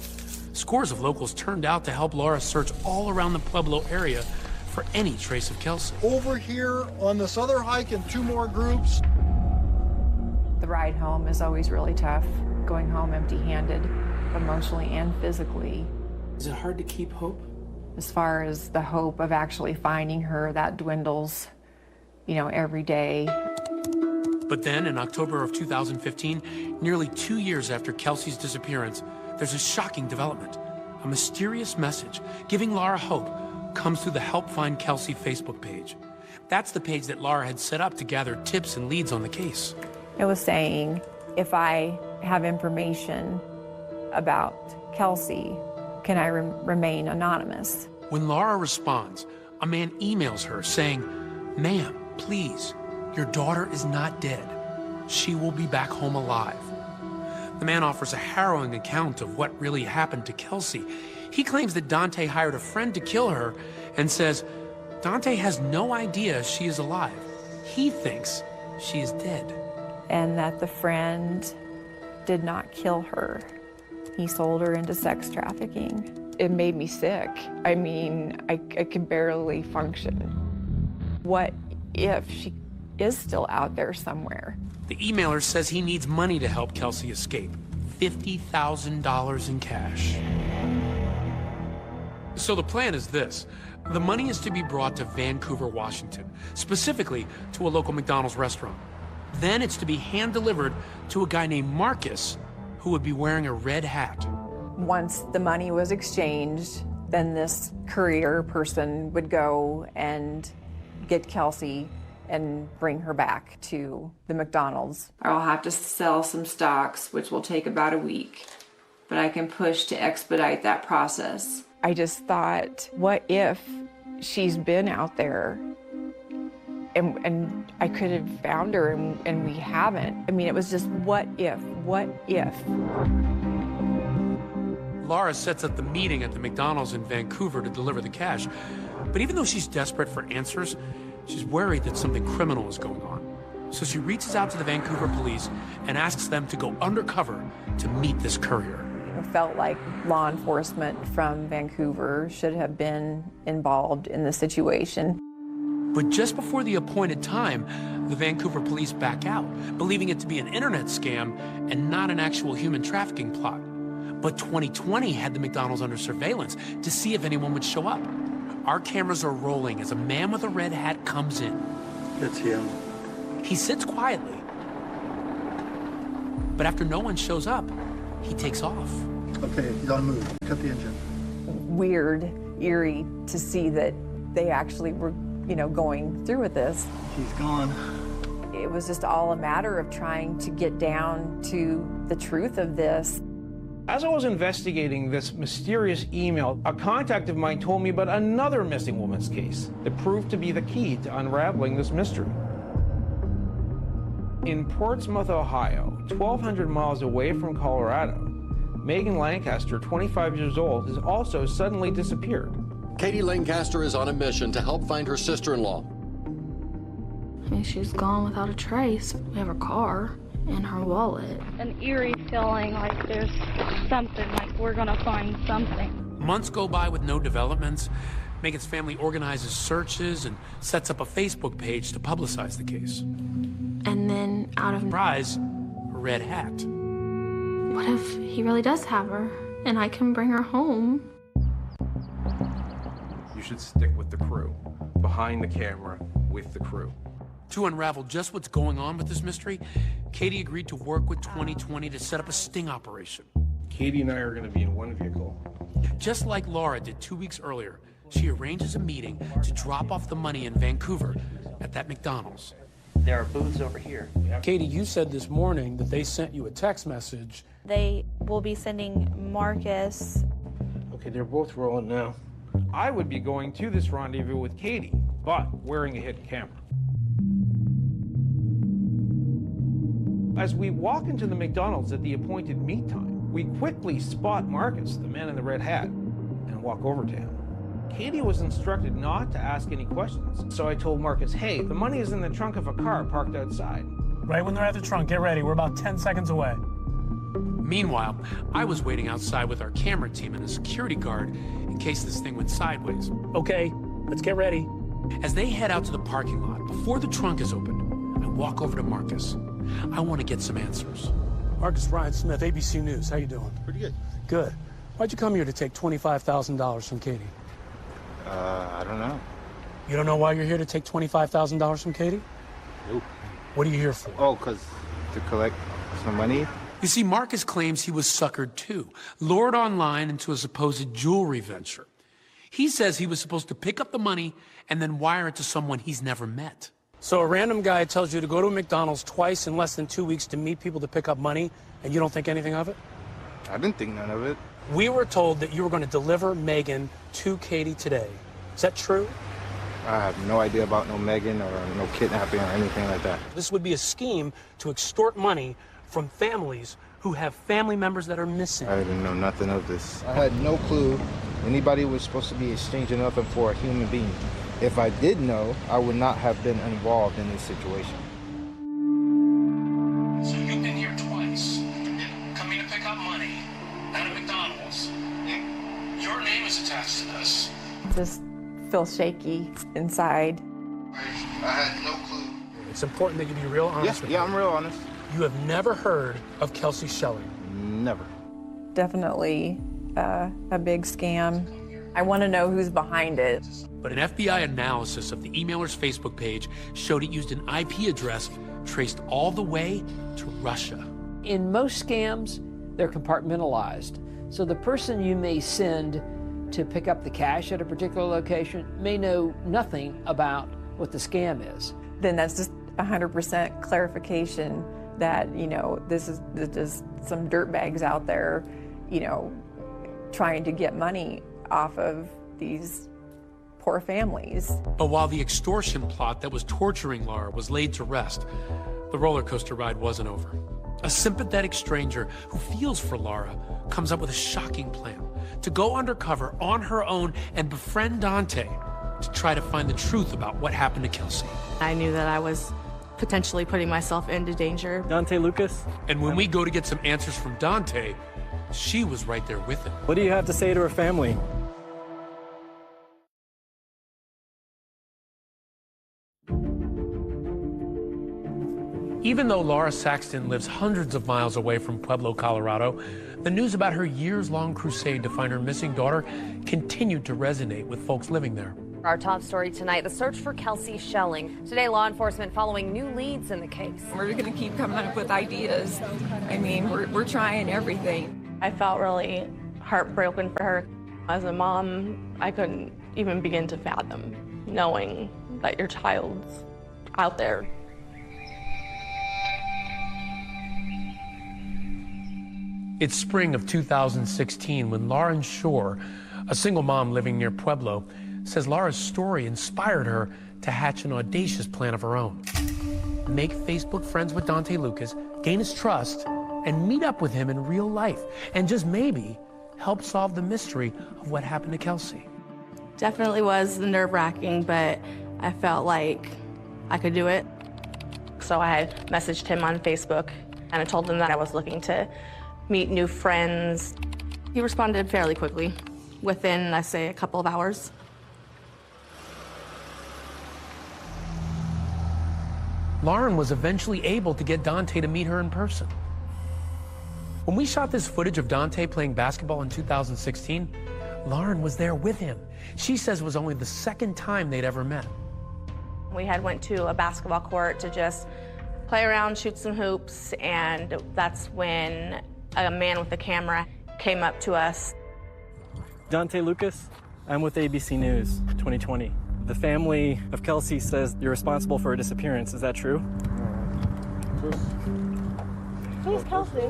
Scores of locals turned out to help Laura search all around the Pueblo area for any trace of Kelsey. Over here on this other hike in 2 more groups. The ride home is always really tough, going home empty-handed, emotionally and physically. Is it hard to keep hope? As far as the hope of actually finding her, that dwindles, every day. But then, in October of 2015, nearly 2 years after Kelsey's disappearance, there's a shocking development. A mysterious message giving Laura hope comes through the Help Find Kelsey Facebook page. That's the page that Laura had set up to gather tips and leads on the case. It was saying, if I have information about Kelsey, can I remain anonymous? When Laura responds, a man emails her saying, "Ma'am, please, your daughter is not dead. She will be back home alive." The man offers a harrowing account of what really happened to Kelsey. He claims that Daunte hired a friend to kill her and says Daunte has no idea she is alive. He thinks she is dead. And that the friend did not kill her. He sold her into sex trafficking. It made me sick. I mean, I could barely function. What if she is still out there somewhere? The emailer says he needs money to help Kelsey escape. $50,000 in cash. So the plan is this. The money is to be brought to Vancouver, Washington, specifically to a local McDonald's restaurant. Then it's to be hand-delivered to a guy named Marcus, who would be wearing a red hat. Once the money was exchanged, then this courier person would go and get Kelsey and bring her back to the McDonald's. I'll have to sell some stocks, which will take about a week, but I can push to expedite that process. I just thought, what if she's been out there and I could have found her and we haven't? I mean, it was just what if? Laura sets up the meeting at the McDonald's in Vancouver to deliver the cash. But even though she's desperate for answers, she's worried that something criminal is going on. So she reaches out to the Vancouver police and asks them to go undercover to meet this courier. It felt like law enforcement from Vancouver should have been involved in the situation. But just before the appointed time, the Vancouver police back out, believing it to be an internet scam and not an actual human trafficking plot. But 2020 had the McDonald's under surveillance to see if anyone would show up. Our cameras are rolling as a man with a red hat comes in. That's him. He sits quietly, but after no one shows up, he takes off. Okay, he's on move. Cut the engine. Weird, eerie to see that they actually were, going through with this. He's gone. It was just all a matter of trying to get down to the truth of this. As I was investigating this mysterious email, a contact of mine told me about another missing woman's case that proved to be the key to unraveling this mystery. In Portsmouth, Ohio, 1,200 miles away from Colorado, Megan Lancaster, 25 years old, has also suddenly disappeared. Katie Lancaster is on a mission to help find her sister-in-law. She's gone without a trace. We have her car and her wallet. An eerie feeling like there's something, like we're gonna find something. Months go by with no developments. Megan's family organizes searches and sets up a Facebook page to publicize the case. And then out of surprise, a red hat. What if he really does have her and I can bring her home? You should stick with the crew, behind the camera, with the crew. To unravel just what's going on with this mystery, Katie agreed to work with 2020 to set up a sting operation. Katie and I are going to be in one vehicle. Just like Laura did 2 weeks earlier, she arranges a meeting to drop off the money in Vancouver at that McDonald's. There are booths over here. Katie, you said this morning that they sent you a text message. They will be sending Marcus. Okay, they're both rolling now. I would be going to this rendezvous with Katie, but wearing a hidden camera. As we walk into the McDonald's at the appointed meet time, we quickly spot Marcus, the man in the red hat, and walk over to him. Katie was instructed not to ask any questions, so I told Marcus, hey, the money is in the trunk of a car parked outside. Right when they're at the trunk, get ready. We're about 10 seconds away. Meanwhile, I was waiting outside with our camera team and a security guard in case this thing went sideways. Okay, let's get ready. As they head out to the parking lot, before the trunk is opened, I walk over to Marcus. I want to get some answers. Marcus, Ryan Smith, ABC News. How you doing? Pretty good. Good. Why'd you come here to take $25,000 from Katie? I don't know. You don't know why you're here to take $25,000 from Katie? Nope. What are you here for? Oh, to collect some money. You see, Marcus claims he was suckered too, lured online into a supposed jewelry venture. He says he was supposed to pick up the money and then wire it to someone he's never met. So a random guy tells you to go to McDonald's twice in less than 2 weeks to meet people to pick up money, and you don't think anything of it? I didn't think none of it. We were told that you were going to deliver Megan to Katie today. Is that true? I have no idea about no Megan or no kidnapping or anything like that. This would be a scheme to extort money from families who have family members that are missing. I didn't know nothing of this. I had no clue anybody was supposed to be exchanging nothing for a human being. If I did know, I would not have been involved in this situation. So you've been here twice, coming to pick up money at a McDonald's. Your name is attached to this. Just feel shaky inside. I had no clue. It's important that you be real honest with me. Yeah, I'm real honest. You have never heard of Kelsey Schelling? Never. Definitely a big scam. I want to know who's behind it. But an FBI analysis of the emailer's Facebook page showed it used an IP address traced all the way to Russia. In most scams, they're compartmentalized. So the person you may send to pick up the cash at a particular location may know nothing about what the scam is. Then that's just 100% clarification that, this is just some dirtbags out there, trying to get money off of these poor families. But while the extortion plot that was torturing Laura was laid to rest, the roller coaster ride wasn't over. A sympathetic stranger who feels for Laura comes up with a shocking plan to go undercover on her own and befriend Dante to try to find the truth about what happened to Kelsey. I knew that I was potentially putting myself into danger. Dante Lucas? And when we go to get some answers from Dante, she was right there with him. What do you have to say to her family? Even though Laura Saxton lives hundreds of miles away from Pueblo, Colorado, the news about her years-long crusade to find her missing daughter continued to resonate with folks living there. Our top story tonight, the search for Kelsey Schelling. Today, law enforcement following new leads in the case. We're going to keep coming up with ideas. I mean, we're trying everything. I felt really heartbroken for her. As a mom, I couldn't even begin to fathom knowing that your child's out there. It's spring of 2016 when Lauren Shore, a single mom living near Pueblo, says Laura's story inspired her to hatch an audacious plan of her own. Make Facebook friends with Daunte Lucas, gain his trust, and meet up with him in real life, and just maybe help solve the mystery of what happened to Kelsey. Definitely was nerve-wracking, but I felt like I could do it. So I had messaged him on Facebook, and I told him that I was looking to meet new friends. He responded fairly quickly, within, I say, a couple of hours. Lauren was eventually able to get Daunte to meet her in person. When we shot this footage of Daunte playing basketball in 2016, Lauren was there with him. She says it was only the second time they'd ever met. We had went to a basketball court to just play around, shoot some hoops, and that's when a man with a camera came up to us. Daunte Lucas, I'm with ABC News 2020. The family of Kelsey says you're responsible for her disappearance. Is that true? Who's Kelsey?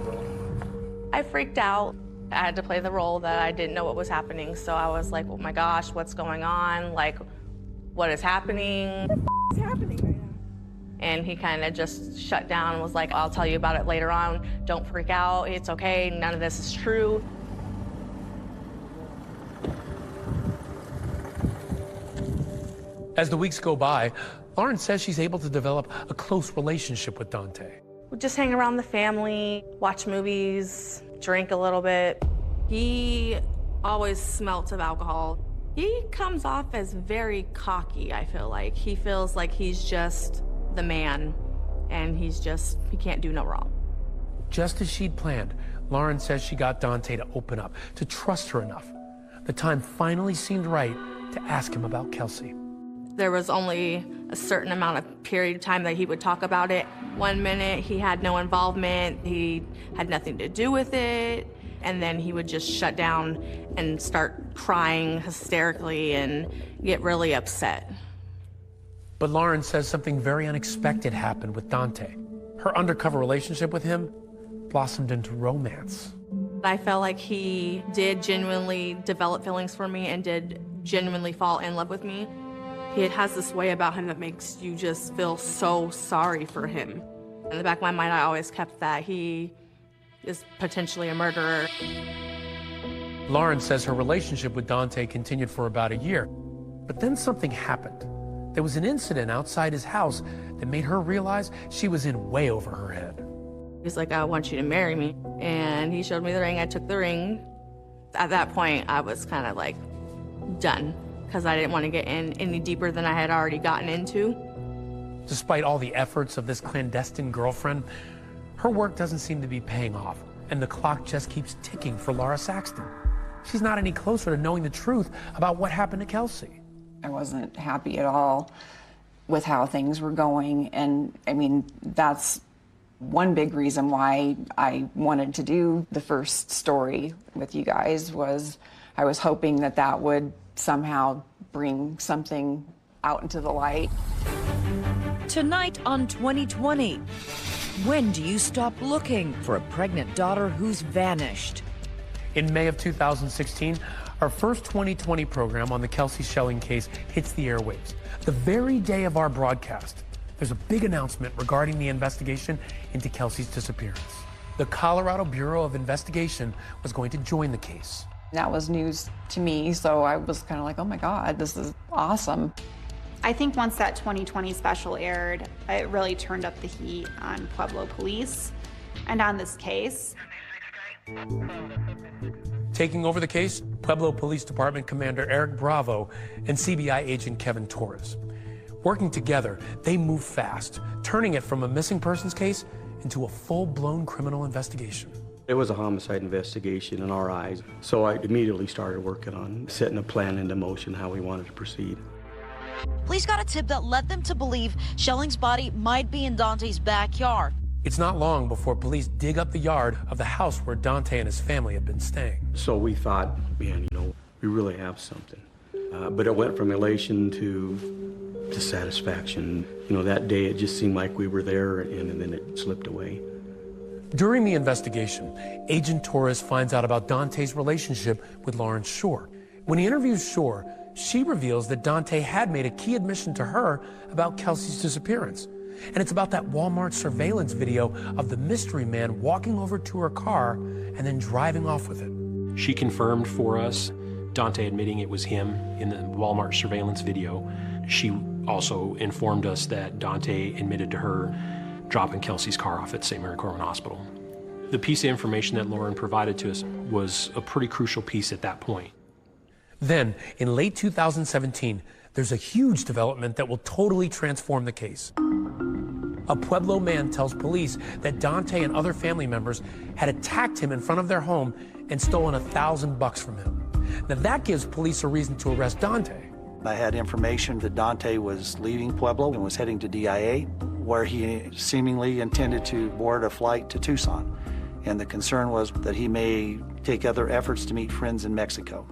I freaked out. I had to play the role that I didn't know what was happening, so I was like, oh my gosh, what's going on? Like, what is happening? What is happening right now? And he kind of just shut down and was like, I'll tell you about it later on. Don't freak out. It's okay. None of this is true. As the weeks go by, Lauren says she's able to develop a close relationship with Daunte. We just hang around the family, watch movies, drink a little bit. He always smelt of alcohol. He comes off as very cocky, I feel like. He feels like he's just the man, and he can't do no wrong. Just as she'd planned, Lauren says she got Daunte to open up, to trust her enough. The time finally seemed right to ask him about Kelsey. There was only a certain amount of period of time that he would talk about it. 1 minute, he had no involvement, he had nothing to do with it, and then he would just shut down and start crying hysterically and get really upset. But Lauren says something very unexpected happened with Daunte. Her undercover relationship with him blossomed into romance. I felt like he did genuinely develop feelings for me and did genuinely fall in love with me. He has this way about him that makes you just feel so sorry for him. In the back of my mind, I always kept that he is potentially a murderer. Lauren says her relationship with Daunte continued for about a year, but then something happened. There was an incident outside his house that made her realize she was in way over her head. He's like, I want you to marry me. And he showed me the ring, I took the ring. At that point, I was kind of like done, because I didn't want to get in any deeper than I had already gotten into. Despite all the efforts of this clandestine girlfriend, her work doesn't seem to be paying off, and the clock just keeps ticking for Laura Saxton. She's not any closer to knowing the truth about what happened to Kelsey. I wasn't happy at all with how things were going, and I mean, that's one big reason why I wanted to do the first story with you guys. Was I was hoping that that would somehow bring something out into the light. Tonight on 2020, when do you stop looking for a pregnant daughter who's vanished? In May of 2016, our first 2020 program on the Kelsey Schelling case hits the airwaves. The very day of our broadcast, there's a big announcement regarding the investigation into Kelsey's disappearance. The Colorado Bureau of Investigation was going to join the case. That was news to me, so I was kind of like, oh my God, this is awesome. I think once that 2020 special aired, it really turned up the heat on Pueblo police and on this case. Taking over the case, Pueblo Police Department Commander Eric Bravo and CBI agent Kevin Torres. Working together, they moved fast, turning it from a missing persons case into a full-blown criminal investigation. It was a homicide investigation in our eyes, so I immediately started working on setting a plan into motion how we wanted to proceed. Police got a tip that led them to believe Schelling's body might be in Dante's backyard. It's not long before police dig up the yard of the house where Dante and his family had been staying. So we thought, man, we really have something. But it went from elation to satisfaction. That day it just seemed like we were there, and then it slipped away. During the investigation, Agent Torres finds out about Dante's relationship with Lawrence Shore. When he interviews Shore, she reveals that Dante had made a key admission to her about Kelsey's disappearance. And it's about that Walmart surveillance video of the mystery man walking over to her car and then driving off with it. She confirmed for us Dante admitting it was him in the Walmart surveillance video. She also informed us that Dante admitted to her dropping Kelsey's car off at St. Mary Corwin Hospital. The piece of information that Lauren provided to us was a pretty crucial piece at that point. Then, in late 2017, there's a huge development that will totally transform the case. A Pueblo man tells police that Dante and other family members had attacked him in front of their home and stolen $1,000 from him. Now that gives police a reason to arrest Dante. I had information that Dante was leaving Pueblo and was heading to DIA, where he seemingly intended to board a flight to Tucson. And the concern was that he may take other efforts to meet friends in Mexico.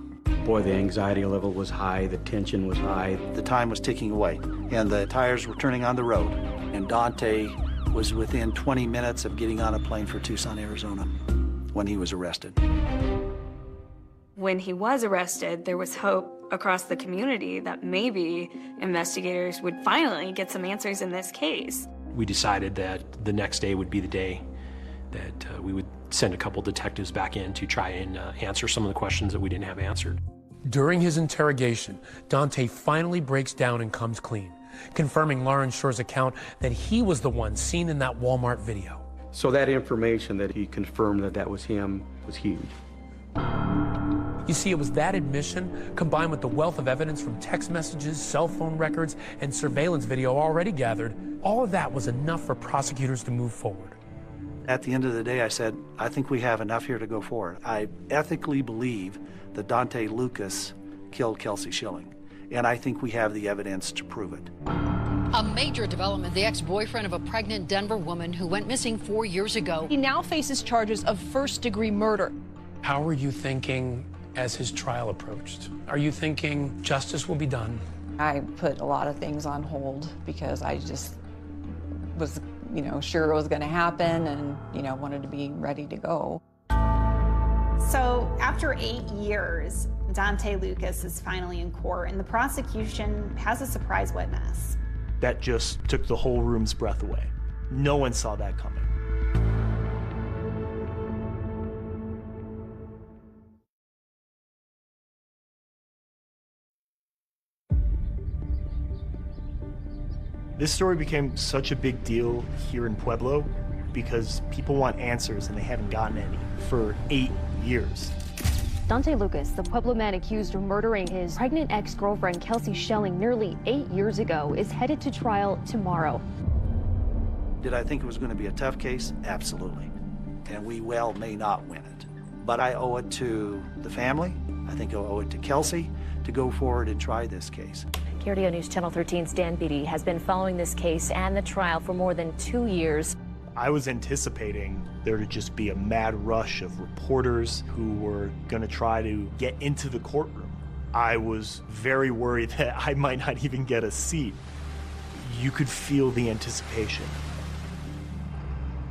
Boy, the anxiety level was high, the tension was high. The time was ticking away, and the tires were turning on the road. And Dante was within 20 minutes of getting on a plane for Tucson, Arizona, when he was arrested. When he was arrested, there was hope across the community that maybe investigators would finally get some answers in this case. We decided that the next day would be the day that we would send a couple detectives back in to try and answer some of the questions that we didn't have answered. During his interrogation, Dante finally breaks down and comes clean, confirming Lawrence Shore's account that he was the one seen in that Walmart video. So that information that he confirmed that was him was huge. You see, it was that admission, combined with the wealth of evidence from text messages, cell phone records, and surveillance video already gathered, all of that was enough for prosecutors to move forward. At the end of the day, I said, I think we have enough here to go forward. I ethically believe that Dante Lucas killed Kelsey Schilling, and I think we have the evidence to prove it. A major development, the ex-boyfriend of a pregnant Denver woman who went missing 4 years ago. He now faces charges of first-degree murder. How were you thinking as his trial approached? Are you thinking justice will be done? I put a lot of things on hold because I just was, sure it was going to happen and, wanted to be ready to go. So after 8 years, Dante Lucas is finally in court, and the prosecution has a surprise witness. That just took the whole room's breath away. No one saw that coming. This story became such a big deal here in Pueblo because people want answers and they haven't gotten any for 8 years. Dante Lucas, the Pueblo man accused of murdering his pregnant ex-girlfriend Kelsey Schilling nearly 8 years ago, is headed to trial tomorrow. Did I think it was going to be a tough case? Absolutely. And we well may not win it. But I owe it to the family, I think I owe it to Kelsey, to go forward and try this case. KRDO News Channel 13's Dan Beatty has been following this case and the trial for more than 2 years. I was anticipating there to just be a mad rush of reporters who were going to try to get into the courtroom. I was very worried that I might not even get a seat. You could feel the anticipation.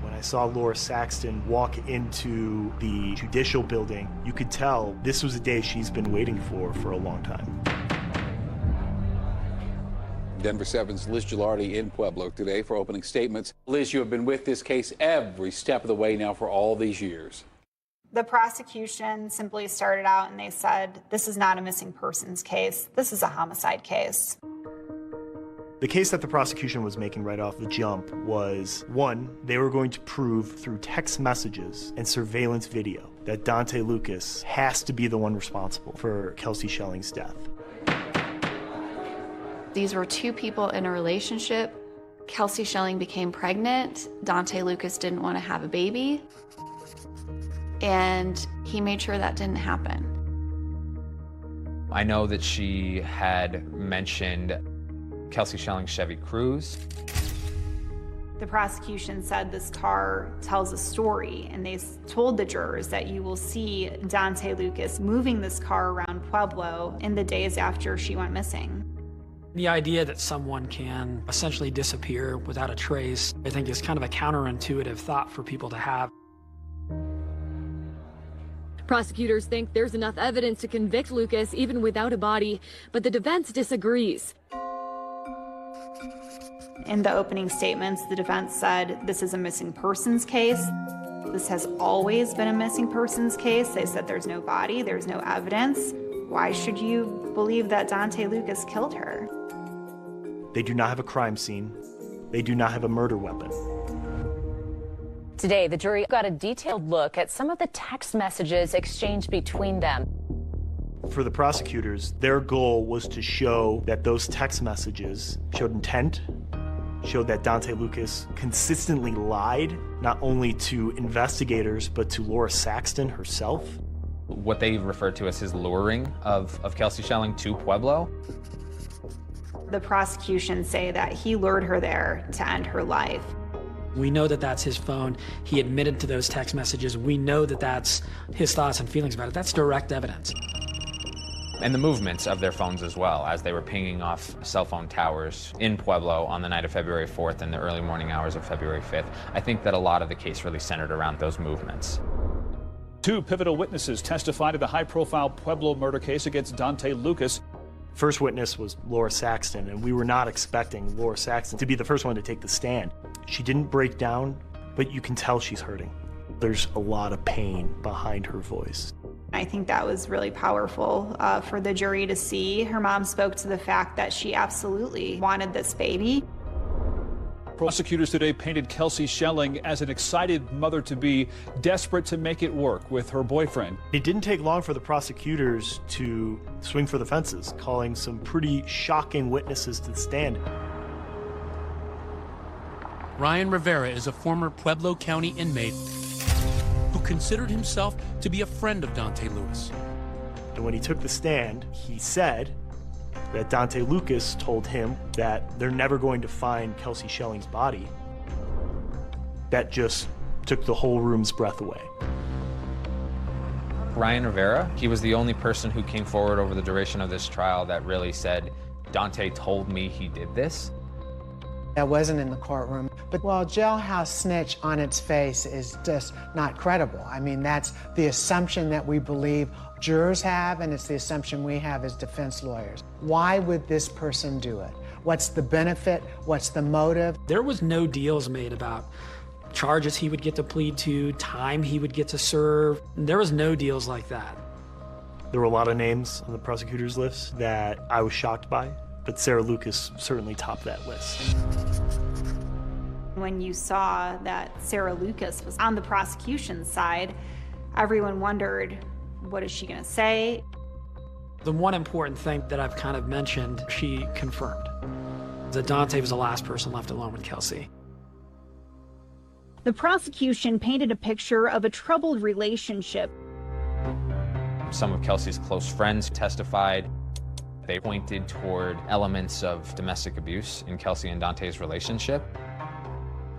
When I saw Laura Saxton walk into the judicial building, you could tell this was a day she's been waiting for a long time. Denver 7's Liz Gilardi in Pueblo today for opening statements. Liz, you have been with this case every step of the way now for all these years. The prosecution simply started out and they said, this is not a missing persons case. This is a homicide case. The case that the prosecution was making right off the jump was, one, they were going to prove through text messages and surveillance video that Dante Lucas has to be the one responsible for Kelsey Schilling's death. These were two people in a relationship. Kelsey Schilling became pregnant. Dante Lucas didn't want to have a baby. And he made sure that didn't happen. I know that she had mentioned Kelsey Schelling's Chevy Cruze. The prosecution said this car tells a story, and they told the jurors that you will see Daunte Lucas moving this car around Pueblo in the days after she went missing. The idea that someone can essentially disappear without a trace, I think, is kind of a counterintuitive thought for people to have. Prosecutors think there's enough evidence to convict Lucas even without a body, but the defense disagrees. In the opening statements, the defense said this is a missing persons case. This has always been a missing persons case. They said there's no body, there's no evidence. Why should you believe that Daunte Lucas killed her? They do not have a crime scene. They do not have a murder weapon. Today, the jury got a detailed look at some of the text messages exchanged between them. For the prosecutors, their goal was to show that those text messages showed intent, showed that Daunte Lucas consistently lied, not only to investigators, but to Laura Saxton herself. What they referred to as his luring of Kelsey Schelling to Pueblo. The prosecution say that he lured her there to end her life. We know that that's his phone. He admitted to those text messages. We know that that's his thoughts and feelings about it. That's direct evidence. And the movements of their phones as well, as they were pinging off cell phone towers in Pueblo on the night of February 4th and the early morning hours of February 5th. I think that a lot of the case really centered around those movements. Two pivotal witnesses testified in the high-profile Pueblo murder case against Daunte Lucas. First witness was Laura Saxton, and we were not expecting Laura Saxton to be the first one to take the stand. She didn't break down, but you can tell she's hurting. There's a lot of pain behind her voice. I think that was really powerful for the jury to see. Her mom spoke to the fact that she absolutely wanted this baby. Prosecutors today painted Kelsey Schelling as an excited mother-to-be, desperate to make it work with her boyfriend. It didn't take long for the prosecutors to swing for the fences, calling some pretty shocking witnesses to the stand. Ryan Rivera is a former Pueblo County inmate who considered himself to be a friend of Daunte Lucas. And when he took the stand, he said that Daunte Lucas told him that they're never going to find Kelsey Schelling's body. That just took the whole room's breath away. Ryan Rivera, he was the only person who came forward over the duration of this trial that really said, Daunte told me he did this. I wasn't in the courtroom, but well, jailhouse snitch on its face is just not credible. I mean, that's the assumption that we believe jurors have, and it's the assumption we have as defense lawyers. Why would this person do it? What's the benefit? What's the motive? There was no deals made about charges he would get to plead to, time he would get to serve. There was no deals like that. There were a lot of names on the prosecutor's list that I was shocked by, but Sarah Lucas certainly topped that list. When you saw that Sarah Lucas was on the prosecution's side, everyone wondered, what is she going to say? The one important thing that I've kind of mentioned, she confirmed that Daunte was the last person left alone with Kelsey. The prosecution painted a picture of a troubled relationship. Some of Kelsey's close friends testified. They pointed toward elements of domestic abuse in Kelsey and Daunte's relationship.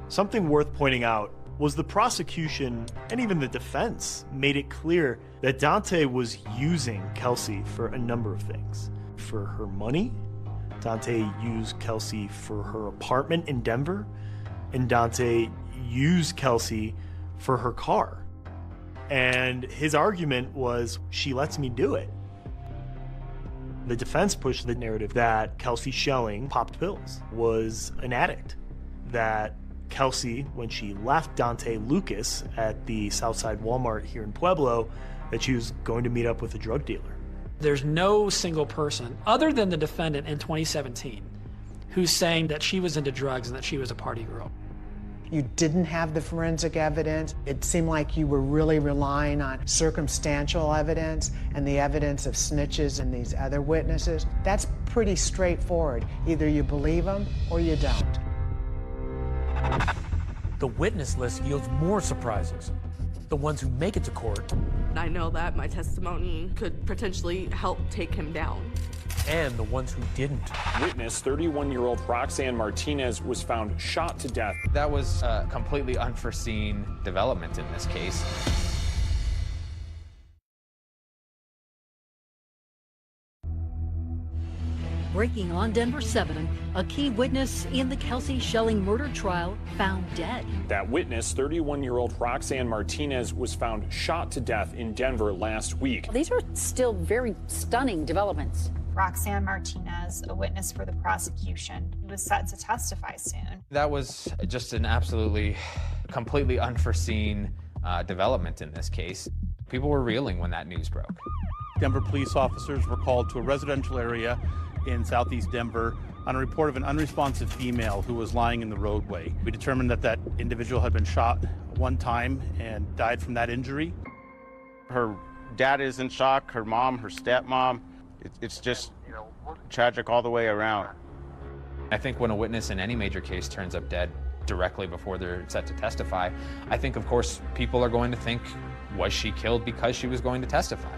Something worth pointing out was the prosecution and even the defense made it clear that Daunte was using Kelsey for a number of things. For her money, Daunte used Kelsey for her apartment in Denver, and Daunte used Kelsey for her car. And his argument was, she lets me do it. The defense pushed the narrative that Kelsey Schelling popped pills, was an addict, that Kelsey, when she left Daunte Lucas at the Southside Walmart here in Pueblo, that she was going to meet up with a drug dealer. There's no single person, other than the defendant in 2017, who's saying that she was into drugs and that she was a party girl. You didn't have the forensic evidence. It seemed like you were really relying on circumstantial evidence and the evidence of snitches and these other witnesses. That's pretty straightforward. Either you believe them or you don't. The witness list yields more surprises. The ones who make it to court. I know that my testimony could potentially help take him down. and the ones who didn't. Witness 31-year-old Roxanne Martinez was found shot to death. That was a completely unforeseen development in this case. Breaking on Denver 7, a key witness in the Kelsey Schelling murder trial found dead. That witness, 31-year-old Roxanne Martinez, was found shot to death in Denver last week. These are still very stunning developments. Roxanne Martinez, a witness for the prosecution, was set to testify soon. That was just an absolutely, completely unforeseen development in this case. People were reeling when that news broke. Denver police officers were called to a residential area in southeast Denver on a report of an unresponsive female who was lying in the roadway. We determined that that individual had been shot one time and died from that injury. Her dad is in shock, her mom, her stepmom. It's just tragic all the way around. I think when a witness in any major case turns up dead directly before they're set to testify, I think, of course, people are going to think, was she killed because she was going to testify?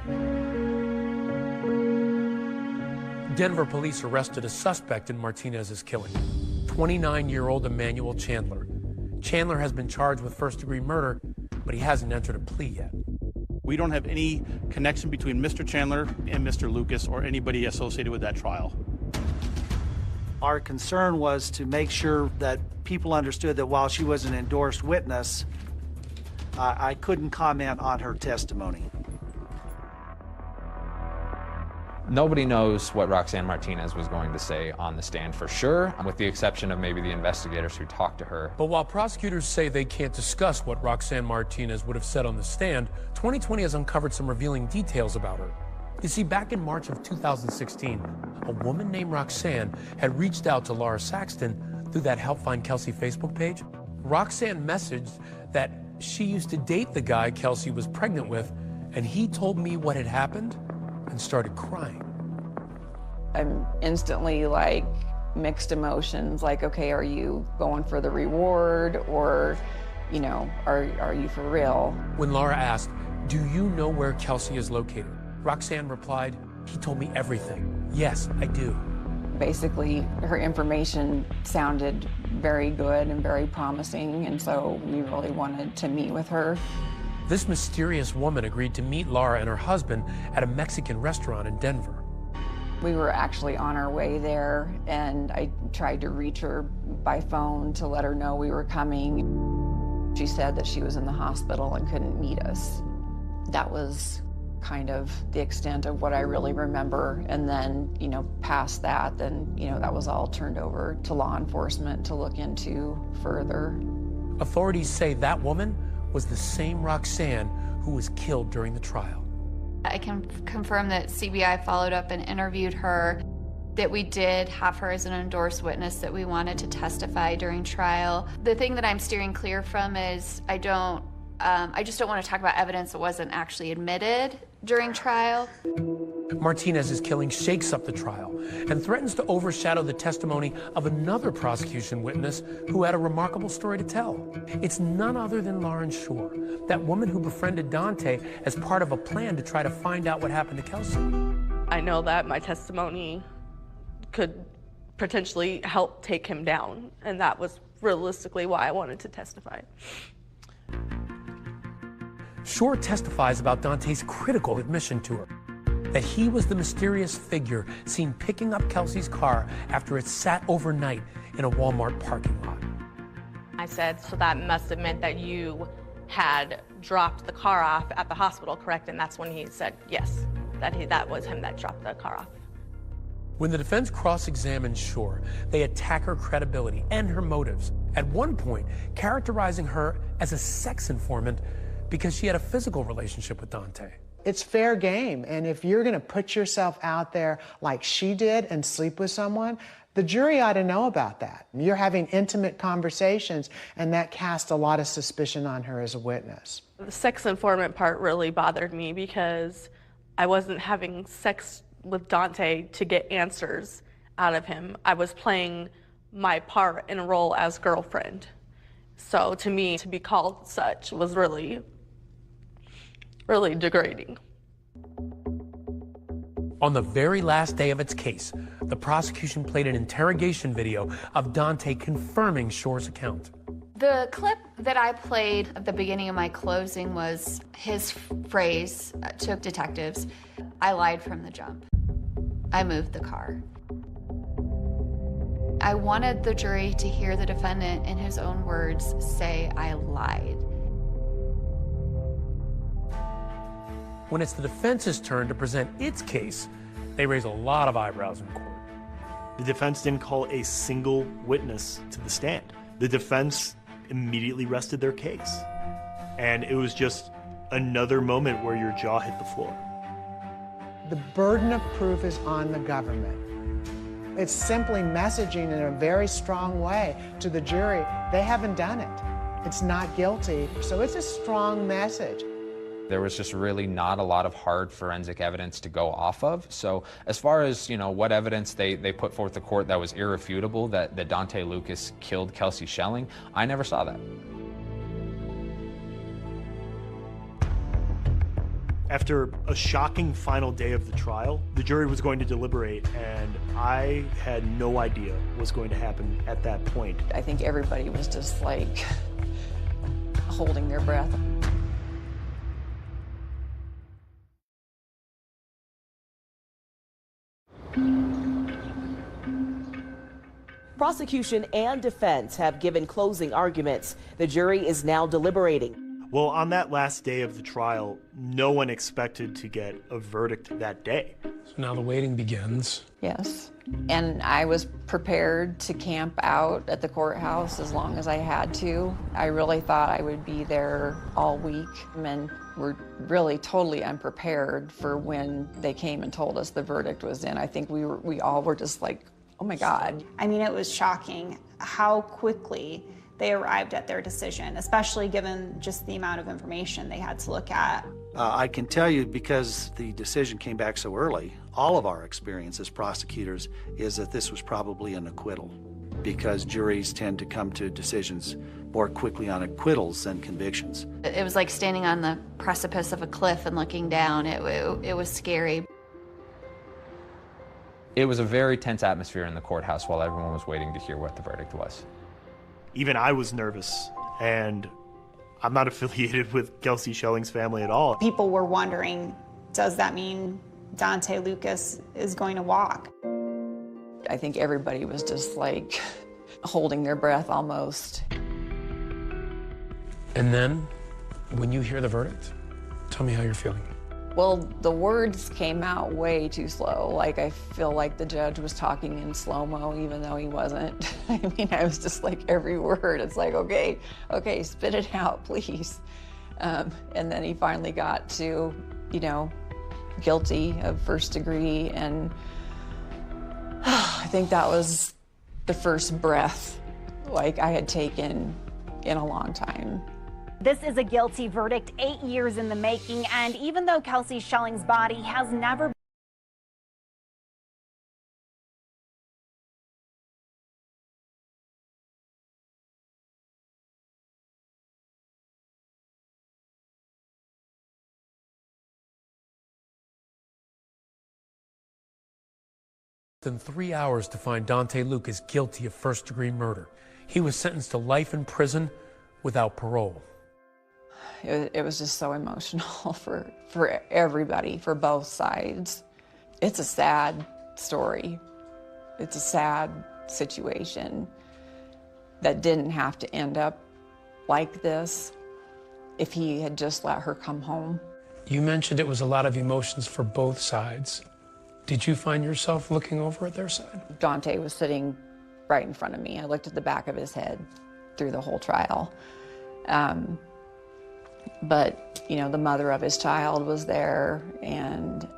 Denver police arrested a suspect in Martinez's killing, 29-year-old Emmanuel Chandler. Chandler has been charged with first-degree murder, but he hasn't entered a plea yet. We don't have any connection between Mr. Chandler and Mr. Lucas or anybody associated with that trial. Our concern was to make sure that people understood that while she was an endorsed witness, I couldn't comment on her testimony. Nobody knows what Roxanne Martinez was going to say on the stand for sure, with the exception of maybe the investigators who talked to her. But while prosecutors say they can't discuss what Roxanne Martinez would have said on the stand, 2020 has uncovered some revealing details about her. You see, back in March of 2016, a woman named Roxanne had reached out to Laura Saxton through that Help Find Kelsey Facebook page. Roxanne messaged that she used to date the guy Kelsey was pregnant with, and he told me what had happened and started crying. I'm instantly like mixed emotions, like, okay, are you going for the reward or, you know, are you for real? When Laura asked, do you know where Kelsey is located? Roxanne replied, he told me everything. Yes, I do. Basically, her information sounded very good and very promising, and so we really wanted to meet with her. This mysterious woman agreed to meet Laura and her husband at a Mexican restaurant in Denver. We were actually on our way there, and I tried to reach her by phone to let her know we were coming. She said that she was in the hospital and couldn't meet us. That was kind of the extent of what I really remember. And then, you know, past that, then, you know, that was all turned over to law enforcement to look into further. Authorities say that woman was the same Roxanne who was killed during the trial. I can confirm that CBI followed up and interviewed her, that we did have her as an endorsed witness, that we wanted to testify during trial. The thing that I'm steering clear from is I just don't want to talk about evidence that wasn't actually admitted during trial. Martinez's killing shakes up the trial and threatens to overshadow the testimony of another prosecution witness who had a remarkable story to tell. It's none other than Lauren Shore, that woman who befriended Dante as part of a plan to try to find out what happened to Kelsey. I know that my testimony could potentially help take him down, and that was realistically why I wanted to testify. Shore testifies about Dante's critical admission to her, that he was the mysterious figure seen picking up Kelsey's car after it sat overnight in a Walmart parking lot. I said, so that must have meant that you had dropped the car off at the hospital, correct? And that's when he said, yes, that was him that dropped the car off. When the defense cross-examined Shore, they attack her credibility and her motives, at one point characterizing her as a sex informant because she had a physical relationship with Dante. It's fair game, and if you're going to put yourself out there like she did and sleep with someone, the jury ought to know about that. You're having intimate conversations, and that casts a lot of suspicion on her as a witness. The sex informant part really bothered me because I wasn't having sex with Dante to get answers out of him. I was playing my part in a role as girlfriend. So to me, to be called such was really degrading. On the very last day of its case, the prosecution played an interrogation video of Daunte confirming Shore's account. The clip that I played at the beginning of my closing was his phrase to detectives, "I lied from the jump. I moved the car." I wanted the jury to hear the defendant, in his own words, say, "I lied." When it's the defense's turn to present its case, they raise a lot of eyebrows in court. The defense didn't call a single witness to the stand. The defense immediately rested their case. And it was just another moment where your jaw hit the floor. The burden of proof is on the government. It's simply messaging in a very strong way to the jury, they haven't done it. It's not guilty. So it's a strong message. There was just really not a lot of hard forensic evidence to go off of. So as far as, what evidence they put forth to court that was irrefutable, that Daunte Lucas killed Kelsey Schelling, I never saw that. After a shocking final day of the trial, the jury was going to deliberate, and I had no idea what was going to happen at that point. I think everybody was just like holding their breath. Prosecution and defense have given closing arguments. The jury is now deliberating. Well, on that last day of the trial, no one expected to get a verdict that day. So now the waiting begins. Yes. And I was prepared to camp out at the courthouse as long as I had to. I really thought I would be there all week, and we're really totally unprepared for when they came and told us the verdict was in. I think we all were just like, oh my God. I mean, it was shocking how quickly they arrived at their decision, especially given just the amount of information they had to look at. I can tell you, because the decision came back so early, all of our experience as prosecutors is that this was probably an acquittal, because juries tend to come to decisions more quickly on acquittals than convictions. It was like standing on the precipice of a cliff and looking down. It was scary. It was a very tense atmosphere in the courthouse while everyone was waiting to hear what the verdict was. Even I was nervous, and I'm not affiliated with Kelsey Schelling's family at all. People were wondering, does that mean Daunte Lucas is going to walk? I think everybody was just like holding their breath almost. And then, when you hear the verdict, tell me how you're feeling. Well, the words came out way too slow. Like, I feel like the judge was talking in slow-mo, even though he wasn't. I mean, I was just like, every word, it's like, okay, spit it out, please. And then he finally got to, guilty of first degree. And I think that was the first breath, like, I had taken in a long time. This is a guilty verdict 8 years in the making, and even though Kelsey Schelling's body has never Than 3 hours to find Daunte Lucas guilty of first-degree murder. He was sentenced to life in prison without parole. It was just so emotional for everybody, for both sides. It's a sad story. It's a sad situation that didn't have to end up like this if he had just let her come home. You mentioned it was a lot of emotions for both sides. Did you find yourself looking over at their side? Daunte was sitting right in front of me. I looked at the back of his head through the whole trial. But, the mother of his child was there, and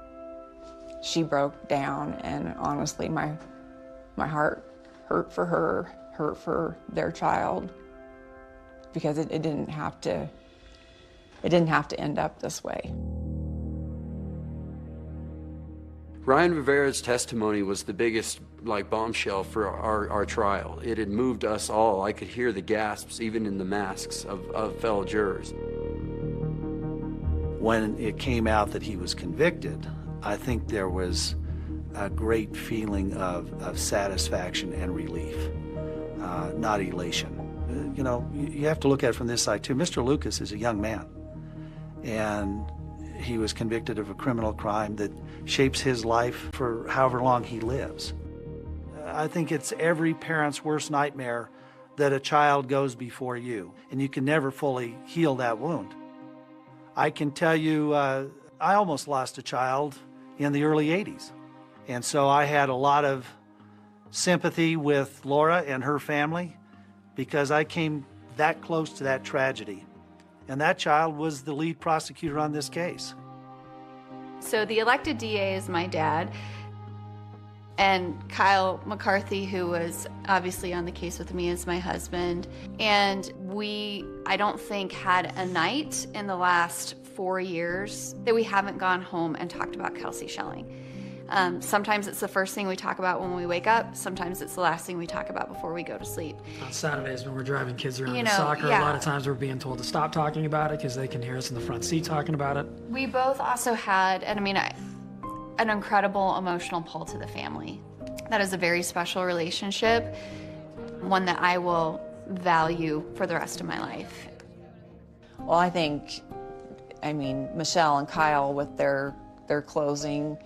she broke down, and honestly, my heart hurt for her, hurt for their child, because it didn't have to end up this way. Ryan Rivera's testimony was the biggest bombshell for our trial. It had moved us all. I could hear the gasps even in the masks of fellow jurors. When it came out that he was convicted, I think there was a great feeling of satisfaction and relief, not elation. You have to look at it from this side too. Mr. Lucas is a young man, and he was convicted of a criminal crime that shapes his life for however long he lives. I think it's every parent's worst nightmare that a child goes before you, and you can never fully heal that wound. I can tell you, I almost lost a child in the early 80s. And so I had a lot of sympathy with Laura and her family because I came that close to that tragedy. And that child was the lead prosecutor on this case. So the elected DA is my dad, and Kyle McCarthy, who was obviously on the case with me, is my husband. And we, I don't think, had a night in the last 4 years that we haven't gone home and talked about Kelsey Schelling. Sometimes it's the first thing we talk about when we wake up. Sometimes it's the last thing we talk about before we go to sleep. On Saturdays when we're driving kids around to soccer, a lot of times we're being told to stop talking about it because they can hear us in the front seat talking about it. We both also had, an incredible emotional pull to the family. That is a very special relationship, one that I will value for the rest of my life. Well, I think, Michelle and Kyle with their closing,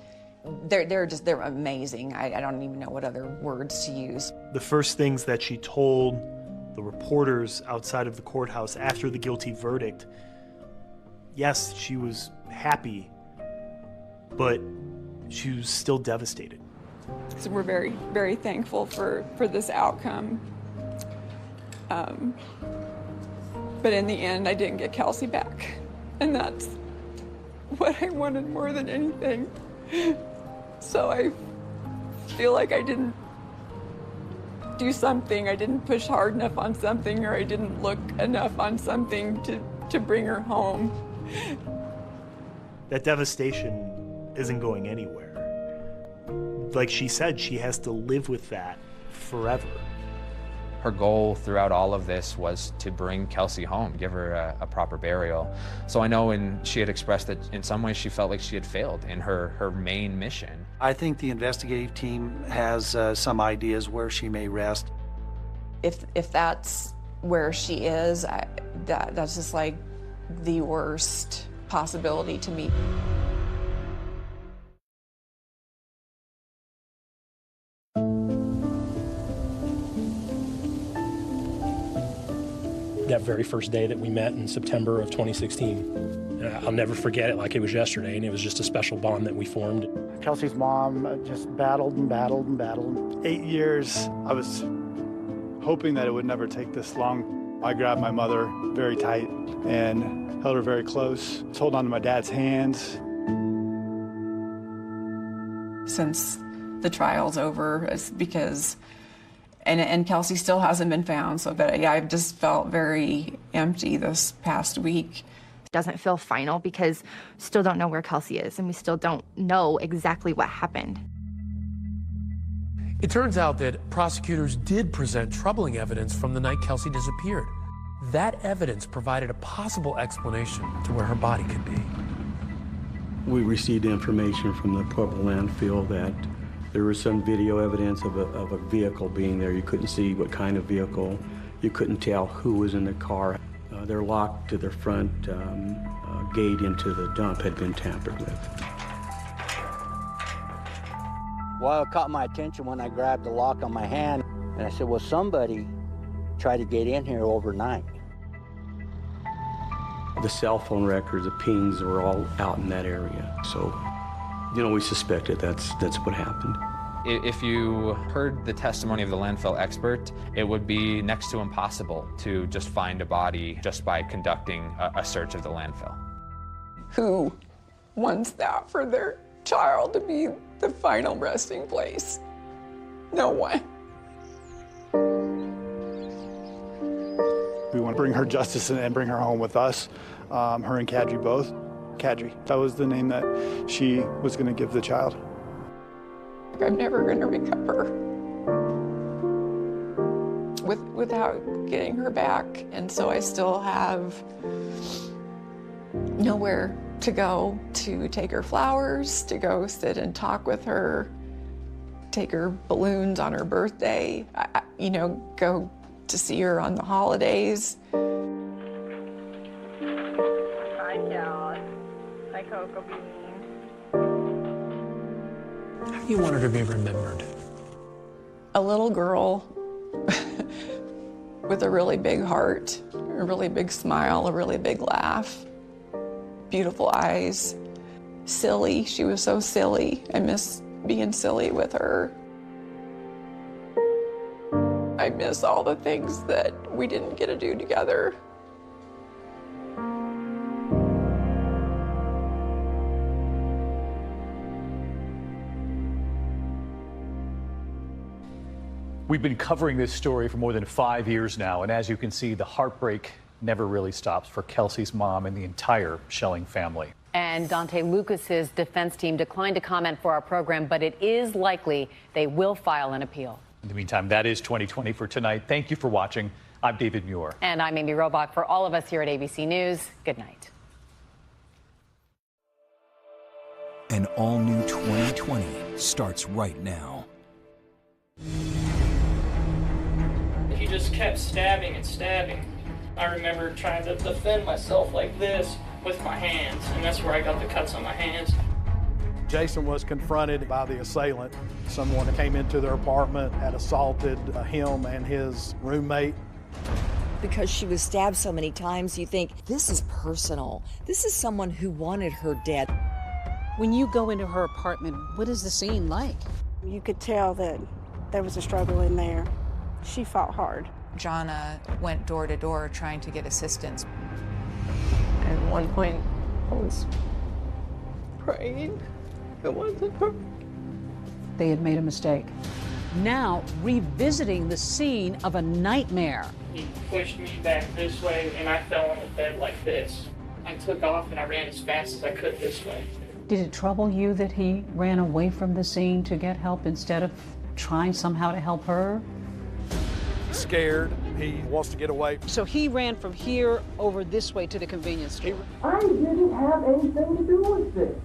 they're amazing. I don't even know what other words to use. The first things that she told the reporters outside of the courthouse after the guilty verdict, yes, she was happy, but she was still devastated. So we're very, very thankful for this outcome. But in the end, I didn't get Kelsey back. And that's what I wanted more than anything. So I feel like I didn't do something, I didn't push hard enough on something, or I didn't look enough on something to bring her home. That devastation isn't going anywhere. Like she said, she has to live with that forever. Her goal throughout all of this was to bring Kelsey home, give her a proper burial. So I know she had expressed that in some ways she felt like she had failed in her main mission. I think the investigative team has some ideas where she may rest. If that's where she is, that's just like the worst possibility to me. That very first day that we met in September of 2016. I'll never forget it like it was yesterday, and it was just a special bond that we formed. Kelsey's mom just battled and battled and battled. 8 years, I was hoping that it would never take this long. I grabbed my mother very tight and held her very close. I was holding on to my dad's hands. Since the trial's over, it's because and Kelsey still hasn't been found, but I've just felt very empty this past week. Doesn't feel final because we still don't know where Kelsey is, and we still don't know exactly what happened. It turns out that prosecutors did present troubling evidence from the night Kelsey disappeared. That evidence provided a possible explanation to where her body could be. We received information from the Pueblo landfill that there was some video evidence of a vehicle being there. You couldn't see what kind of vehicle. You couldn't tell who was in the car. Their lock to their front gate into the dump had been tampered with. Well, it caught my attention when I grabbed the lock on my hand, and I said, well, somebody tried to get in here overnight. The cell phone records, the pings were all out in that area. So, we suspected that's what happened. If you heard the testimony of the landfill expert, it would be next to impossible to just find a body just by conducting a search of the landfill. Who wants that for their child to be the final resting place? No one. We want to bring her justice and bring her home with us, her and Kadri both. Kadri, that was the name that she was going to give the child. I'm never going to recover without getting her back, and so I still have nowhere to go to take her flowers, to go sit and talk with her, take her balloons on her birthday, go to see her on the holidays. Hi, Cal. Hi, Coco Bean. How do you want her to be remembered? A little girl with a really big heart, a really big smile, a really big laugh, beautiful eyes, silly. She was so silly. I miss being silly with her. I miss all the things that we didn't get to do together. We've been covering this story for more than 5 years now, and as you can see, the heartbreak never really stops for Kelsey's mom and the entire Schelling family. And Dante Lucas's defense team declined to comment for our program, but it is likely they will file an appeal. In the meantime, that is 2020 for tonight. Thank you for watching. I'm David Muir. And I'm Amy Robach. For all of us here at ABC News, good night. An all-new 2020 starts right now. He just kept stabbing and stabbing. I remember trying to defend myself like this with my hands, and that's where I got the cuts on my hands. Jason was confronted by the assailant. Someone that came into their apartment had assaulted him and his roommate. Because she was stabbed so many times, you think, this is personal. This is someone who wanted her dead. When you go into her apartment, what is the scene like? You could tell that there was a struggle in there. She fought hard. Jonna went door to door trying to get assistance. At one point, I was praying. It wasn't her. They had made a mistake. Now, revisiting the scene of a nightmare. He pushed me back this way, and I fell on the bed like this. I took off, and I ran as fast as I could this way. Did it trouble you that he ran away from the scene to get help instead of trying somehow to help her? Scared, he wants to get away. So he ran from here over this way to the convenience store. I didn't have anything to do with this.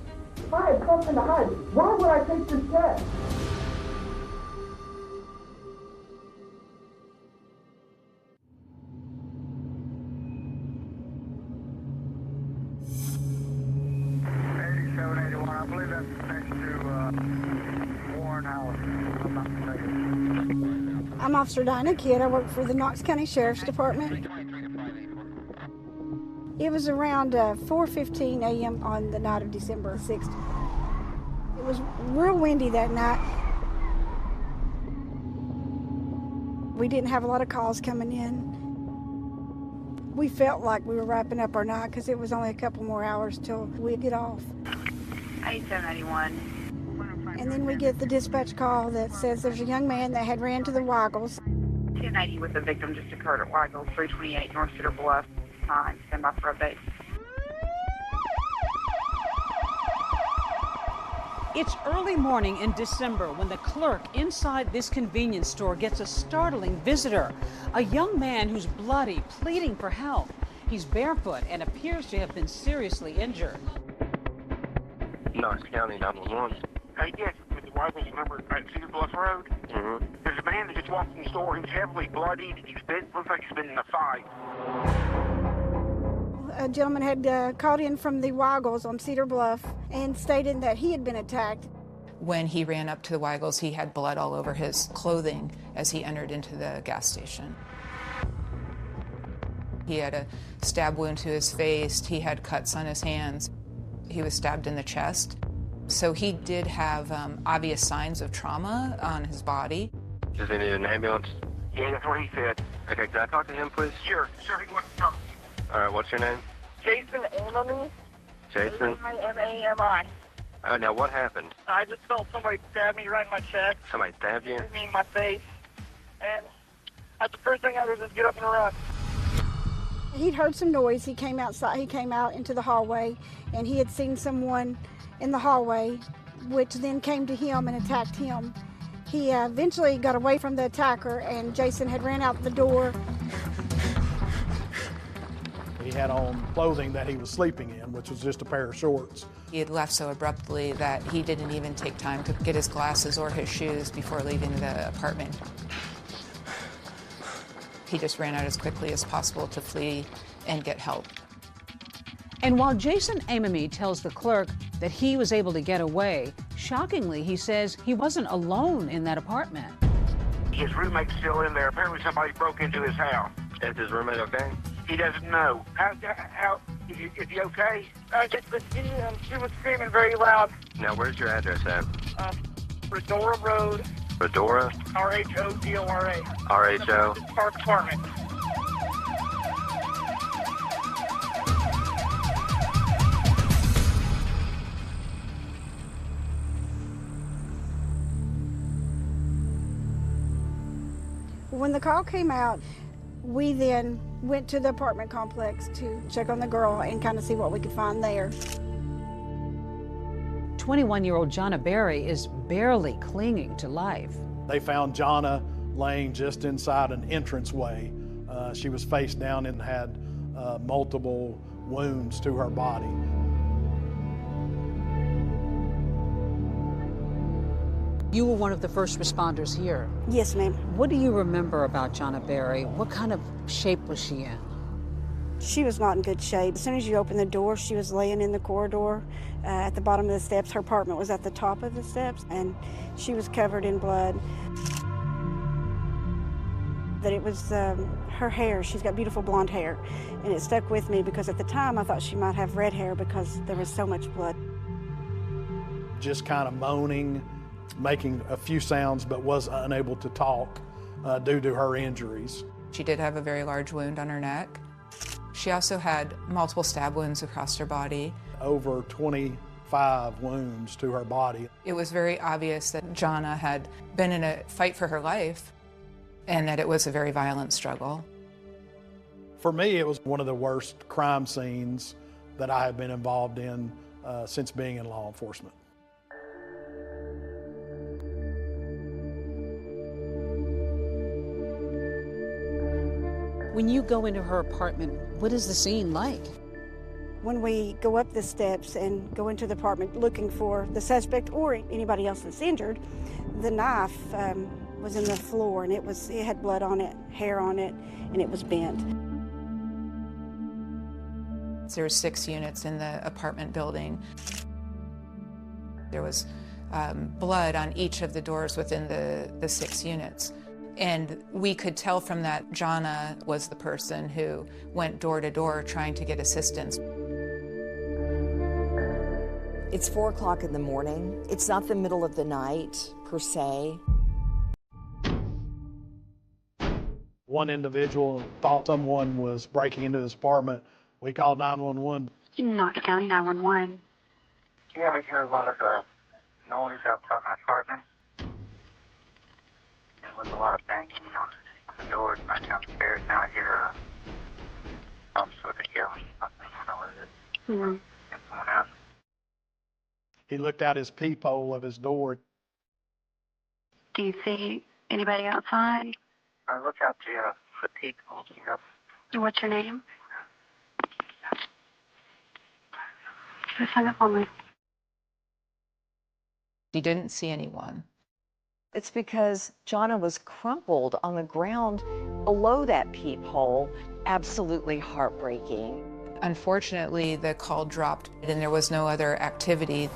I had something to hide. Why would I take this test? I believe that's next to Warren House, if I'm not mistaken. I'm Officer Dinah Kidd. I work for the Knox County Sheriff's Department. It was around 4:15 a.m. on the night of December 6th. It was real windy that night. We didn't have a lot of calls coming in. We felt like we were wrapping up our night because it was only a couple more hours till we'd get off. 8791. And then we get the dispatch call that says there's a young man that had ran to the Weigels. 1080 with the victim just occurred at Weigels, 328 North Cedar Bluff. Time, stand by for update. It's early morning in December when the clerk inside this convenience store gets a startling visitor. A young man who's bloody, pleading for help. He's barefoot and appears to have been seriously injured. Knox County 911. Hey, yes, with the Weigels number at Cedar Bluff Road. Mm-hmm. There's a man that just walked in the store. He's heavily bloodied. Looks like he's been in a fight. A gentleman had called in from the Weigels on Cedar Bluff and stated that he had been attacked. When he ran up to the Weigels, he had blood all over his clothing as he entered into the gas station. He had a stab wound to his face. He had cuts on his hands. He was stabbed in the chest. So he did have obvious signs of trauma on his body. Does he need an ambulance? Yeah, that's what he said. Okay, can I talk to him, please? Sure, he wants to talk. All right, what's your name? Jason Amami. Jason? Amami. Now, what happened? I just felt somebody stab me right in my chest. Somebody stabbed you? Hit me in my face. And that's the first thing I did was get up and run. He'd heard some noise. He came outside. He came out into the hallway, and he had seen someone in the hallway, which then came to him and attacked him. He eventually got away from the attacker, and Jason had ran out the door. He had on clothing that he was sleeping in, which was just a pair of shorts. He had left so abruptly that he didn't even take time to get his glasses or his shoes before leaving the apartment. He just ran out as quickly as possible to flee and get help. And while Jason Amami tells the clerk that he was able to get away, shockingly, he says he wasn't alone in that apartment. His roommate's still in there. Apparently somebody broke into his house. Is his roommate okay? He doesn't know. Is he okay? She was screaming very loud. Now, where's your address at? Redora Road. Redora? R-H-O-D-O-R-A. R-H-O? Park Apartment. When the call came out, we then went to the apartment complex to check on the girl and kind of see what we could find there. 21-year-old Jonna Berry is barely clinging to life. They found Jonna laying just inside an entranceway. She was face down and had multiple wounds to her body. You were one of the first responders here. Yes, ma'am. What do you remember about Jonna Berry? What kind of shape was she in? She was not in good shape. As soon as you opened the door, she was laying in the corridor at the bottom of the steps. Her apartment was at the top of the steps, and she was covered in blood. That it was her hair. She's got beautiful blonde hair, and it stuck with me because at the time I thought she might have red hair because there was so much blood. Just kind of moaning, making a few sounds, but was unable to talk due to her injuries. She did have a very large wound on her neck. She also had multiple stab wounds across her body. Over 25 wounds to her body. It was very obvious that Jonna had been in a fight for her life and that it was a very violent struggle. For me, it was one of the worst crime scenes that I have been involved in since being in law enforcement. When you go into her apartment, what is the scene like? When we go up the steps and go into the apartment looking for the suspect or anybody else that's injured, the knife was in the floor, and it had blood on it, hair on it, and it was bent. There were 6 units in the apartment building. There was blood on each of the doors within the 6 units. And we could tell from that Jonna was the person who went door to door trying to get assistance. It's 4 o'clock in the morning. It's not the middle of the night, per se. One individual thought someone was breaking into his apartment. We called 911. Knox County 911. Yeah, we hear a lot of noise outside my apartment. There was a lot of banging on the doors right downstairs. Now I hear some sort of yelling. I don't know what it is. Someone else. He looked out his peephole of his door. Do you see anybody outside? I look out the peephole. What's your name? Just hang up on me. He didn't see anyone. It's because Jonna was crumpled on the ground below that peephole. Absolutely heartbreaking. Unfortunately, the call dropped and there was no other activity.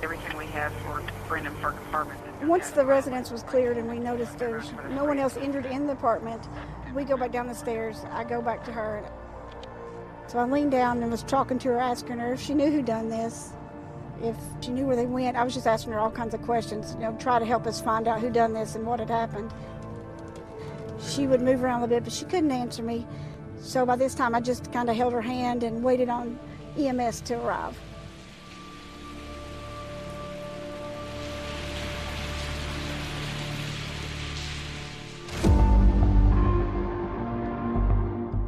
Everything we have for Brandon Park Apartment. Once the residence was cleared and we noticed there's no one else injured in the apartment, we go back down the stairs. I go back to her. So I leaned down and was talking to her, asking her if she knew who done this, if she knew where they went. I was just asking her all kinds of questions, try to help us find out who done this and what had happened. She would move around a little bit, but she couldn't answer me. So by this time, I just kind of held her hand and waited on EMS to arrive.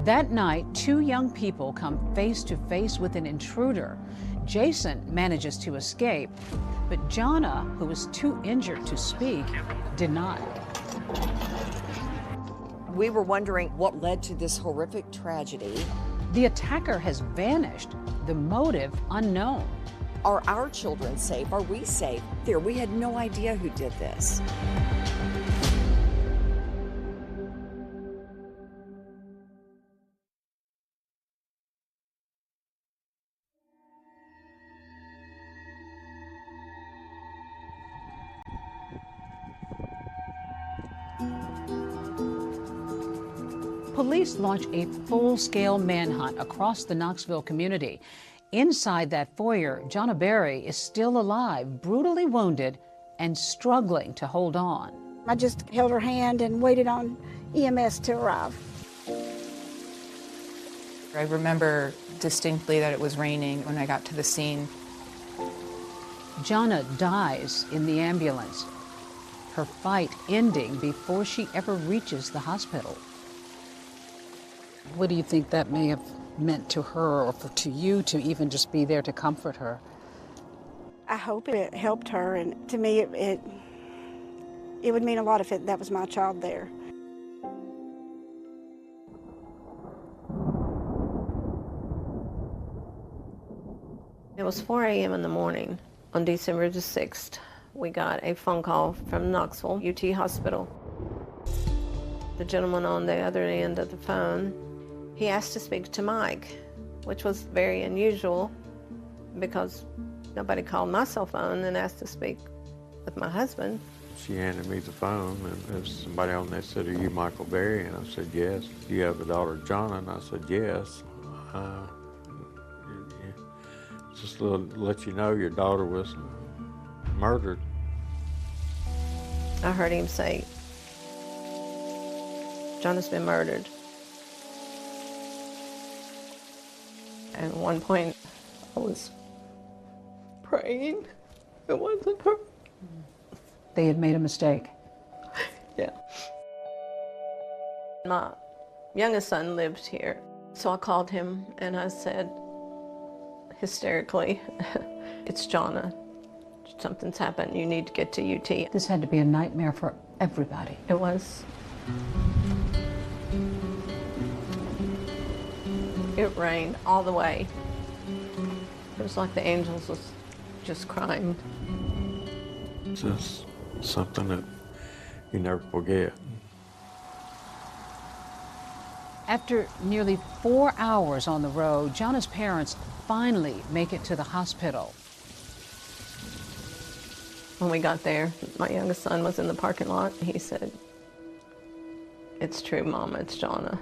That night, 2 young people come face to face with an intruder. Jason manages to escape, but Jonna, who was too injured to speak, denied. We were wondering what led to this horrific tragedy. The attacker has vanished, the motive unknown. Are our children safe? Are we safe? We had no idea who did this. Police launch a full-scale manhunt across the Knoxville community. Inside that foyer, Jonna Berry is still alive, brutally wounded, and struggling to hold on. I just held her hand and waited on EMS to arrive. I remember distinctly that it was raining when I got to the scene. Jonna dies in the ambulance, her fight ending before she ever reaches the hospital. What do you think that may have meant to her or to you to even just be there to comfort her? I hope it helped her, and to me it would mean a lot if that was my child there. It was 4 a.m. in the morning on December the 6th. We got a phone call from Knoxville UT Hospital. The gentleman on the other end of the phone, he asked to speak to Mike, which was very unusual because nobody called my cell phone and asked to speak with my husband. She handed me the phone, and there's somebody on there said, "Are you Michael Berry?" And I said, "Yes." "Do you have a daughter, Jonna?" And I said, "Yes." Just to let you know, your daughter was murdered. I heard him say, "Jonna's been murdered." And at one point, I was praying it wasn't her. They had made a mistake. Yeah. My youngest son lived here, so I called him and I said, hysterically, "It's Jonna. Something's happened. You need to get to UT." This had to be a nightmare for everybody. It was. It rained all the way. It was like the angels was just crying. Just something that you never forget. After nearly 4 hours on the road, Jonna's parents finally make it to the hospital. When we got there, my youngest son was in the parking lot. He said, "It's true, Mama, it's Jonna."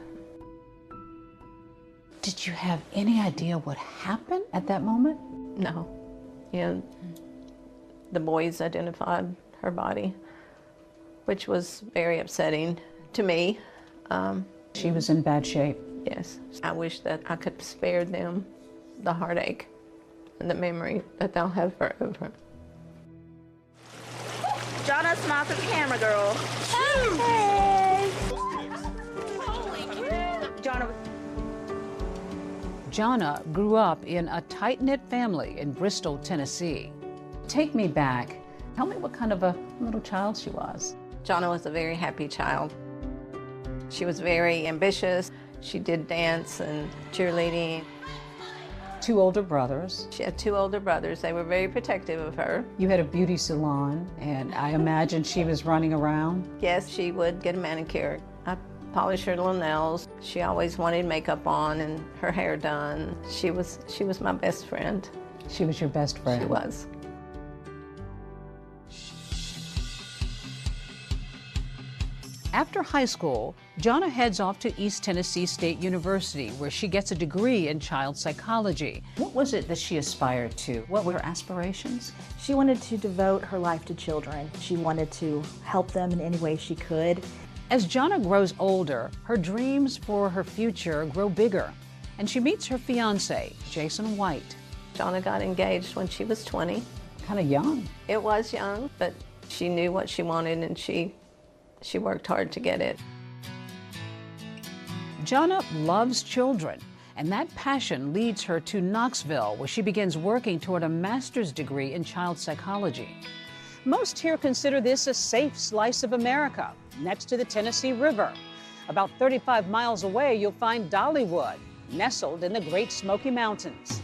Did you have any idea what happened at that moment? No. Yeah. The boys identified her body, which was very upsetting to me. She was in bad shape. Yes. I wish that I could spare them the heartache and the memory that they'll have forever. Jonna, smile to the camera, girl. Hey! Jonna grew up in a tight-knit family in Bristol, Tennessee. Take me back. Tell me what kind of a little child she was. Jonna was a very happy child. She was very ambitious. She did dance and cheerleading. 2 older brothers. She had 2 older brothers. They were very protective of her. You had a beauty salon, and I imagine she was running around. Yes, she would get a manicure. I polished her little nails. She always wanted makeup on and her hair done. She was my best friend. She was your best friend? She was. After high school, Jonna heads off to East Tennessee State University, where she gets a degree in child psychology. What was it that she aspired to? What were her aspirations? She wanted to devote her life to children. She wanted to help them in any way she could. As Jonna grows older, her dreams for her future grow bigger, and she meets her fiancé, Jason White. Jonna got engaged when she was 20. Kind of young. It was young, but she knew what she wanted and she worked hard to get it. Jonna loves children, and that passion leads her to Knoxville, where she begins working toward a master's degree in child psychology. Most here consider this a safe slice of America, next to the Tennessee River. About 35 miles away, you'll find Dollywood, nestled in the Great Smoky Mountains.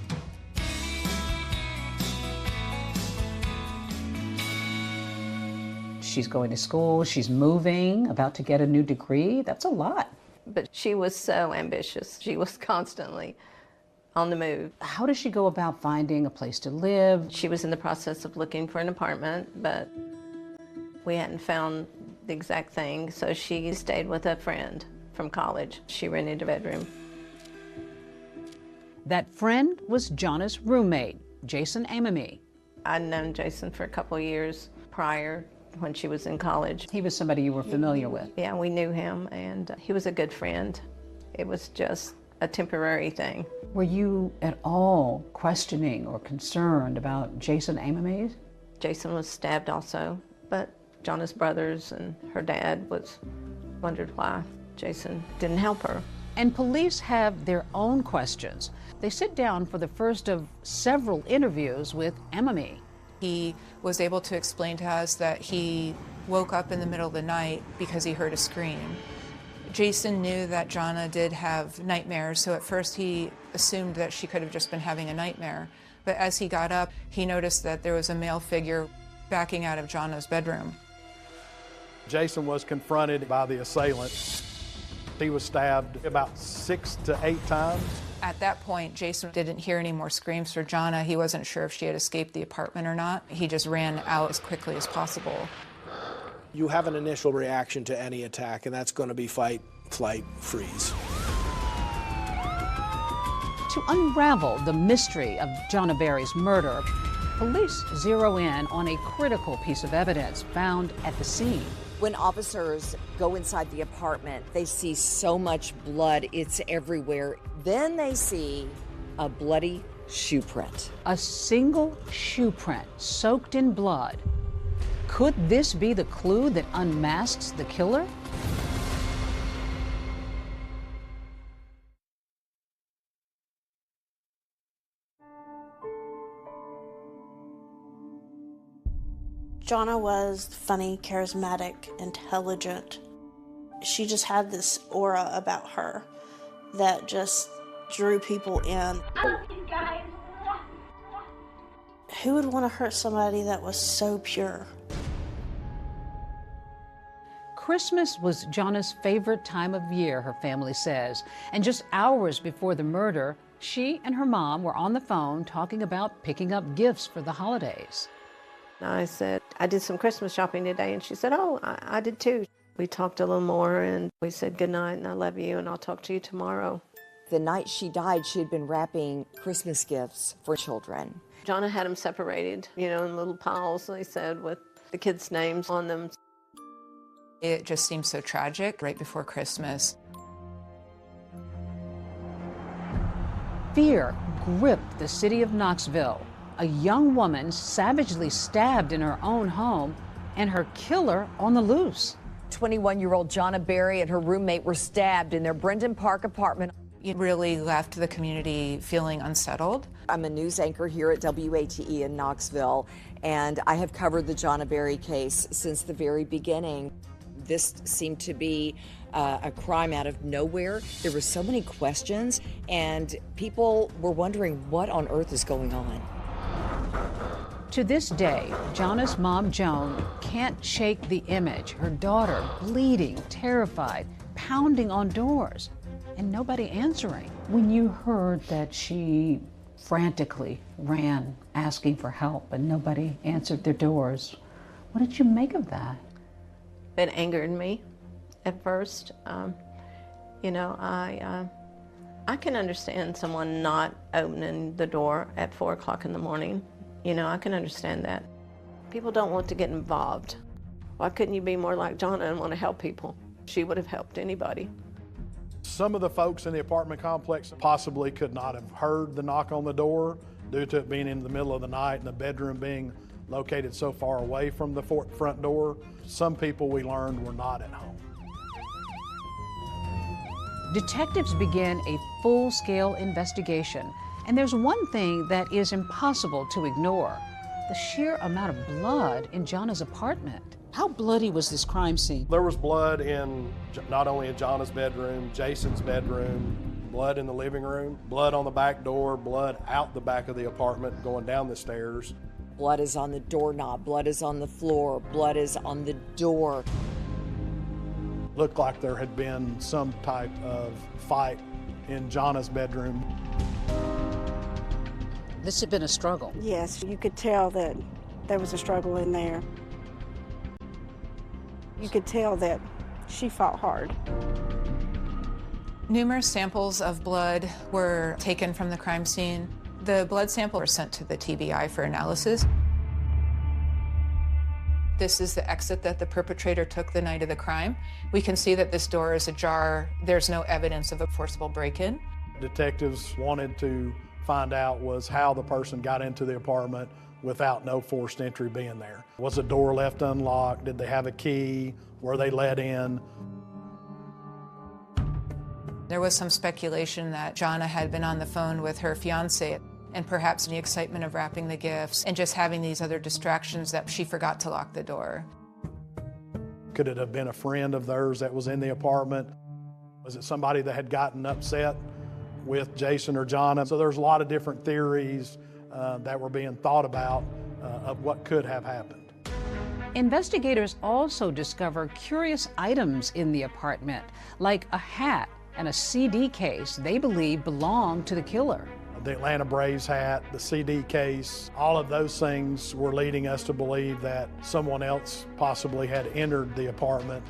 She's going to school, she's moving, about to get a new degree. That's a lot. But she was so ambitious. She was constantly on the move. How does she go about finding a place to live? She was in the process of looking for an apartment, but we hadn't found the exact thing, so she stayed with a friend from college. She rented a bedroom. That friend was Jana's roommate, Jason Amami. I'd known Jason for a couple of years prior when she was in college. He was somebody you were familiar with? Yeah, we knew him, and he was a good friend. It was just a temporary thing. Were you at all questioning or concerned about Jason Amami? Jason was stabbed also, but Jana's brothers and her dad wondered why Jason didn't help her. And police have their own questions. They sit down for the first of several interviews with Amami. He was able to explain to us that he woke up in the middle of the night because he heard a scream. Jason knew that Jana did have nightmares, so at first he assumed that she could have just been having a nightmare. But as he got up, he noticed that there was a male figure backing out of Jana's bedroom. Jason was confronted by the assailant. He was stabbed about 6 to 8 times. At that point, Jason didn't hear any more screams for Jana. He wasn't sure if she had escaped the apartment or not. He just ran out as quickly as possible. You have an initial reaction to any attack, and that's going to be fight, flight, freeze. To unravel the mystery of Jana Berry's murder, police zero in on a critical piece of evidence found at the scene. When officers go inside the apartment, they see so much blood, it's everywhere. Then they see a bloody shoe print. A single shoe print soaked in blood. Could this be the clue that unmasks the killer? Jana was funny, charismatic, intelligent. She just had this aura about her that just drew people in. Who would want to hurt somebody that was so pure? Christmas was Jana's favorite time of year, her family says. And just hours before the murder, she and her mom were on the phone talking about picking up gifts for the holidays. I said, I did some Christmas shopping today, and she said, oh, I did too. We talked a little more, and we said good night, and I love you, and I'll talk to you tomorrow. The night she died, she had been wrapping Christmas gifts for children. Jana had them separated, you know, in little piles, they said, with the kids' names on them. It just seemed so tragic right before Christmas. Fear gripped the city of Knoxville. A young woman savagely stabbed in her own home, and her killer on the loose. 21-year-old Jana Berry and her roommate were stabbed in their Brendan Park apartment. It really left the community feeling unsettled. I'm a news anchor here at WATE in Knoxville, and I have covered the Jana Berry case since the very beginning. This seemed to be a crime out of nowhere. There were so many questions, and people were wondering what on earth is going on. To this day, Jana's mom, Joan, can't shake the image. Her daughter bleeding, terrified, pounding on doors, and nobody answering. When you heard that she frantically ran asking for help and nobody answered their doors, what did you make of that? It angered me at first. You know, I can understand someone not opening the door at 4 o'clock in the morning. You know, I can understand that. People don't want to get involved. Why couldn't you be more like Jana and want to help people? She would have helped anybody. Some of the folks in the apartment complex possibly could not have heard the knock on the door due to it being in the middle of the night and the bedroom being located so far away from the front door. Some people, we learned, were not at home. Detectives begin a full-scale investigation, and there's one thing that is impossible to ignore: the sheer amount of blood in Jana's apartment. How bloody was this crime scene? There was blood in not only in Jana's bedroom, Jason's bedroom, blood in the living room, blood on the back door, blood out the back of the apartment going down the stairs. Blood is on the doorknob, blood is on the floor, blood is on the door. Looked like there had been some type of fight in Jana's bedroom. This had been a struggle. Yes, you could tell that there was a struggle in there. You could tell that she fought hard. Numerous samples of blood were taken from the crime scene. The blood sample was sent to the TBI for analysis. This is the exit that the perpetrator took the night of the crime. We can see that this door is ajar. There's no evidence of a forcible break-in. Detectives wanted to find out was how the person got into the apartment without no forced entry being there. Was the door left unlocked? Did they have a key? Were they let in? There was some speculation that Jana had been on the phone with her fiancé, and perhaps in the excitement of wrapping the gifts and just having these other distractions that she forgot to lock the door. Could it have been a friend of theirs that was in the apartment? Was it somebody that had gotten upset with Jason or Jana? So there's a lot of different theories that were being thought about of what could have happened. Investigators also discover curious items in the apartment, like a hat and a CD case they believe belonged to the killer. The Atlanta Braves hat, the CD case, all of those things were leading us to believe that someone else possibly had entered the apartment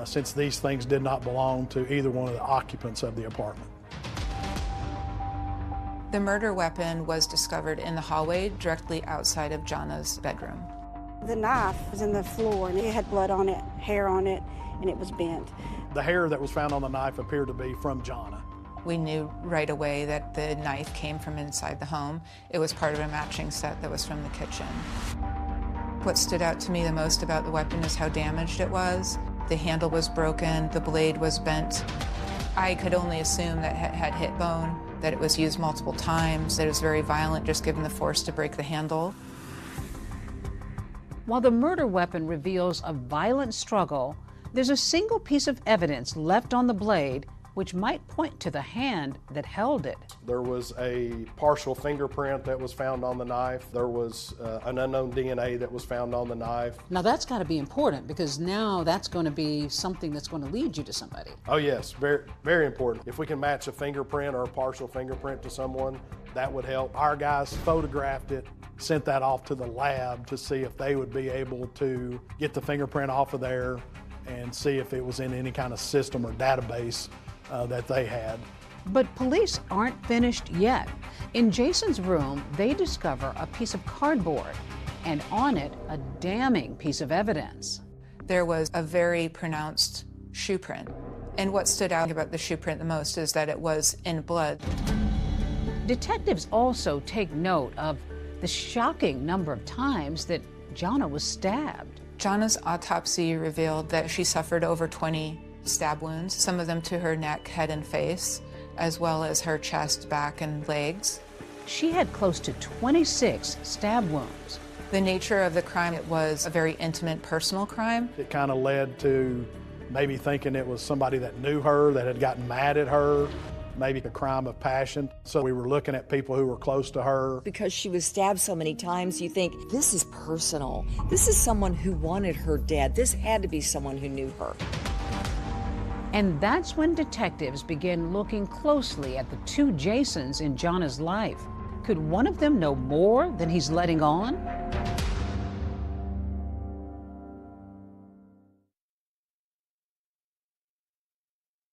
since these things did not belong to either one of the occupants of the apartment. The murder weapon was discovered in the hallway directly outside of Jana's bedroom. The knife was in the floor and it had blood on it, hair on it, and it was bent. The hair that was found on the knife appeared to be from Jana. We knew right away that the knife came from inside the home. It was part of a matching set that was from the kitchen. What stood out to me the most about the weapon is how damaged it was. The handle was broken, the blade was bent. I could only assume that it had hit bone, that it was used multiple times, that it was very violent just given the force to break the handle. While the murder weapon reveals a violent struggle, there's a single piece of evidence left on the blade which might point to the hand that held it. There was a partial fingerprint that was found on the knife. There was an unknown DNA that was found on the knife. Now that's got to be important because now that's going to be something that's going to lead you to somebody. Oh yes, very, very important. If we can match a fingerprint or a partial fingerprint to someone, that would help. Our guys photographed it, sent that off to the lab to see if they would be able to get the fingerprint off of there and see if it was in any kind of system or database that they had. But police aren't finished yet. In Jason's room, they discover a piece of cardboard and on it, a damning piece of evidence. There was a very pronounced shoe print. And what stood out about the shoe print the most is that it was in blood. Detectives also take note of the shocking number of times that Jana was stabbed. Jana's autopsy revealed that she suffered over 20 stab wounds, some of them to her neck, head, and face, as well as her chest, back, and legs. She had close to 26 stab wounds. The nature of the crime, it was a very intimate, personal crime. It kind of led to maybe thinking it was somebody that knew her, that had gotten mad at her, maybe a crime of passion. So we were looking at people who were close to her. Because she was stabbed so many times, you think, this is personal. This is someone who wanted her dead. This had to be someone who knew her. And that's when detectives begin looking closely at the two Jasons in Jana's life. Could one of them know more than he's letting on?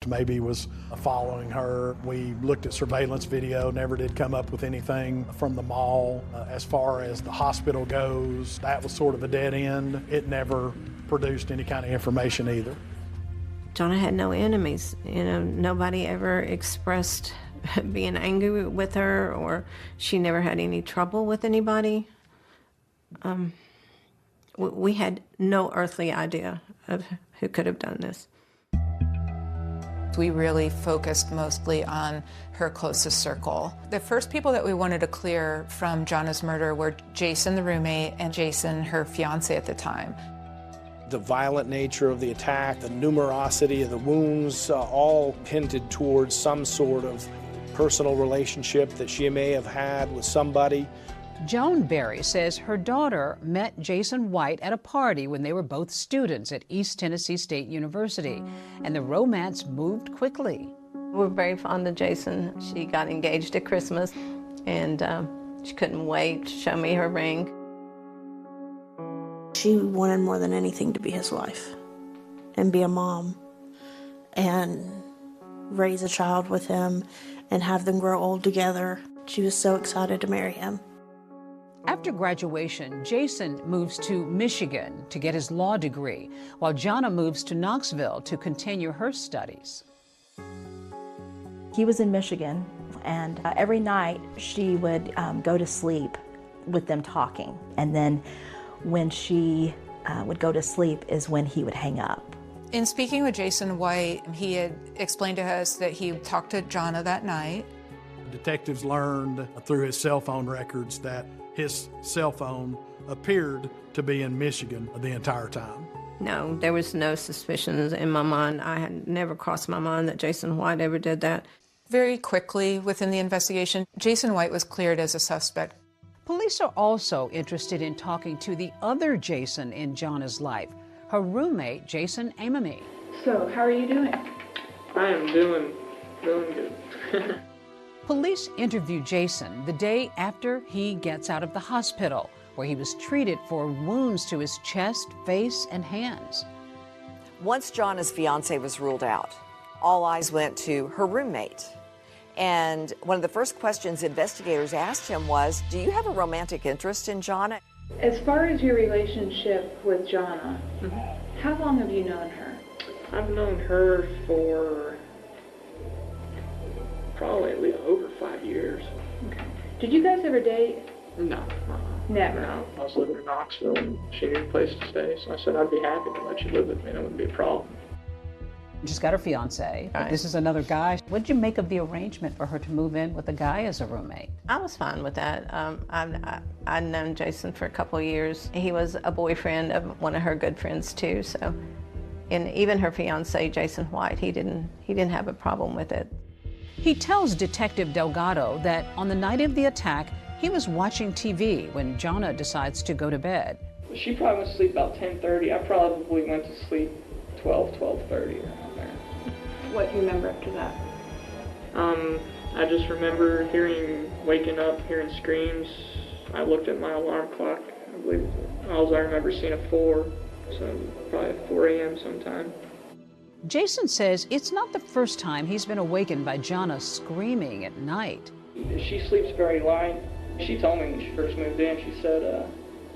Maybe he was following her. We looked at surveillance video, never did come up with anything from the mall. As far as the hospital goes, that was sort of a dead end. It never produced any kind of information either. Jana had no enemies. You know, nobody ever expressed being angry with her, or she never had any trouble with anybody. We had no earthly idea of who could have done this. We really focused mostly on her closest circle. The first people that we wanted to clear from Jana's murder were Jason, the roommate, and Jason, her fiance at the time. The violent nature of the attack, the numerosity of the wounds, all hinted towards some sort of personal relationship that she may have had with somebody. Joan Berry says her daughter met Jason White at a party when they were both students at East Tennessee State University, and the romance moved quickly. We're very fond of Jason. She got engaged at Christmas, and she couldn't wait to show me her ring. She wanted more than anything to be his wife and be a mom and raise a child with him and have them grow old together. She was so excited to marry him. After graduation, Jason moves to Michigan to get his law degree, while Jonna moves to Knoxville to continue her studies. He was in Michigan, and every night she would go to sleep with them talking. And then when she would go to sleep is when he would hang up. In speaking with Jason White, he had explained to us that he talked to Jonna that night. Detectives learned through his cell phone records that his cell phone appeared to be in Michigan the entire time. No, there was no suspicions in my mind. I had never crossed my mind that Jason White ever did that. Very quickly within the investigation, Jason White was cleared as a suspect. Police are also interested in talking to the other Jason in Jonna's life, her roommate, Jason Amami. So, how are you doing? I am doing good. Police interview Jason the day after he gets out of the hospital, where he was treated for wounds to his chest, face, and hands. Once Jonna's fiance was ruled out, all eyes went to her roommate. And one of the first questions investigators asked him was, do you have a romantic interest in Jonna? As far as your relationship with Jonna, how long have you known her? I've known her for probably at least over 5 years. Okay. Did you guys ever date? No. Never. No. I was living in Knoxville and she needed a place to stay, so I said I'd be happy to let you live with me. That wouldn't be a problem. Just got her fiance, but this is another guy. What did you make of the arrangement for her to move in with a guy as a roommate? I was fine with that. I'd known Jason for a couple of years. He was a boyfriend of one of her good friends too, so. And even her fiance, Jason White, he didn't have a problem with it. He tells Detective Delgado that on the night of the attack, he was watching TV when Jonna decides to go to bed. She probably went to sleep about 10:30. I probably went to sleep 12:30 around there. What do you remember after that? I just remember waking up, hearing screams. I looked at my alarm clock. I believe I remember seeing a 4, so probably 4 a.m. sometime. Jason says it's not the first time he's been awakened by Jonna screaming at night. She sleeps very light. She told me when she first moved in, she said,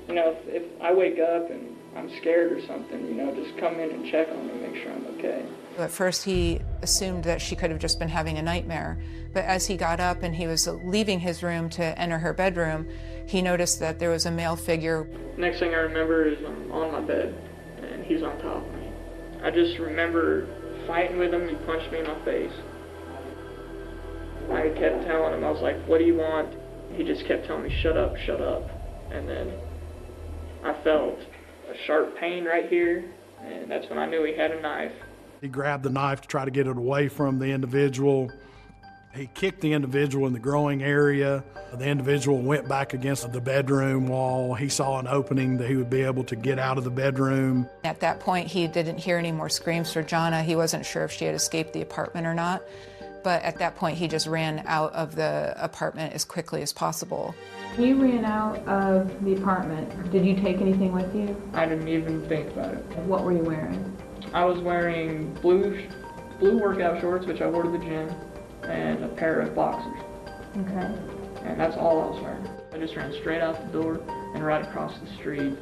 if I wake up and I'm scared or something, just come in and check on me, make sure I'm okay. At first he assumed that she could have just been having a nightmare, but as he got up and he was leaving his room to enter her bedroom, he noticed that there was a male figure. Next thing I remember is I'm on my bed and he's on top of me. I just remember fighting with him. He punched me in my face. I kept telling him, I was like, what do you want? He just kept telling me, shut up, shut up. And then I felt a sharp pain right here, and that's when I knew he had a knife. He grabbed the knife to try to get it away from the individual. He kicked the individual in the groin area. The individual went back against the bedroom wall. He saw an opening that he would be able to get out of the bedroom. At that point, he didn't hear any more screams for Jonna. He wasn't sure if she had escaped the apartment or not. But at that point, he just ran out of the apartment as quickly as possible. You ran out of the apartment. Did you take anything with you? I didn't even think about it. What were you wearing? I was wearing blue workout shorts, which I wore to the gym, and a pair of boxers. Okay. And that's all I was wearing. I just ran straight out the door and right across the street.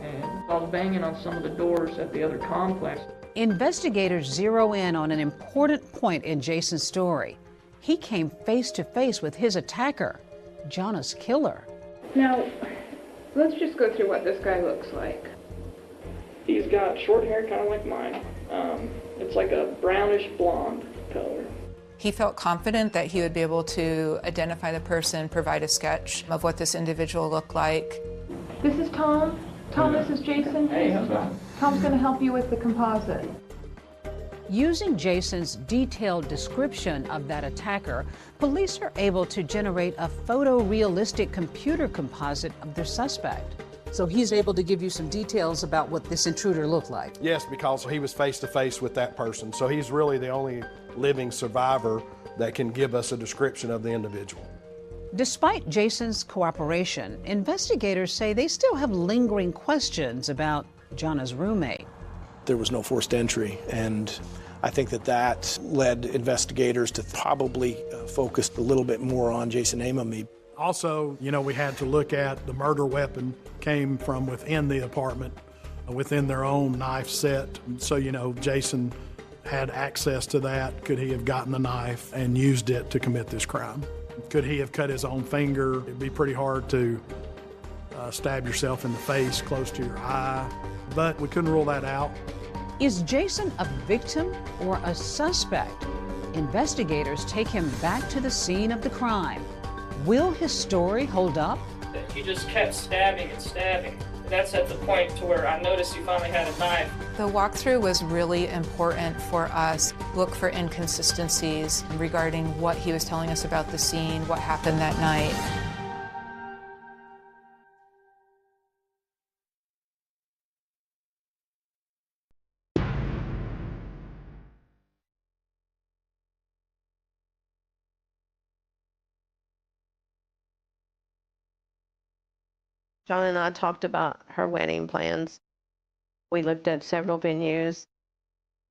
And I was banging on some of the doors at the other complex. Investigators zero in on an important point in Jason's story. He came face to face with his attacker, Jonna's killer. Now, let's just go through what this guy looks like. He's got short hair, kind of like mine. It's like a brownish blonde color. He felt confident that he would be able to identify the person, provide a sketch of what this individual looked like. This is Tom. Tom, this is Jason. Hey, how's that? Tom's going to help you with the composite. Using Jason's detailed description of that attacker, police are able to generate a photorealistic computer composite of their suspect. So he's able to give you some details about what this intruder looked like. Yes, because he was face to face with that person. So he's really the only living survivor that can give us a description of the individual. Despite Jason's cooperation, investigators say they still have lingering questions about Jana's roommate. There was no forced entry, and I think that led investigators to probably focus a little bit more on Jason Amami. Also, we had to look at the murder weapon came from within the apartment, within their own knife set. So, Jason had access to that. Could he have gotten the knife and used it to commit this crime? Could he have cut his own finger? It'd be pretty hard to stab yourself in the face close to your eye, but we couldn't rule that out. Is Jason a victim or a suspect? Investigators take him back to the scene of the crime. Will his story hold up? He just kept stabbing and stabbing. That's at the point to where I noticed he finally had a knife. The walkthrough was really important for us. Look for inconsistencies regarding what he was telling us about the scene, what happened that night. John and I talked about her wedding plans. We looked at several venues.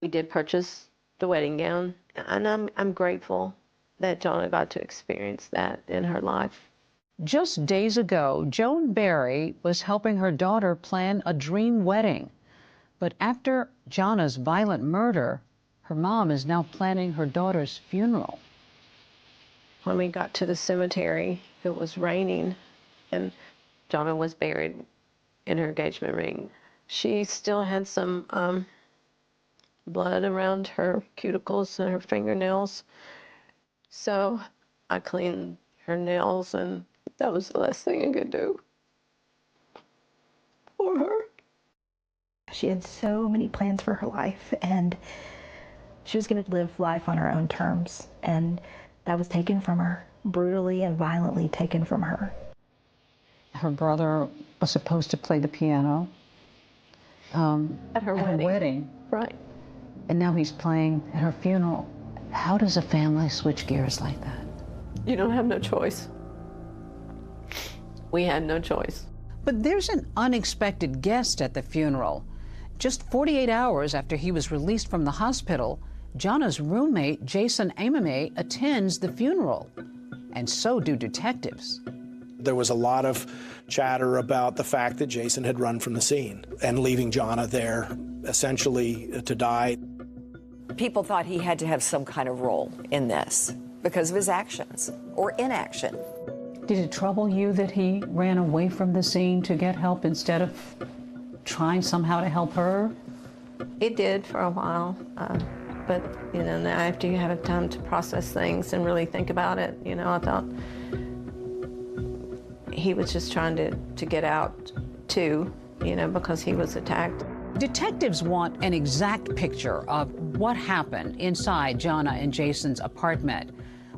We did purchase the wedding gown, and I'm grateful that Jonna got to experience that in her life. Just days ago, Joan Berry was helping her daughter plan a dream wedding. But after Jana's violent murder, her mom is now planning her daughter's funeral. When we got to the cemetery, it was raining, and Jonna was buried in her engagement ring. She still had some blood around her cuticles and her fingernails. So I cleaned her nails, and that was the last thing I could do for her. She had so many plans for her life, and she was going to live life on her own terms. And that was taken from her, brutally and violently taken from her. Her brother was supposed to play the piano at her wedding. Right. And now he's playing at her funeral. How does a family switch gears like that? You don't have no choice. We had no choice. But there's an unexpected guest at the funeral. Just 48 hours after he was released from the hospital, Jana's roommate, Jason Amami, attends the funeral. And so do detectives. There was a lot of chatter about the fact that Jason had run from the scene and leaving Jana there essentially to die. People thought he had to have some kind of role in this because of his actions or inaction. Did it trouble you that he ran away from the scene to get help instead of trying somehow to help her? It did for a while, but now after you have time to process things and really think about it, I thought he was just trying to get out too, because he was attacked. Detectives want an exact picture of what happened inside Jana and Jason's apartment.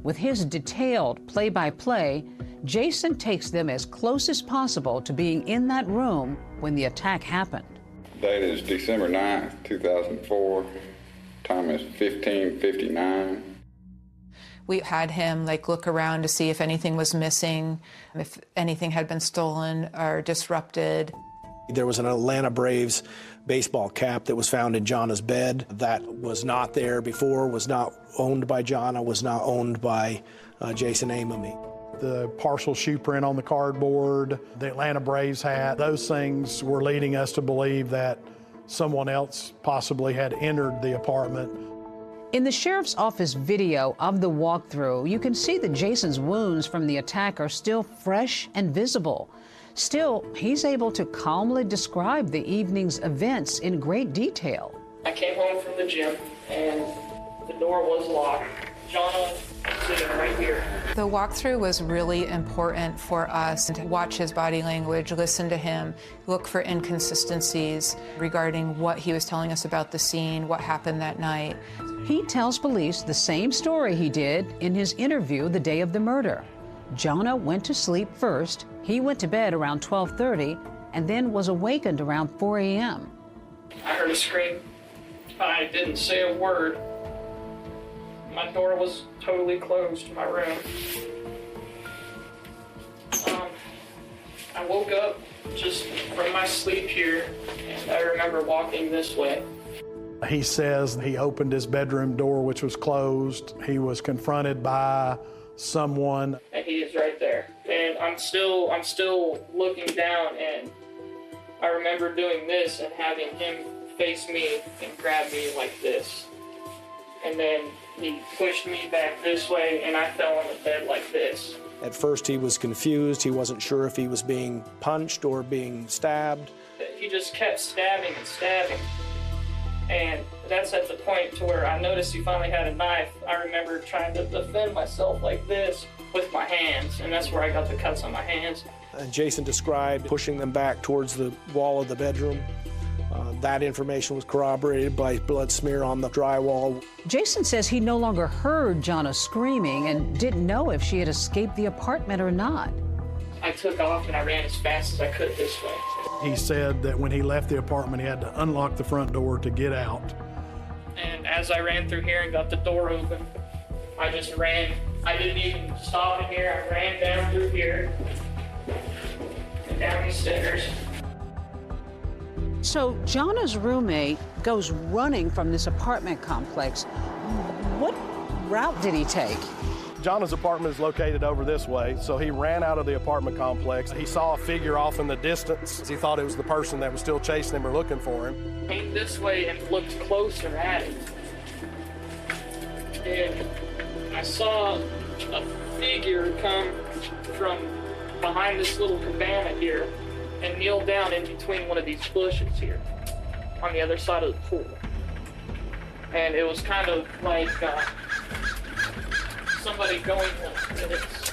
With his detailed play-by-play, Jason takes them as close as possible to being in that room when the attack happened. Date is December 9th, 2004. Time is 15:59. We had him look around to see if anything was missing, if anything had been stolen or disrupted. There was an Atlanta Braves baseball cap that was found in Jana's bed that was not there before, was not owned by Jana, was not owned by Jason Amami. The partial shoe print on the cardboard, the Atlanta Braves hat, those things were leading us to believe that someone else possibly had entered the apartment. In the sheriff's office video of the walkthrough, you can see that Jason's wounds from the attack are still fresh and visible. Still, he's able to calmly describe the evening's events in great detail. I came home from the gym and the door was locked. Jana sitting right here. The walkthrough was really important for us to watch his body language, listen to him, look for inconsistencies regarding what he was telling us about the scene, what happened that night. He tells police the same story he did in his interview the day of the murder. Jonah went to sleep first. He went to bed around 12:30 and then was awakened around 4 a.m. I heard a scream. I didn't say a word. My door was totally closed to my room. I woke up just from my sleep here, and I remember walking this way. He says he opened his bedroom door, which was closed. He was confronted by someone. And he is right there. And I'm still looking down, and I remember doing this and having him face me and grab me like this. And then he pushed me back this way, and I fell on the bed like this. At first he was confused. He wasn't sure if he was being punched or being stabbed. He just kept stabbing and stabbing. And that's at the point to where I noticed he finally had a knife. I remember trying to defend myself like this with my hands, and that's where I got the cuts on my hands. And Jason described pushing them back towards the wall of the bedroom. That information was corroborated by blood smear on the drywall. Jason says he no longer heard Jonah screaming and didn't know if she had escaped the apartment or not. I took off and I ran as fast as I could this way. He said that when he left the apartment, he had to unlock the front door to get out. And as I ran through here and got the door open, I just ran. I didn't even stop in here. I ran down through here and down these stairs. So Jonah's roommate goes running from this apartment complex. What route did he take? Jonah's apartment is located over this way, so he ran out of the apartment complex. He saw a figure off in the distance. He thought it was the person that was still chasing him or looking for him. Came this way and looked closer at it. And I saw a figure come from behind this little cabana here and kneel down in between one of these bushes here on the other side of the pool. And it was kind of like somebody going like this.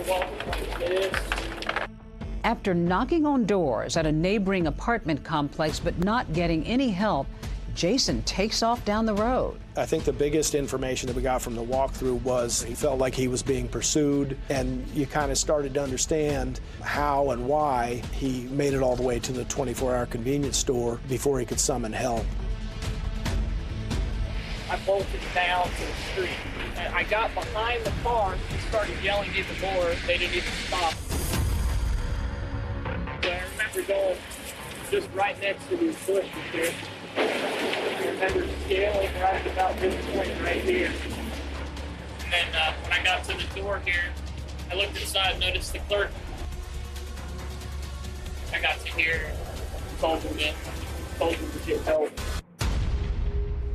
Walking like this. After knocking on doors at a neighboring apartment complex but not getting any help, Jason takes off down the road. I think the biggest information that we got from the walkthrough was he felt like he was being pursued, and you kind of started to understand how and why he made it all the way to the 24-hour convenience store before he could summon help. I bolted down to the street, and I got behind the car and started yelling at the door. They didn't even stop. So I remember going just right next to these bushes here. I remember scaling right about this point right here. And then when I got to the door here, I looked inside, noticed the clerk. I got to here, told him to get help.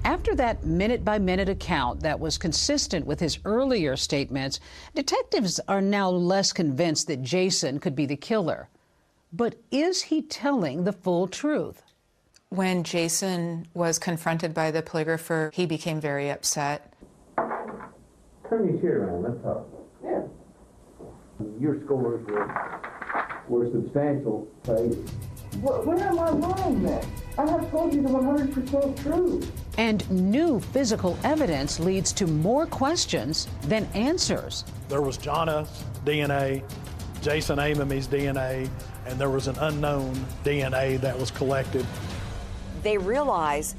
After that minute-by-minute account that was consistent with his earlier statements, detectives are now less convinced that Jason could be the killer. But is he telling the full truth? When Jason was confronted by the polygrapher, he became very upset. Turn your chair around, let's talk. Yeah. Your scores were substantial, Paige. Where am I wrong then? I have told you the 100% truth. And new physical evidence leads to more questions than answers. There was Jonah's DNA, Jason Amomey's DNA, and there was an unknown DNA that was collected. They realize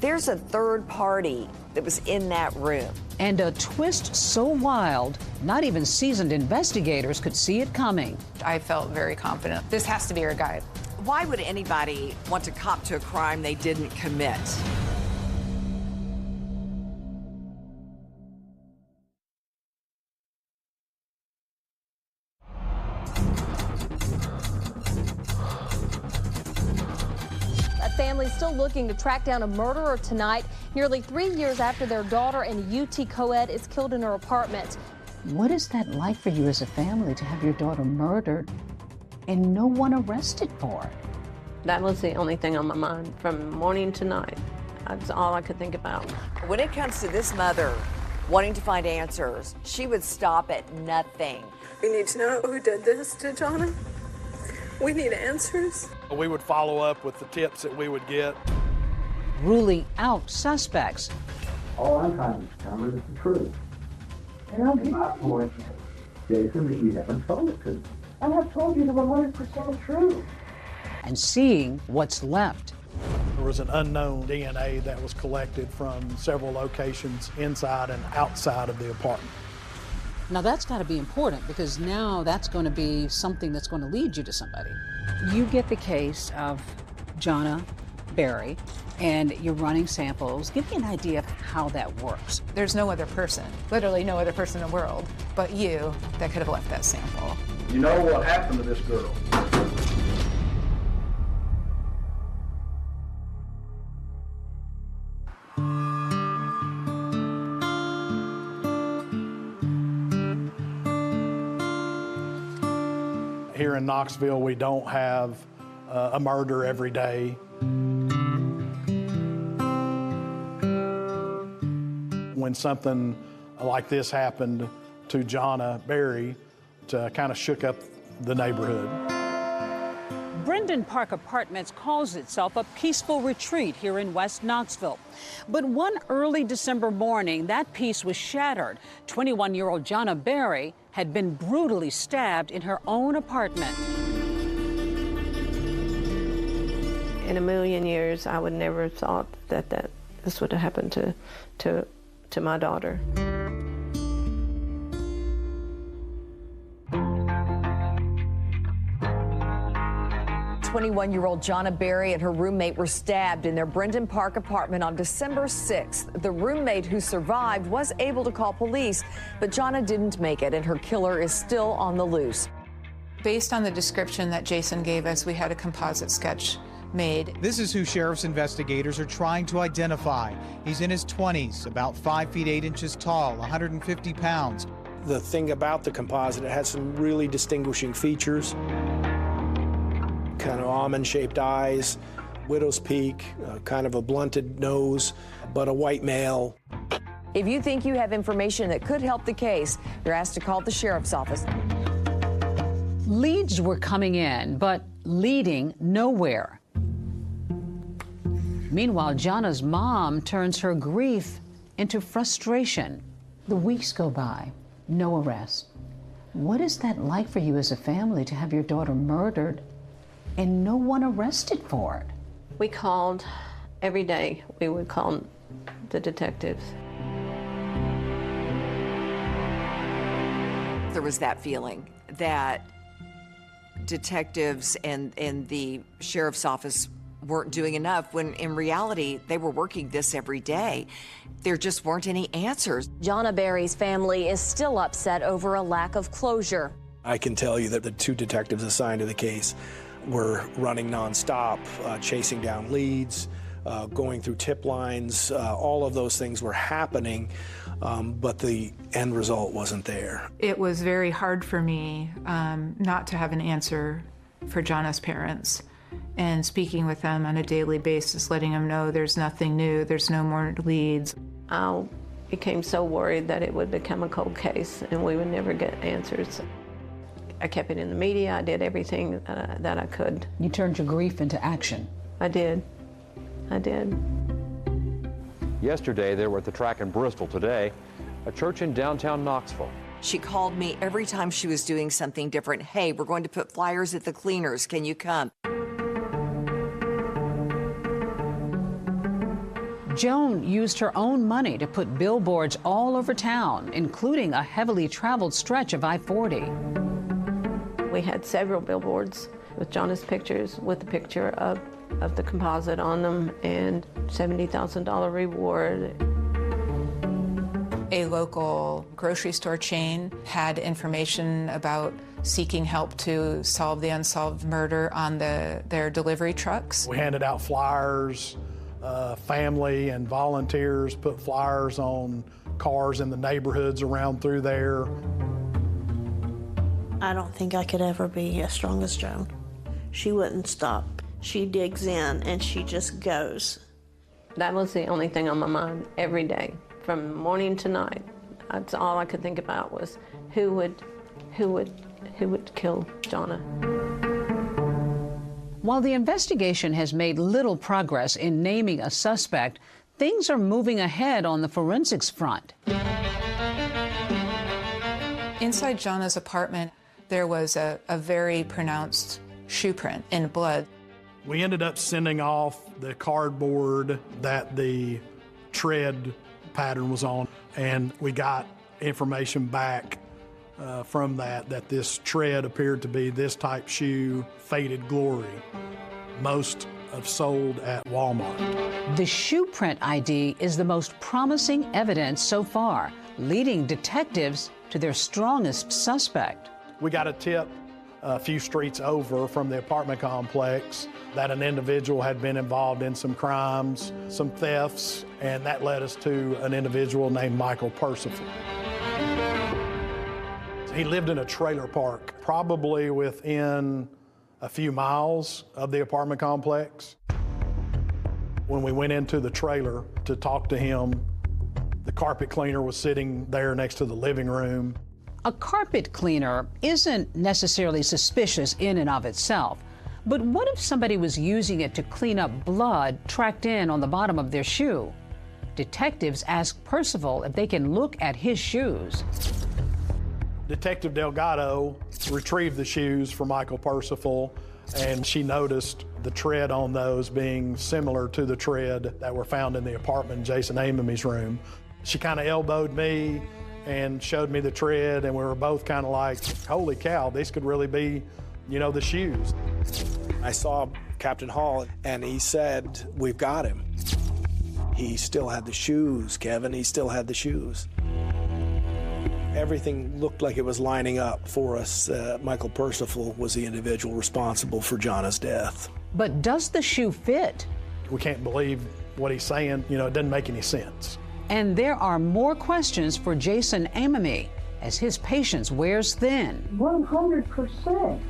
there's a third party that was in that room. And a twist so wild, not even seasoned investigators could see it coming. I felt very confident. This has to be our guy. Why would anybody want to cop to a crime they didn't commit? Families still looking to track down a murderer tonight, nearly 3 years after their daughter in UT co-ed is killed in her apartment. What is that like for you as a family to have your daughter murdered and no one arrested for it? That was the only thing on my mind from morning to night. That's all I could think about. When it comes to this mother, wanting to find answers. She would stop at nothing. We need to know who did this to Jonna. We need answers. We would follow up with the tips that we would get. Ruling out suspects. All I'm trying to determine is the truth. And I'll give my point, Jason, that you haven't told it to me. I have told you the 100% truth. And seeing what's left. There was an unknown DNA that was collected from several locations inside and outside of the apartment. Now that's got to be important because now that's going to be something that's going to lead you to somebody. You get the case of Jonna Berry and you're running samples. Give me an idea of how that works. There's no other person, literally no other person in the world, but you that could have left that sample. You know what happened to this girl? Here in Knoxville, we don't have a murder every day. When something like this happened to Jonna Berry, it kind of shook up the neighborhood. Brendan Park Apartments calls itself a peaceful retreat here in West Knoxville. But one early December morning, that peace was shattered. 21-year-old Jonna Berry had been brutally stabbed in her own apartment. In a million years, I would never have thought that this would have happened to my daughter. 21-year-old Jonna Berry and her roommate were stabbed in their Brendan Park apartment on December 6th. The roommate who survived was able to call police, but Jonna didn't make it, and her killer is still on the loose. Based on the description that Jason gave us, we had a composite sketch made. This is who sheriff's investigators are trying to identify. He's in his 20s, about 5 feet 8 inches tall, 150 pounds. The thing about the composite, it had some really distinguishing features. Kind of almond-shaped eyes, widow's peak, kind of a blunted nose, but a white male. If you think you have information that could help the case, you're asked to call the sheriff's office. Leads were coming in, but leading nowhere. Meanwhile, Jonna's mom turns her grief into frustration. The weeks go by, no arrest. What is that like for you as a family to have your daughter murdered and no one arrested for it? We called every day. We would call the detectives. There was that feeling that detectives and the sheriff's office weren't doing enough, when in reality, they were working this every day. There just weren't any answers. Jonna Berry's family is still upset over a lack of closure. I can tell you that the 2 detectives assigned to the case were running nonstop, chasing down leads, going through tip lines. All of those things were happening, but the end result wasn't there. It was very hard for me not to have an answer for Jonna's parents, and speaking with them on a daily basis, letting them know there's nothing new, there's no more leads. I became so worried that it would become a cold case and we would never get answers. I kept it in the media. I did everything that I could. You turned your grief into action. I did. I did. Yesterday, they were at the track in Bristol. Today, a church in downtown Knoxville. She called me every time she was doing something different. Hey, we're going to put flyers at the cleaners. Can you come? Joan used her own money to put billboards all over town, including a heavily traveled stretch of I-40. We had several billboards with Jonna's pictures, with the picture of the composite on them, and $70,000 reward. A local grocery store chain had information about seeking help to solve the unsolved murder on their delivery trucks. We handed out flyers. Family and volunteers put flyers on cars in the neighborhoods around through there. I don't think I could ever be as strong as Joan. She wouldn't stop. She digs in and she just goes. That was the only thing on my mind every day, from morning to night. That's all I could think about was who would kill Jonna. While the investigation has made little progress in naming a suspect, things are moving ahead on the forensics front. Inside Jonna's apartment, there was a very pronounced shoe print in blood. We ended up sending off the cardboard that the tread pattern was on, and we got information back from that this tread appeared to be this type shoe, Faded Glory. Most have sold at Walmart. The shoe print ID is the most promising evidence so far, leading detectives to their strongest suspect. We got a tip a few streets over from the apartment complex that an individual had been involved in some crimes, some thefts, and that led us to an individual named Michael Percival. He lived in a trailer park, probably within a few miles of the apartment complex. When we went into the trailer to talk to him, the carpet cleaner was sitting there next to the living room. A carpet cleaner isn't necessarily suspicious in and of itself, but what if somebody was using it to clean up blood tracked in on the bottom of their shoe? Detectives ask Percival if they can look at his shoes. Detective Delgado retrieved the shoes for Michael Percival, and she noticed the tread on those being similar to the tread that were found in the apartment in Jason Amamy's room. She kind of elbowed me and showed me the tread, and we were both kind of like, holy cow, these could really be, you know, the shoes. I saw Captain Hall, and he said, we've got him. He still had the shoes, Kevin. He still had the shoes. Everything looked like it was lining up for us. Michael Percival was the individual responsible for Jonna's death. But does the shoe fit? We can't believe what he's saying. You know, it doesn't make any sense. And there are more questions for Jason Amamy as his patience wears thin. 100%.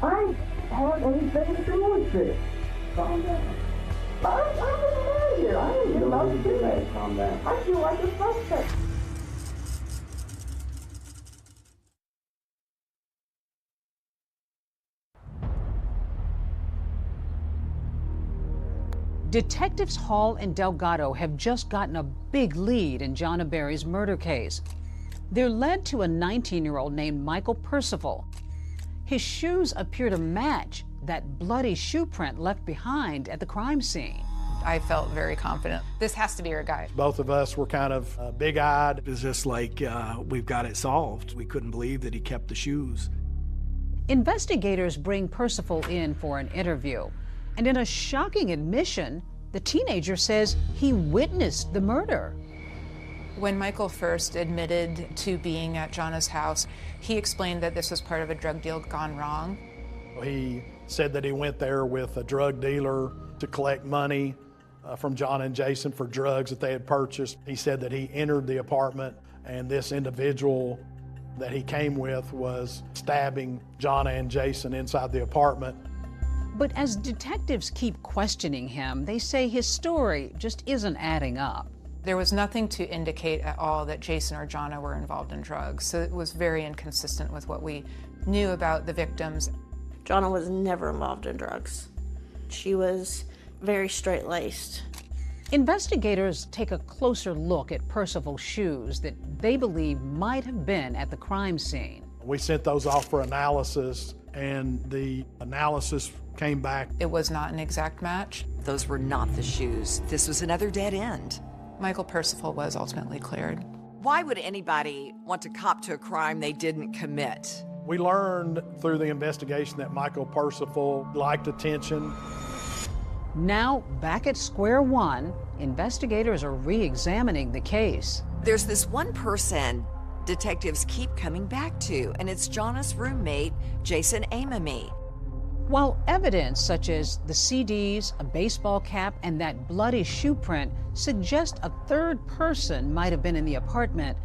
I have anything to do with this. Calm down. I'm getting out of here. I ain't getting out of here. Calm down. I feel like a suspect. Detectives Hall and Delgado have just gotten a big lead in Jonna Berry's murder case. They're led to a 19-year-old named Michael Percival. His shoes appear to match that bloody shoe print left behind at the crime scene. I felt very confident. This has to be our guy. Both of us were kind of big-eyed. It was just like, we've got it solved. We couldn't believe that he kept the shoes. Investigators bring Percival in for an interview. And in a shocking admission, the teenager says he witnessed the murder. When Michael first admitted to being at Jonna's house, he explained that this was part of a drug deal gone wrong. He said that he went there with a drug dealer to collect money from Jonna and Jason for drugs that they had purchased. He said that he entered the apartment and this individual that he came with was stabbing Jonna and Jason inside the apartment. But as detectives keep questioning him, they say his story just isn't adding up. There was nothing to indicate at all that Jason or Jonna were involved in drugs, so it was very inconsistent with what we knew about the victims. Jonna was never involved in drugs. She was very straight-laced. Investigators take a closer look at Percival's shoes that they believe might have been at the crime scene. We sent those off for analysis, and the analysis came back. It was not an exact match. Those were not the shoes. This was another dead end. Michael Percival was ultimately cleared. Why would anybody want to cop to a crime they didn't commit? We learned through the investigation that Michael Percival liked attention. Now, back at square one, investigators are re-examining the case. There's this one person detectives keep coming back to, and it's Jonna's roommate, Jason Amamy. While evidence such as the CDs, a baseball cap, and that bloody shoe print suggest a third person might have been in the apartment,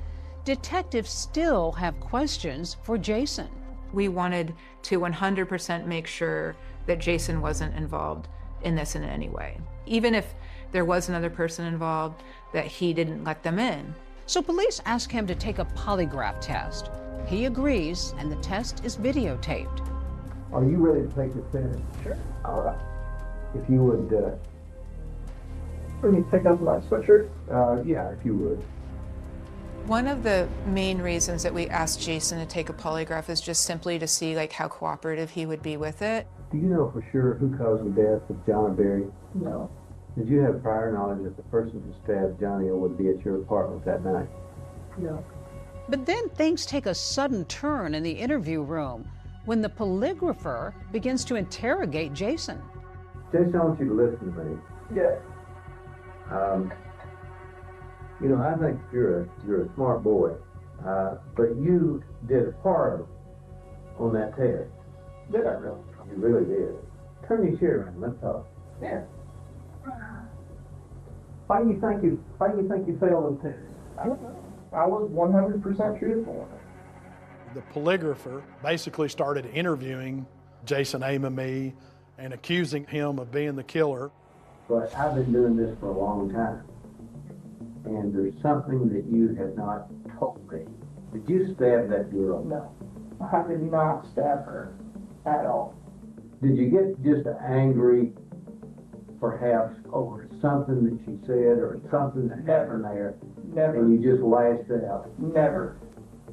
detectives still have questions for Jason. We wanted to 100% make sure that Jason wasn't involved in this in any way. Even if there was another person involved, that he didn't let them in. So police ask him to take a polygraph test. He agrees, and the test is videotaped. Are you ready to take the test? Sure. All right. If you would, let me pick up my sweatshirt. Yeah, if you would. One of the main reasons that we asked Jason to take a polygraph is just simply to see like how cooperative he would be with it. Do you know for sure who caused the death of John Berry? No. Did you have prior knowledge that the person who stabbed Johnny would be at your apartment that night? No. But then things take a sudden turn in the interview room when the polygrapher begins to interrogate Jason. Jason, I want you to listen to me. Yeah. You know, I think you're a smart boy, but you did a part on that test. Did I really? You really did. Turn your chair around. Let's talk. Yeah. Why do you think you failed the test? I don't know. I was 100% truthful. The polygrapher basically started interviewing Jason Amemy and accusing him of being the killer. But I've been doing this for a long time, and there's something that you have not told me. Did you stab that girl? No, I did not stab her at all. Did you get just angry, perhaps, over something that she said or something that happened there? Never. And you just lashed out? Never.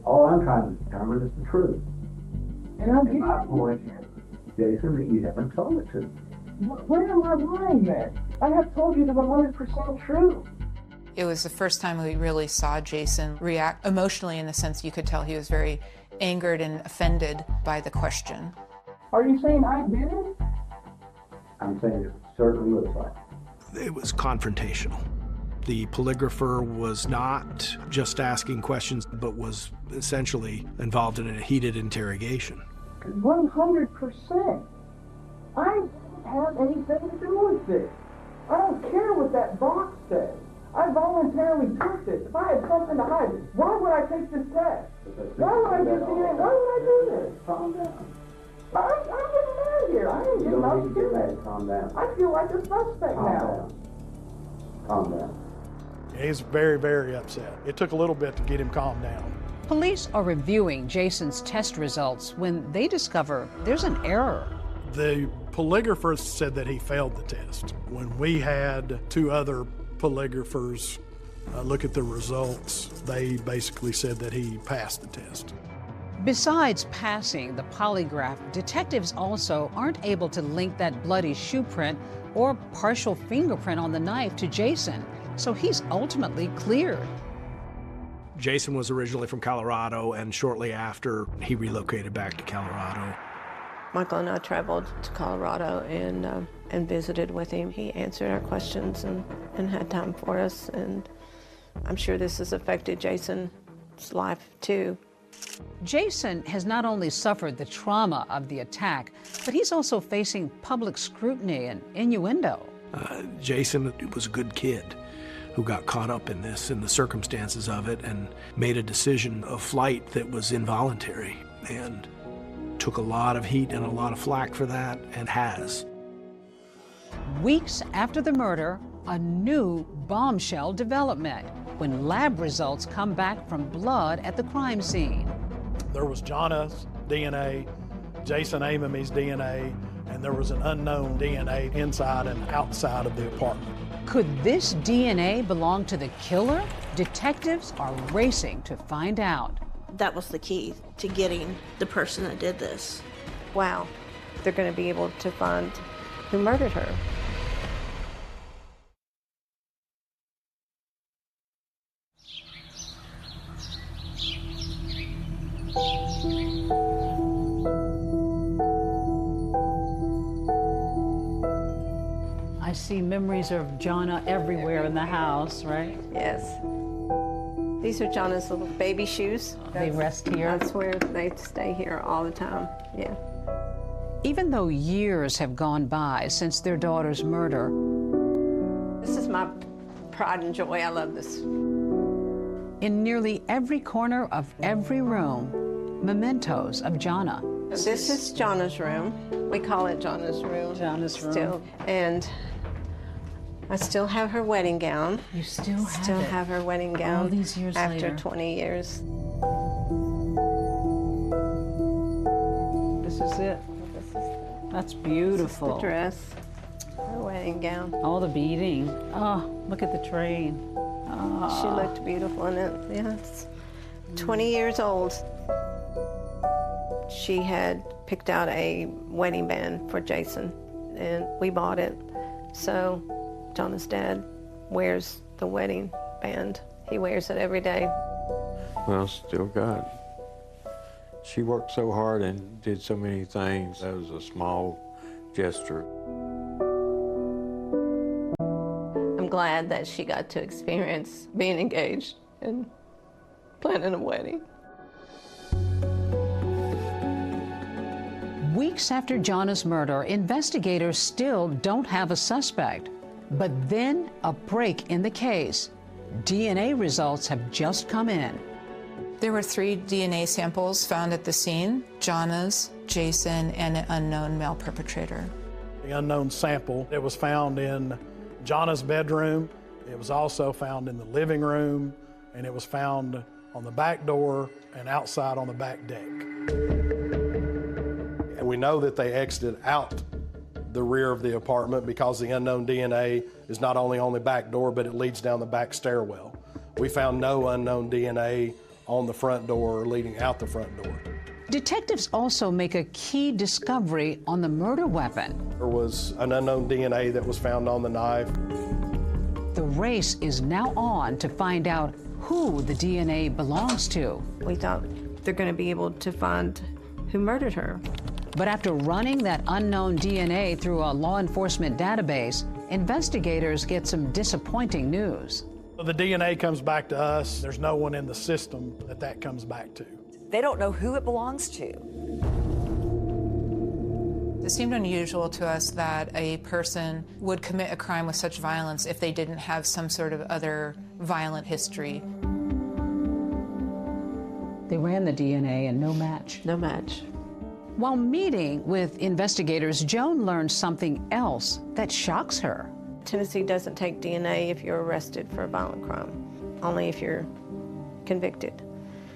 All I'm trying to determine is the truth. And I'm And my point is, Jason, that you haven't told it to me. Where am I lying then? I have told you the 100% truth. It was the first time we really saw Jason react emotionally, in the sense you could tell he was very angered and offended by the question. Are you saying I did it? I'm saying it certainly looks like it. It was confrontational. The polygrapher was not just asking questions, but was essentially involved in a heated interrogation. 100%. I didn't have anything to do with this. I don't care what that box says. I voluntarily took this. If I had something to hide, why would I take this test? Why would I do this? Why would I do this? Calm down. I'm getting mad here. I ain't You getting don't need to get upset. mad. Calm down. I feel like a suspect Calm now. down. Calm down. He's very, very upset. It took a little bit to get him calmed down. Police are reviewing Jason's test results when they discover there's an error. The polygrapher said that he failed the test. When we had two other polygraphers look at the results, they basically said that he passed the test. Besides passing the polygraph, detectives also aren't able to link that bloody shoe print or partial fingerprint on the knife to Jason, so he's ultimately cleared. Jason was originally from Colorado, and shortly after, he relocated back to Colorado. Michael and I traveled to Colorado and visited with him. He answered our questions and had time for us, and I'm sure this has affected Jason's life too. Jason has not only suffered the trauma of the attack, but he's also facing public scrutiny and innuendo. Jason was a good kid who got caught up in this and the circumstances of it and made a decision of flight that was involuntary, and took a lot of heat and a lot of flack for that, and has. Weeks after the murder, a new bombshell development when lab results come back from blood at the crime scene. There was Jonna's DNA, Jason Amemy's DNA, and there was an unknown DNA inside and outside of the apartment. Could this DNA belong to the killer? Detectives are racing to find out. That was the key to getting the person that did this. Wow, they're going to be able to find who murdered her. I see memories of Jonna everywhere in the house, right? Yes. These are Jonna's little baby shoes. They rest here? That's where they stay here all the time, yeah. Even though years have gone by since their daughter's murder, this is my pride and joy. I love this. in nearly every corner of every room, mementos of Jonna. This is Jonna's room. We call it Jonna's room. Jonna's room. Still. And I still have her wedding gown. You still have her wedding gown. All these years after later. 20 years. This is it. That's beautiful. This is the dress, her wedding gown. All the beading. Oh, look at the train. Oh. She looked beautiful in it. Yeah, it's 20 years old. She had picked out a wedding band for Jason, and we bought it. So Jonah's dad wears the wedding band. He wears it every day. Well, still got it. She worked so hard and did so many things. That was a small gesture. I'm glad that she got to experience being engaged and planning a wedding. Weeks after Jonah's murder, investigators still don't have a suspect. But then a break in the case. DNA results have just come in. There were 3 DNA samples found at the scene: Jonah's, Jason, and an unknown male perpetrator. The unknown sample, it was found in Jonah's bedroom. It was also found in the living room, and it was found on the back door and outside on the back deck. And we know that they exited out the rear of the apartment because the unknown DNA is not only on the back door, but it leads down the back stairwell. We found no unknown DNA on the front door or leading out the front door. Detectives also make a key discovery on the murder weapon. There was an unknown DNA that was found on the knife. The race is now on to find out who the DNA belongs to. We thought they're going to be able to find who murdered her. But after running that unknown DNA through a law enforcement database, investigators get some disappointing news. The DNA comes back to us. There's no one in the system that comes back to. They don't know who it belongs to. It seemed unusual to us that a person would commit a crime with such violence if they didn't have some sort of other violent history. They ran the DNA and no match. No match. While meeting with investigators, Joan learned something else that shocks her. Tennessee doesn't take DNA if you're arrested for a violent crime, only if you're convicted.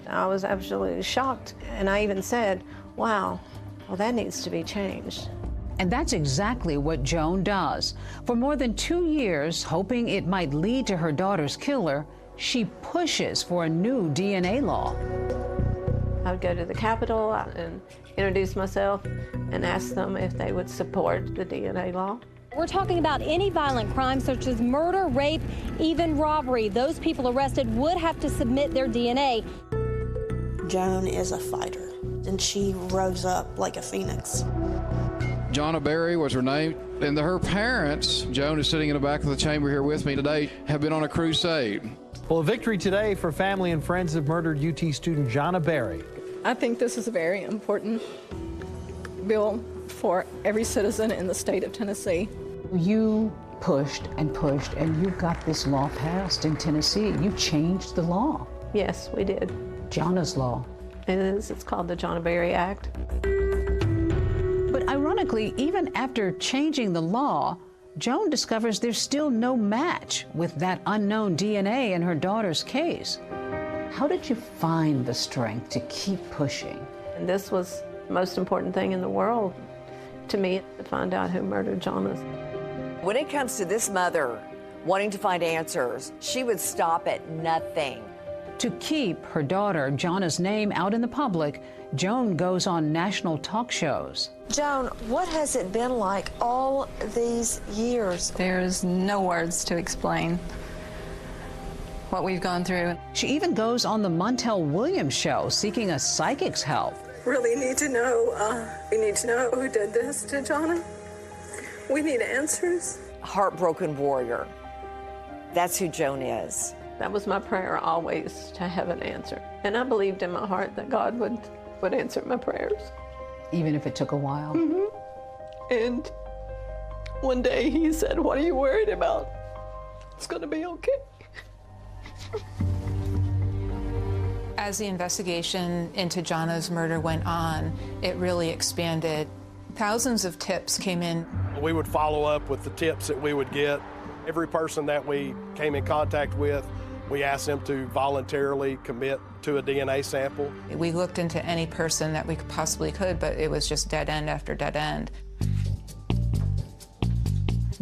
I was absolutely shocked, and I even said, wow, well, that needs to be changed. And that's exactly what Joan does. For more than 2 years, hoping it might lead to her daughter's killer, she pushes for a new DNA law. I would go to the Capitol and introduce myself and ask them if they would support the DNA law. We're talking about any violent crime such as murder, rape, even robbery. Those people arrested would have to submit their DNA. Joan is a fighter, and she rose up like a phoenix. Jonna Berry was her name, and her parents, Joan is sitting in the back of the chamber here with me today, have been on a crusade. Well, a victory today for family and friends of murdered UT student Jonna Berry. I think this is a very important bill for every citizen in the state of Tennessee. You pushed and pushed, and you got this law passed in Tennessee. You changed the law. Yes, we did. Jonah's law. It is. It's called the Jonna Berry Act. But ironically, even after changing the law, Joan discovers there's still no match with that unknown DNA in her daughter's case. How did you find the strength to keep pushing? And this was the most important thing in the world to me, to find out who murdered Jonna. When it comes to this mother wanting to find answers, she would stop at nothing. To keep her daughter Jonna's name out in the public, Joan goes on national talk shows. Joan, what has it been like all these years? There's no words to explain what we've gone through. She even goes on the Montel Williams show seeking a psychic's help. Really need to know, we need to know who did this to Jonna. We need answers. Heartbroken warrior. That's who Joan is. That was my prayer always, to have an answer. And I believed in my heart that God would answer my prayers. Even if it took a while? Mm-hmm. And one day he said, "What are you worried about? It's gonna be okay." As the investigation into Jonna's murder went on, it really expanded. Thousands of tips came in. We would follow up with the tips that we would get Every person that we came in contact with, we asked them to voluntarily commit to a DNA sample. We looked into any person that we possibly could, but it was just dead end after dead end.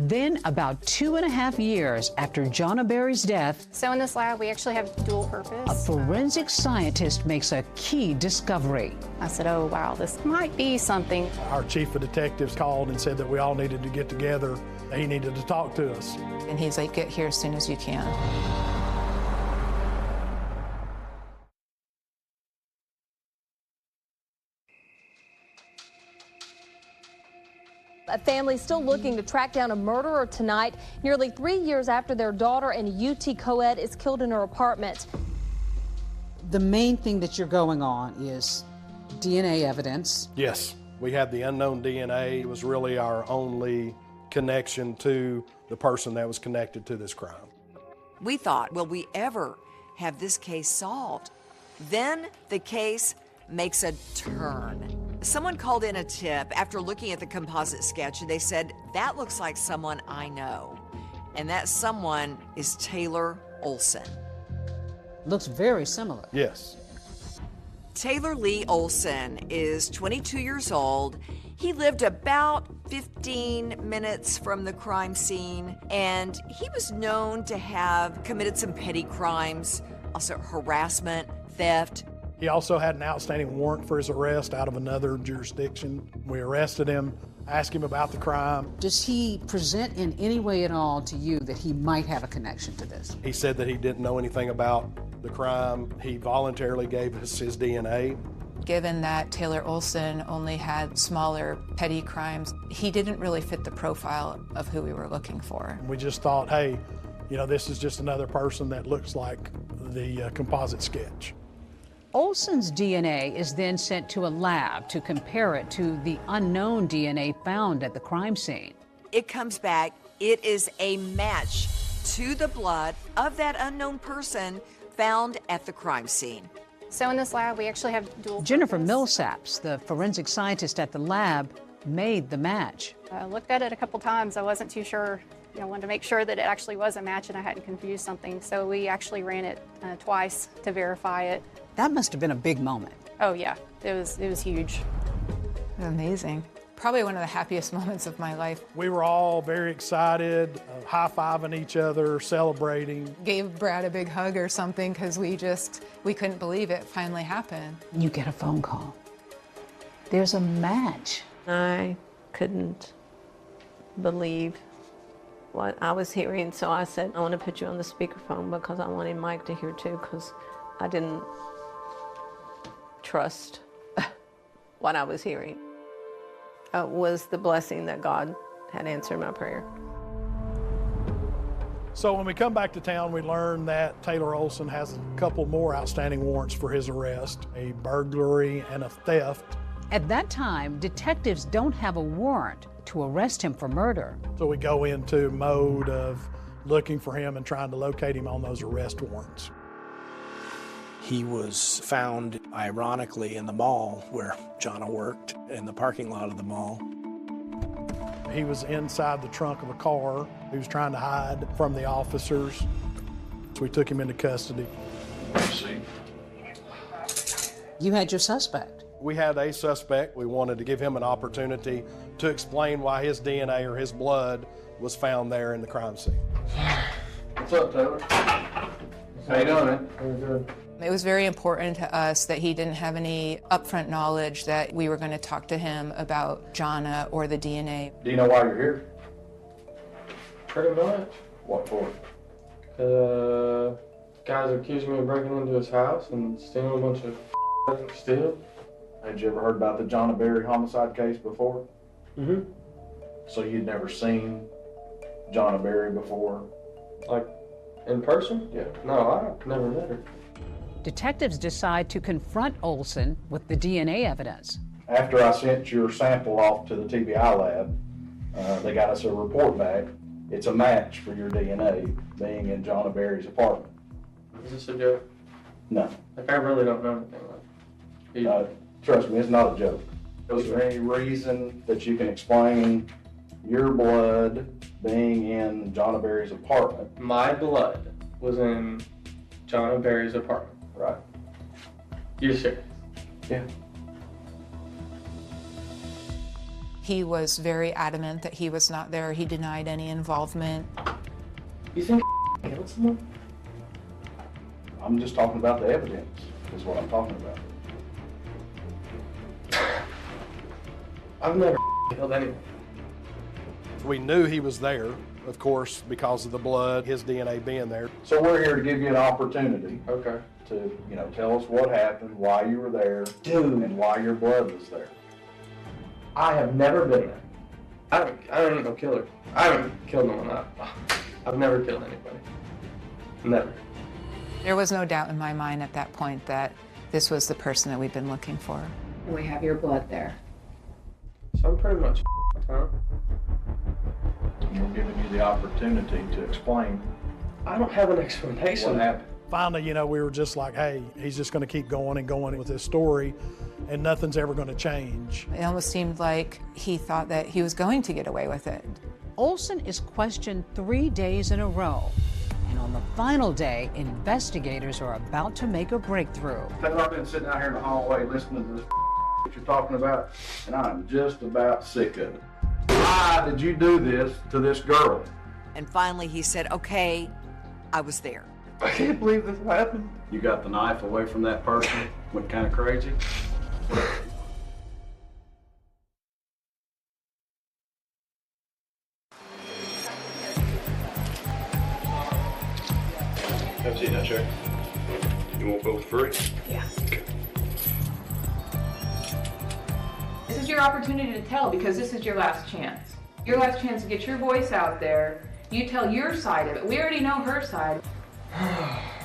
Then, about 2.5 years after Jonna Berry's death, So in this lab, we actually have dual purpose. a forensic scientist makes a key discovery. I said, oh, wow, this might be something. Our chief of detectives called and said that we all needed to get together. He needed to talk to us. And he's like, get here as soon as you can. A family still looking to track down a murderer tonight, nearly 3 years after their daughter in UT co-ed is killed in her apartment. The main thing that you're going on is DNA evidence. Yes, we had the unknown DNA. It was really our only connection to the person that was connected to this crime. We thought, will we ever have this case solved? Then the case makes a turn. Someone called in a tip after looking at the composite sketch, and they said, that looks like someone I know. And that someone is Taylor Olson. Looks very similar. Yes. Taylor Lee Olson is 22 years old. He lived about 15 minutes from the crime scene, and he was known to have committed some petty crimes, also harassment, theft. He also had an outstanding warrant for his arrest out of another jurisdiction. We arrested him, asked him about the crime. Does he present in any way at all to you that he might have a connection to this? He said that he didn't know anything about the crime. He voluntarily gave us his DNA. Given that Taylor Olson only had smaller petty crimes, he didn't really fit the profile of who we were looking for. We just thought, hey, you know, this is just another person that looks like the composite sketch. Olson's DNA is then sent to a lab to compare it to the unknown DNA found at the crime scene. It comes back, it is a match to the blood of that unknown person found at the crime scene. So in this lab, we actually have dual Jennifer purpose. Millsaps, the forensic scientist at the lab, made the match. I looked at it a couple times. I wasn't too sure. I wanted to make sure that it actually was a match and I hadn't confused something. So we actually ran it twice to verify it. That must have been a big moment. Oh yeah, it was huge. Amazing. Probably one of the happiest moments of my life. We were all very excited, high-fiving each other, celebrating. Gave Brad a big hug or something because we couldn't believe it finally happened. You get a phone call. There's a match. I couldn't believe what I was hearing, so I said, I want to put you on the speakerphone because I wanted Mike to hear too, because I didn't trust what I was hearing. It was the blessing that God had answered my prayer. So when we come back to town, we learn that Taylor Olson has a couple more outstanding warrants for his arrest, a burglary and a theft. At that time, detectives don't have a warrant to arrest him for murder. So we go into mode of looking for him and trying to locate him on those arrest warrants. He was found, ironically, in the mall where Jonna worked, in the parking lot of the mall. He was inside the trunk of a car. He was trying to hide from the officers. So we took him into custody. You had your suspect. We had a suspect. We wanted to give him an opportunity to explain why his DNA or his blood was found there in the crime scene. What's up, Taylor? How you doing, man? It was very important to us that he didn't have any upfront knowledge that we were going to talk to him about Jonna or the DNA. Do you know why you're here? Pretty much. What for? Guys accused me of breaking into his house and stealing a bunch of steel. Had you ever heard about the Jonna Berry homicide case before? Mm-hmm. So you'd never seen Jonna Berry before? Like, in person? Yeah. No, I never met her. Detectives decide to confront Olson with the DNA evidence. After I sent your sample off to the TBI lab, they got us a report back. It's a match for your DNA being in Jonna Berry's apartment. Is this a joke? No. Like, I really don't know anything like Trust me, it's not a joke. Is there any reason that you can explain your blood being in John Berry's apartment. My blood was in John Berry's apartment. Right. You're serious? Yeah. He was very adamant that he was not there. He denied any involvement. You think killed someone? I'm just talking about the evidence, is what I'm talking about. I've never killed anyone. We knew he was there, of course, because of the blood, his DNA being there. So we're here to give you an opportunity. Okay. To, tell us what happened, why you were there, and why your blood was there. I have never been there. I don't even know killer. I haven't killed no one. I've never killed anybody. Never. There was no doubt in my mind at that point that this was the person that we've been looking for. We have your blood there. So I'm pretty much huh? We're giving you the opportunity to explain. I don't have an explanation. What happened? Finally, we were just like, hey, he's just going to keep going and going with his story, and nothing's ever going to change. It almost seemed like he thought that he was going to get away with it. Olson is questioned 3 days in a row. And on the final day, investigators are about to make a breakthrough. I've been sitting out here in the hallway listening to this that you're talking about, and I'm just about sick of it. Why did you do this to this girl? And finally he said, okay, I was there. I can't believe this happened. You got the knife away from that person, went kind of crazy. Have a seat now, Sherry. You want both free? Yeah. Okay. This is your opportunity to tell, because this is your last chance. Your last chance to get your voice out there. You tell your side of it. We already know her side.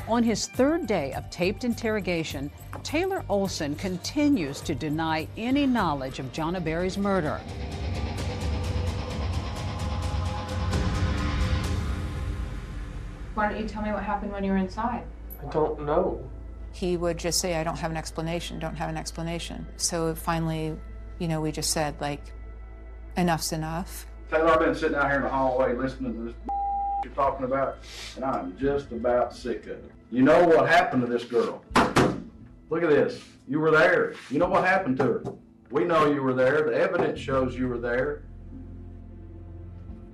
On his third day of taped interrogation, Taylor Olson continues to deny any knowledge of Jonna Berry's murder. Why don't you tell me what happened when you were inside? I don't know. He would just say, I don't have an explanation, don't have an explanation. So finally, we just said, enough's enough. Taylor, I've been sitting out here in the hallway listening to this you're talking about, and I'm just about sick of it. You know what happened to this girl? Look at this. You were there. You know what happened to her. We know you were there. The evidence shows you were there.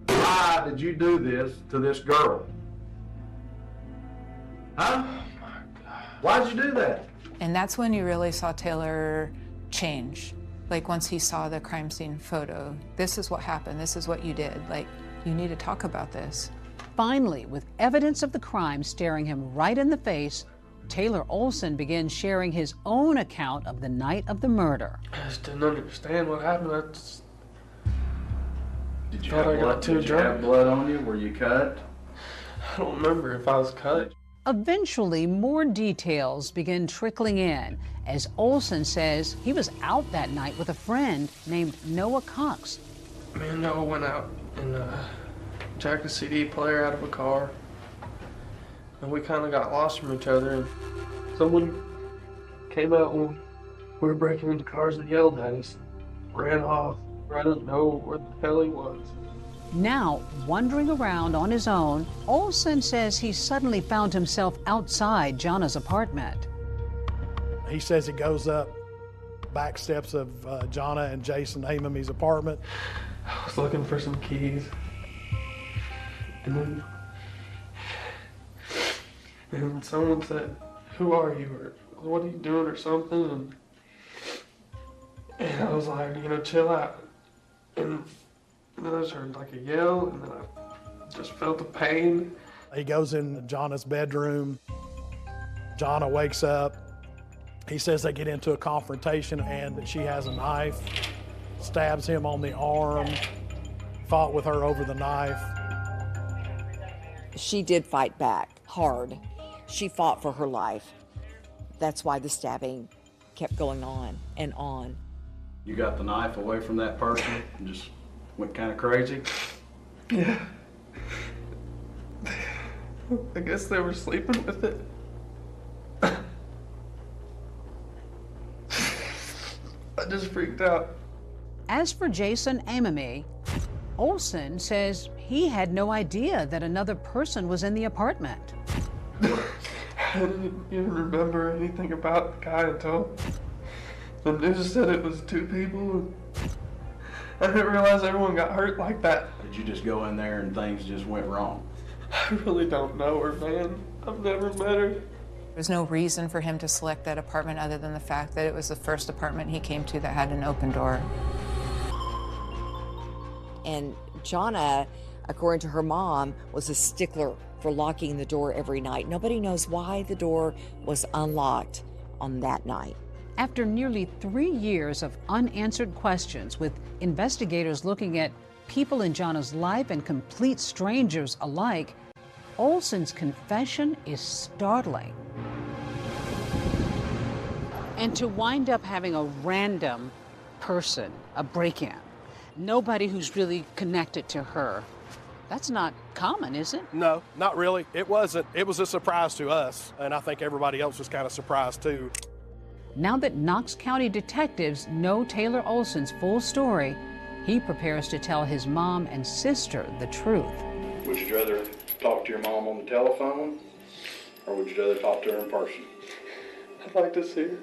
Why did you do this to this girl? Huh? Oh my God. Why'd you do that? And that's when you really saw Taylor change. Once he saw the crime scene photo, this is what happened, this is what you did. You need to talk about this. Finally, with evidence of the crime staring him right in the face, Taylor Olson begins sharing his own account of the night of the murder. I just didn't understand what happened. Did you have blood on you? Were you cut? I don't remember if I was cut. Eventually, more details begin trickling in as Olson says he was out that night with a friend named Noah Cox. Me and Noah went out and jacked a CD player out of a car. And we kind of got lost from each other, and someone came out when we were breaking into cars and yelled at us. Ran off. I don't know where the hell he was. Now, wandering around on his own, Olson says he suddenly found himself outside Jonna's apartment. He says he goes up back steps of Jonna and Jason Amami's apartment. I was looking for some keys. And then someone said, "Who are you?" or "What are you doing?" or something. And I was like, chill out. And then I just heard a yell, and then I just felt the pain. He goes in Jonna's bedroom. Jonna wakes up. He says they get into a confrontation and she has a knife, stabs him on the arm, fought with her over the knife. She did fight back hard. She fought for her life. That's why the stabbing kept going on and on. You got the knife away from that person and just went kind of crazy? Yeah. I guess they were sleeping with it. I just freaked out. As for Jason Amami, Olson says he had no idea that another person was in the apartment. I didn't even remember anything about the guy until the news said it was 2 people. I didn't realize everyone got hurt like that. Did you just go in there and things just went wrong? I really don't know her, man. I've never met her. There's no reason for him to select that apartment other than the fact that it was the first apartment he came to that had an open door. And Jonna, according to her mom, was a stickler for locking the door every night. Nobody knows why the door was unlocked on that night. After nearly 3 years of unanswered questions, with investigators looking at people in Jonna's life and complete strangers alike, Olson's confession is startling. And to wind up having a random person, a break-in, nobody who's really connected to her, that's not common, is it? No, not really. It wasn't. It was a surprise to us, and I think everybody else was kind of surprised too. Now that Knox County detectives know Taylor Olson's full story, he prepares to tell his mom and sister the truth. Would you rather talk to your mom on the telephone, or would you rather talk to her in person? I'd like to see her.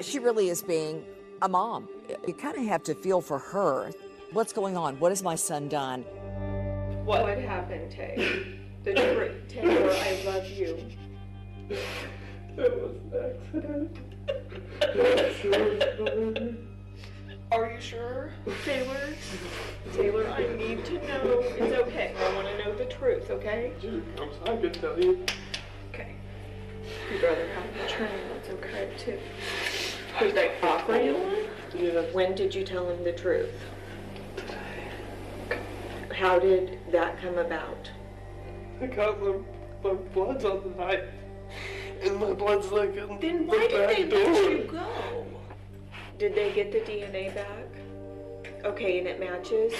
She really is being a mom. You kind of have to feel for her. What's going on? What has my son done? What happened, Tay? The truth. Taylor, I love you. It was an accident. Are you sure, Taylor? Taylor, I need to know. It's okay. I want to know the truth, okay? I could tell you. Okay. You'd rather have the train. That's okay, too. Did they offer you one? Yes. When did you tell him the truth? How did that come about? Because my blood's on the knife. And my blood's like in Then the why did back they door. let you go? Did they get the DNA back? Okay, and it matches?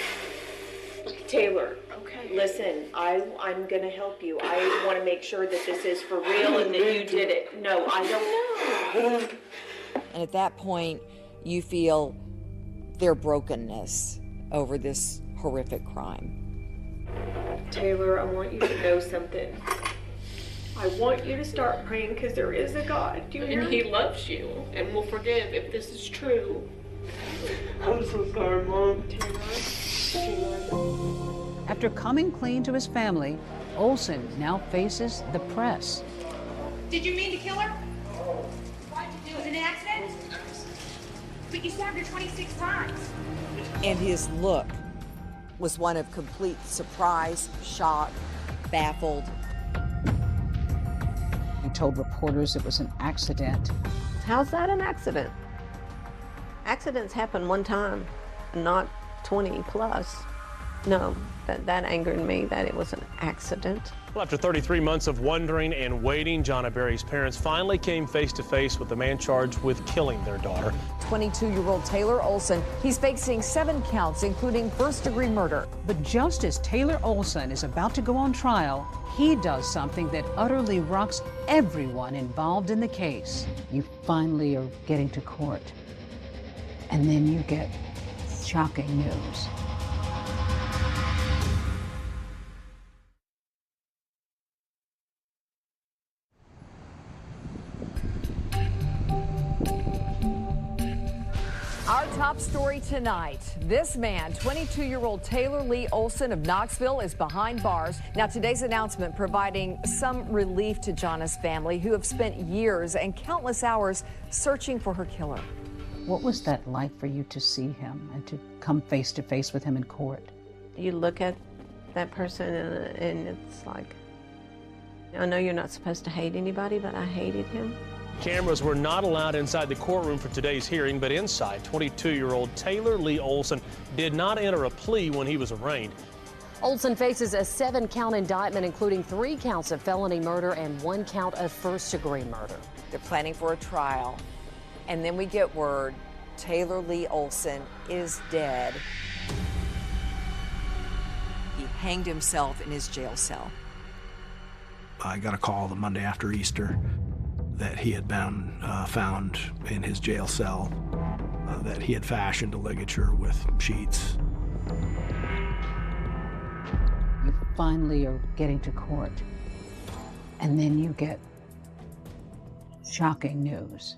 Taylor, okay. Listen, I'm gonna help you. I want to make sure that this is for real and that you did it. No, I don't know. And at that point, you feel their brokenness over this horrific crime. Taylor, I want you to know something. I want you to start praying because there is a God. Do you hear? And He loves you and will forgive if this is true. I'm so sorry, Mom. After coming clean to his family, Olson now faces the press. Did you mean to kill her? Why'd you do it? Was it an accident? But you stabbed her 26 times. And his look was one of complete surprise, shock, baffled. He told reporters it was an accident. How's that an accident? Accidents happen one time, not 20 plus. No, that angered me that it was an accident. Well, after 33 months of wondering and waiting, Jonna Berry's parents finally came face to face with the man charged with killing their daughter. 22-year-old Taylor Olson, he's facing 7 counts, including first-degree murder. But just as Taylor Olson is about to go on trial, he does something that utterly rocks everyone involved in the case. You finally are getting to court, and then you get shocking news. Our top story tonight. This man, 22-year-old Taylor Lee Olson of Knoxville, is behind bars. Now, today's announcement providing some relief to Jonna's family, who have spent years and countless hours searching for her killer. What was that like for you to see him and to come face to face with him in court? You look at that person and it's like, I know you're not supposed to hate anybody, but I hated him. Cameras were not allowed inside the courtroom for today's hearing, but inside, 22-year-old Taylor Lee Olson did not enter a plea when he was arraigned. Olson faces a 7-count indictment, including 3 counts of felony murder and 1 count of first-degree murder. They're planning for a trial, and then we get word Taylor Lee Olson is dead. He hanged himself in his jail cell. I got a call the Monday after Easter that he had been found in his jail cell, that he had fashioned a ligature with sheets. finally are getting to court. And then you get shocking news.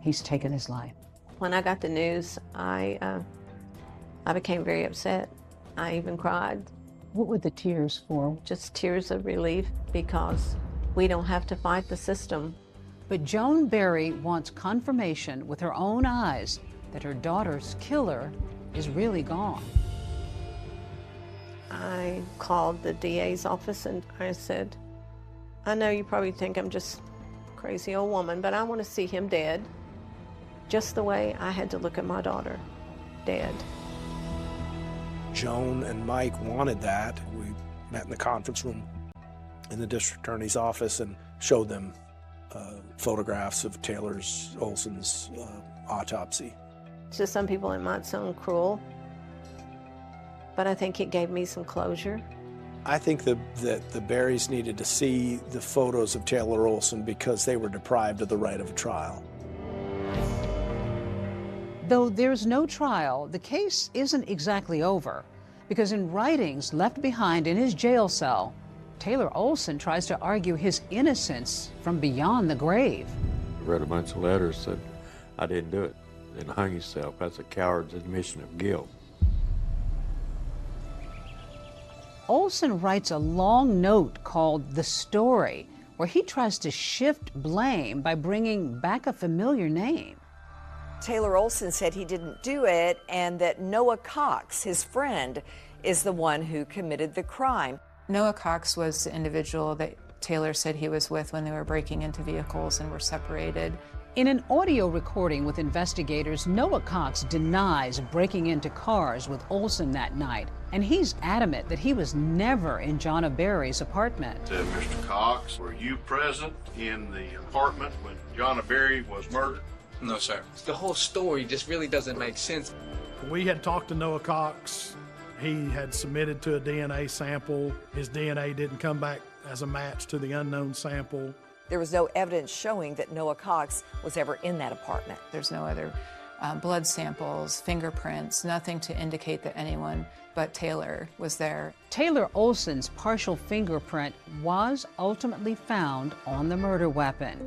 He's taken his life. When I got the news, I became very upset. I even cried. What were the tears for? Just tears of relief, because we don't have to fight the system. But Joan Berry wants confirmation with her own eyes that her daughter's killer is really gone. I called the DA's office and I said, I know you probably think I'm just a crazy old woman, but I want to see him dead, just the way I had to look at my daughter, dead. Joan and Mike wanted that. We met in the conference room in the district attorney's office and showed them photographs of Taylor Olson's autopsy. To some people it might sound cruel, but I think it gave me some closure. I think that the Berrys needed to see the photos of Taylor Olson because they were deprived of the right of a trial. Though there's no trial, the case isn't exactly over, because in writings left behind in his jail cell, Taylor Olson tries to argue his innocence from beyond the grave. I read a bunch of letters that said, I didn't do it, and hung himself. That's a coward's admission of guilt. Olson writes a long note called The Story, where he tries to shift blame by bringing back a familiar name. Taylor Olson said he didn't do it and that Noah Cox, his friend, is the one who committed the crime. Noah Cox was the individual that Taylor said he was with when they were breaking into vehicles and were separated. In an audio recording with investigators, Noah Cox denies breaking into cars with Olson that night, and he's adamant that he was never in Jonna Berry's apartment. Mr. Cox, were you present in the apartment when Jonna Berry was murdered? No, sir. The whole story just really doesn't make sense. We had talked to Noah Cox. He had submitted to a DNA sample. His DNA didn't come back as a match to the unknown sample. There was no evidence showing that Noah Cox was ever in that apartment. There's no other blood samples, fingerprints, nothing to indicate that anyone but Taylor was there. Taylor Olson's partial fingerprint was ultimately found on the murder weapon.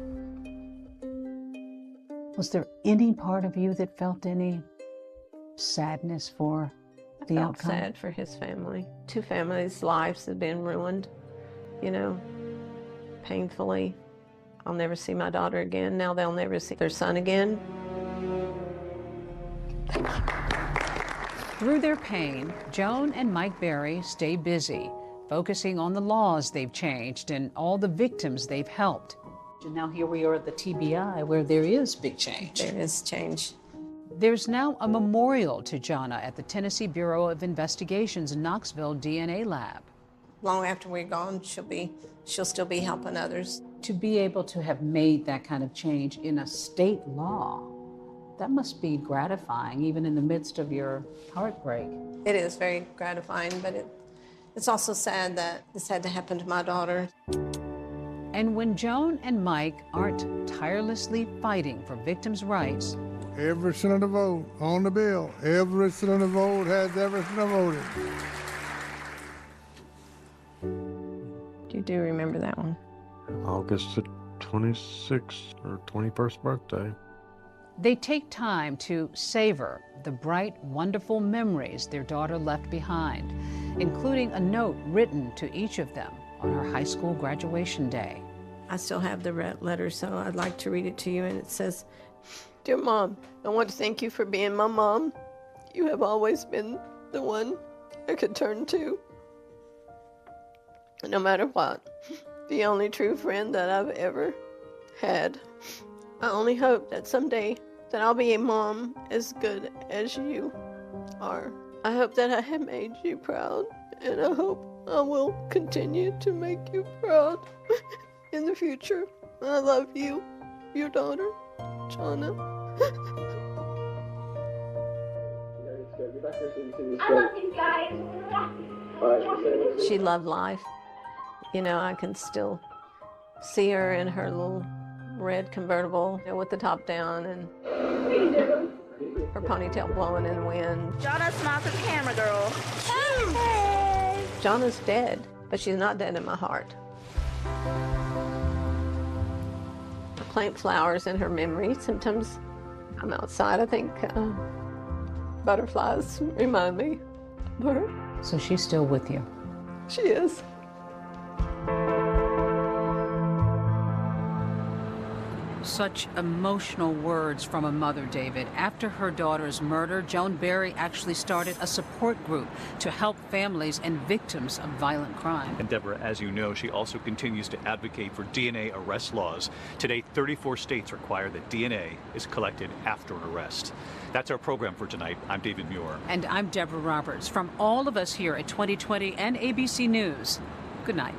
Was there any part of you that felt any sadness for the outcome? Sad for his family. Two families' lives had been ruined, you know, painfully. I'll never see my daughter again. Now they'll never see their son again. Through their pain, Joan and Mike Berry stay busy, focusing on the laws they've changed and all the victims they've helped. And now here we are at the TBI, where there is big change. There is change. There's now a memorial to Jonna at the Tennessee Bureau of Investigation's Knoxville DNA lab. Long after we're gone, she'll still be helping others. To be able to have made that kind of change in a state law, that must be gratifying, even in the midst of your heartbreak. It is very gratifying, but it's also sad that this had to happen to my daughter. And when Joan and Mike aren't tirelessly fighting for victims' rights, every senator vote on the bill. Every senator vote has every senator voted. You do remember that one? August the 26th or 21st birthday. They take time to savor the bright, wonderful memories their daughter left behind, including a note written to each of them on her high school graduation day. I still have the letter, so I'd like to read it to you, and it says, "Dear Mom, I want to thank you for being my mom. You have always been the one I could turn to, no matter what. The only true friend that I've ever had. I only hope that someday that I'll be a mom as good as you are. I hope that I have made you proud, and I hope I will continue to make you proud in the future. I love you, your daughter, Jonna." I love you guys. She loved life. You know, I can still see her in her little red convertible with the top down and her ponytail blowing in the wind. Jonna, smile to the camera, girl. Hey. Jonna's dead, but she's not dead in my heart. I plant flowers in her memory. Sometimes I'm outside, I think butterflies remind me of her. So she's still with you? She is. Such emotional words from a mother, David. After her daughter's murder, Joan Berry actually started a support group to help families and victims of violent crime. And Deborah, as you know, she also continues to advocate for DNA arrest laws. Today, 34 states require that DNA is collected after an arrest. That's our program for tonight. I'm David Muir. And I'm Deborah Roberts. From all of us here at 2020 and ABC News, good night.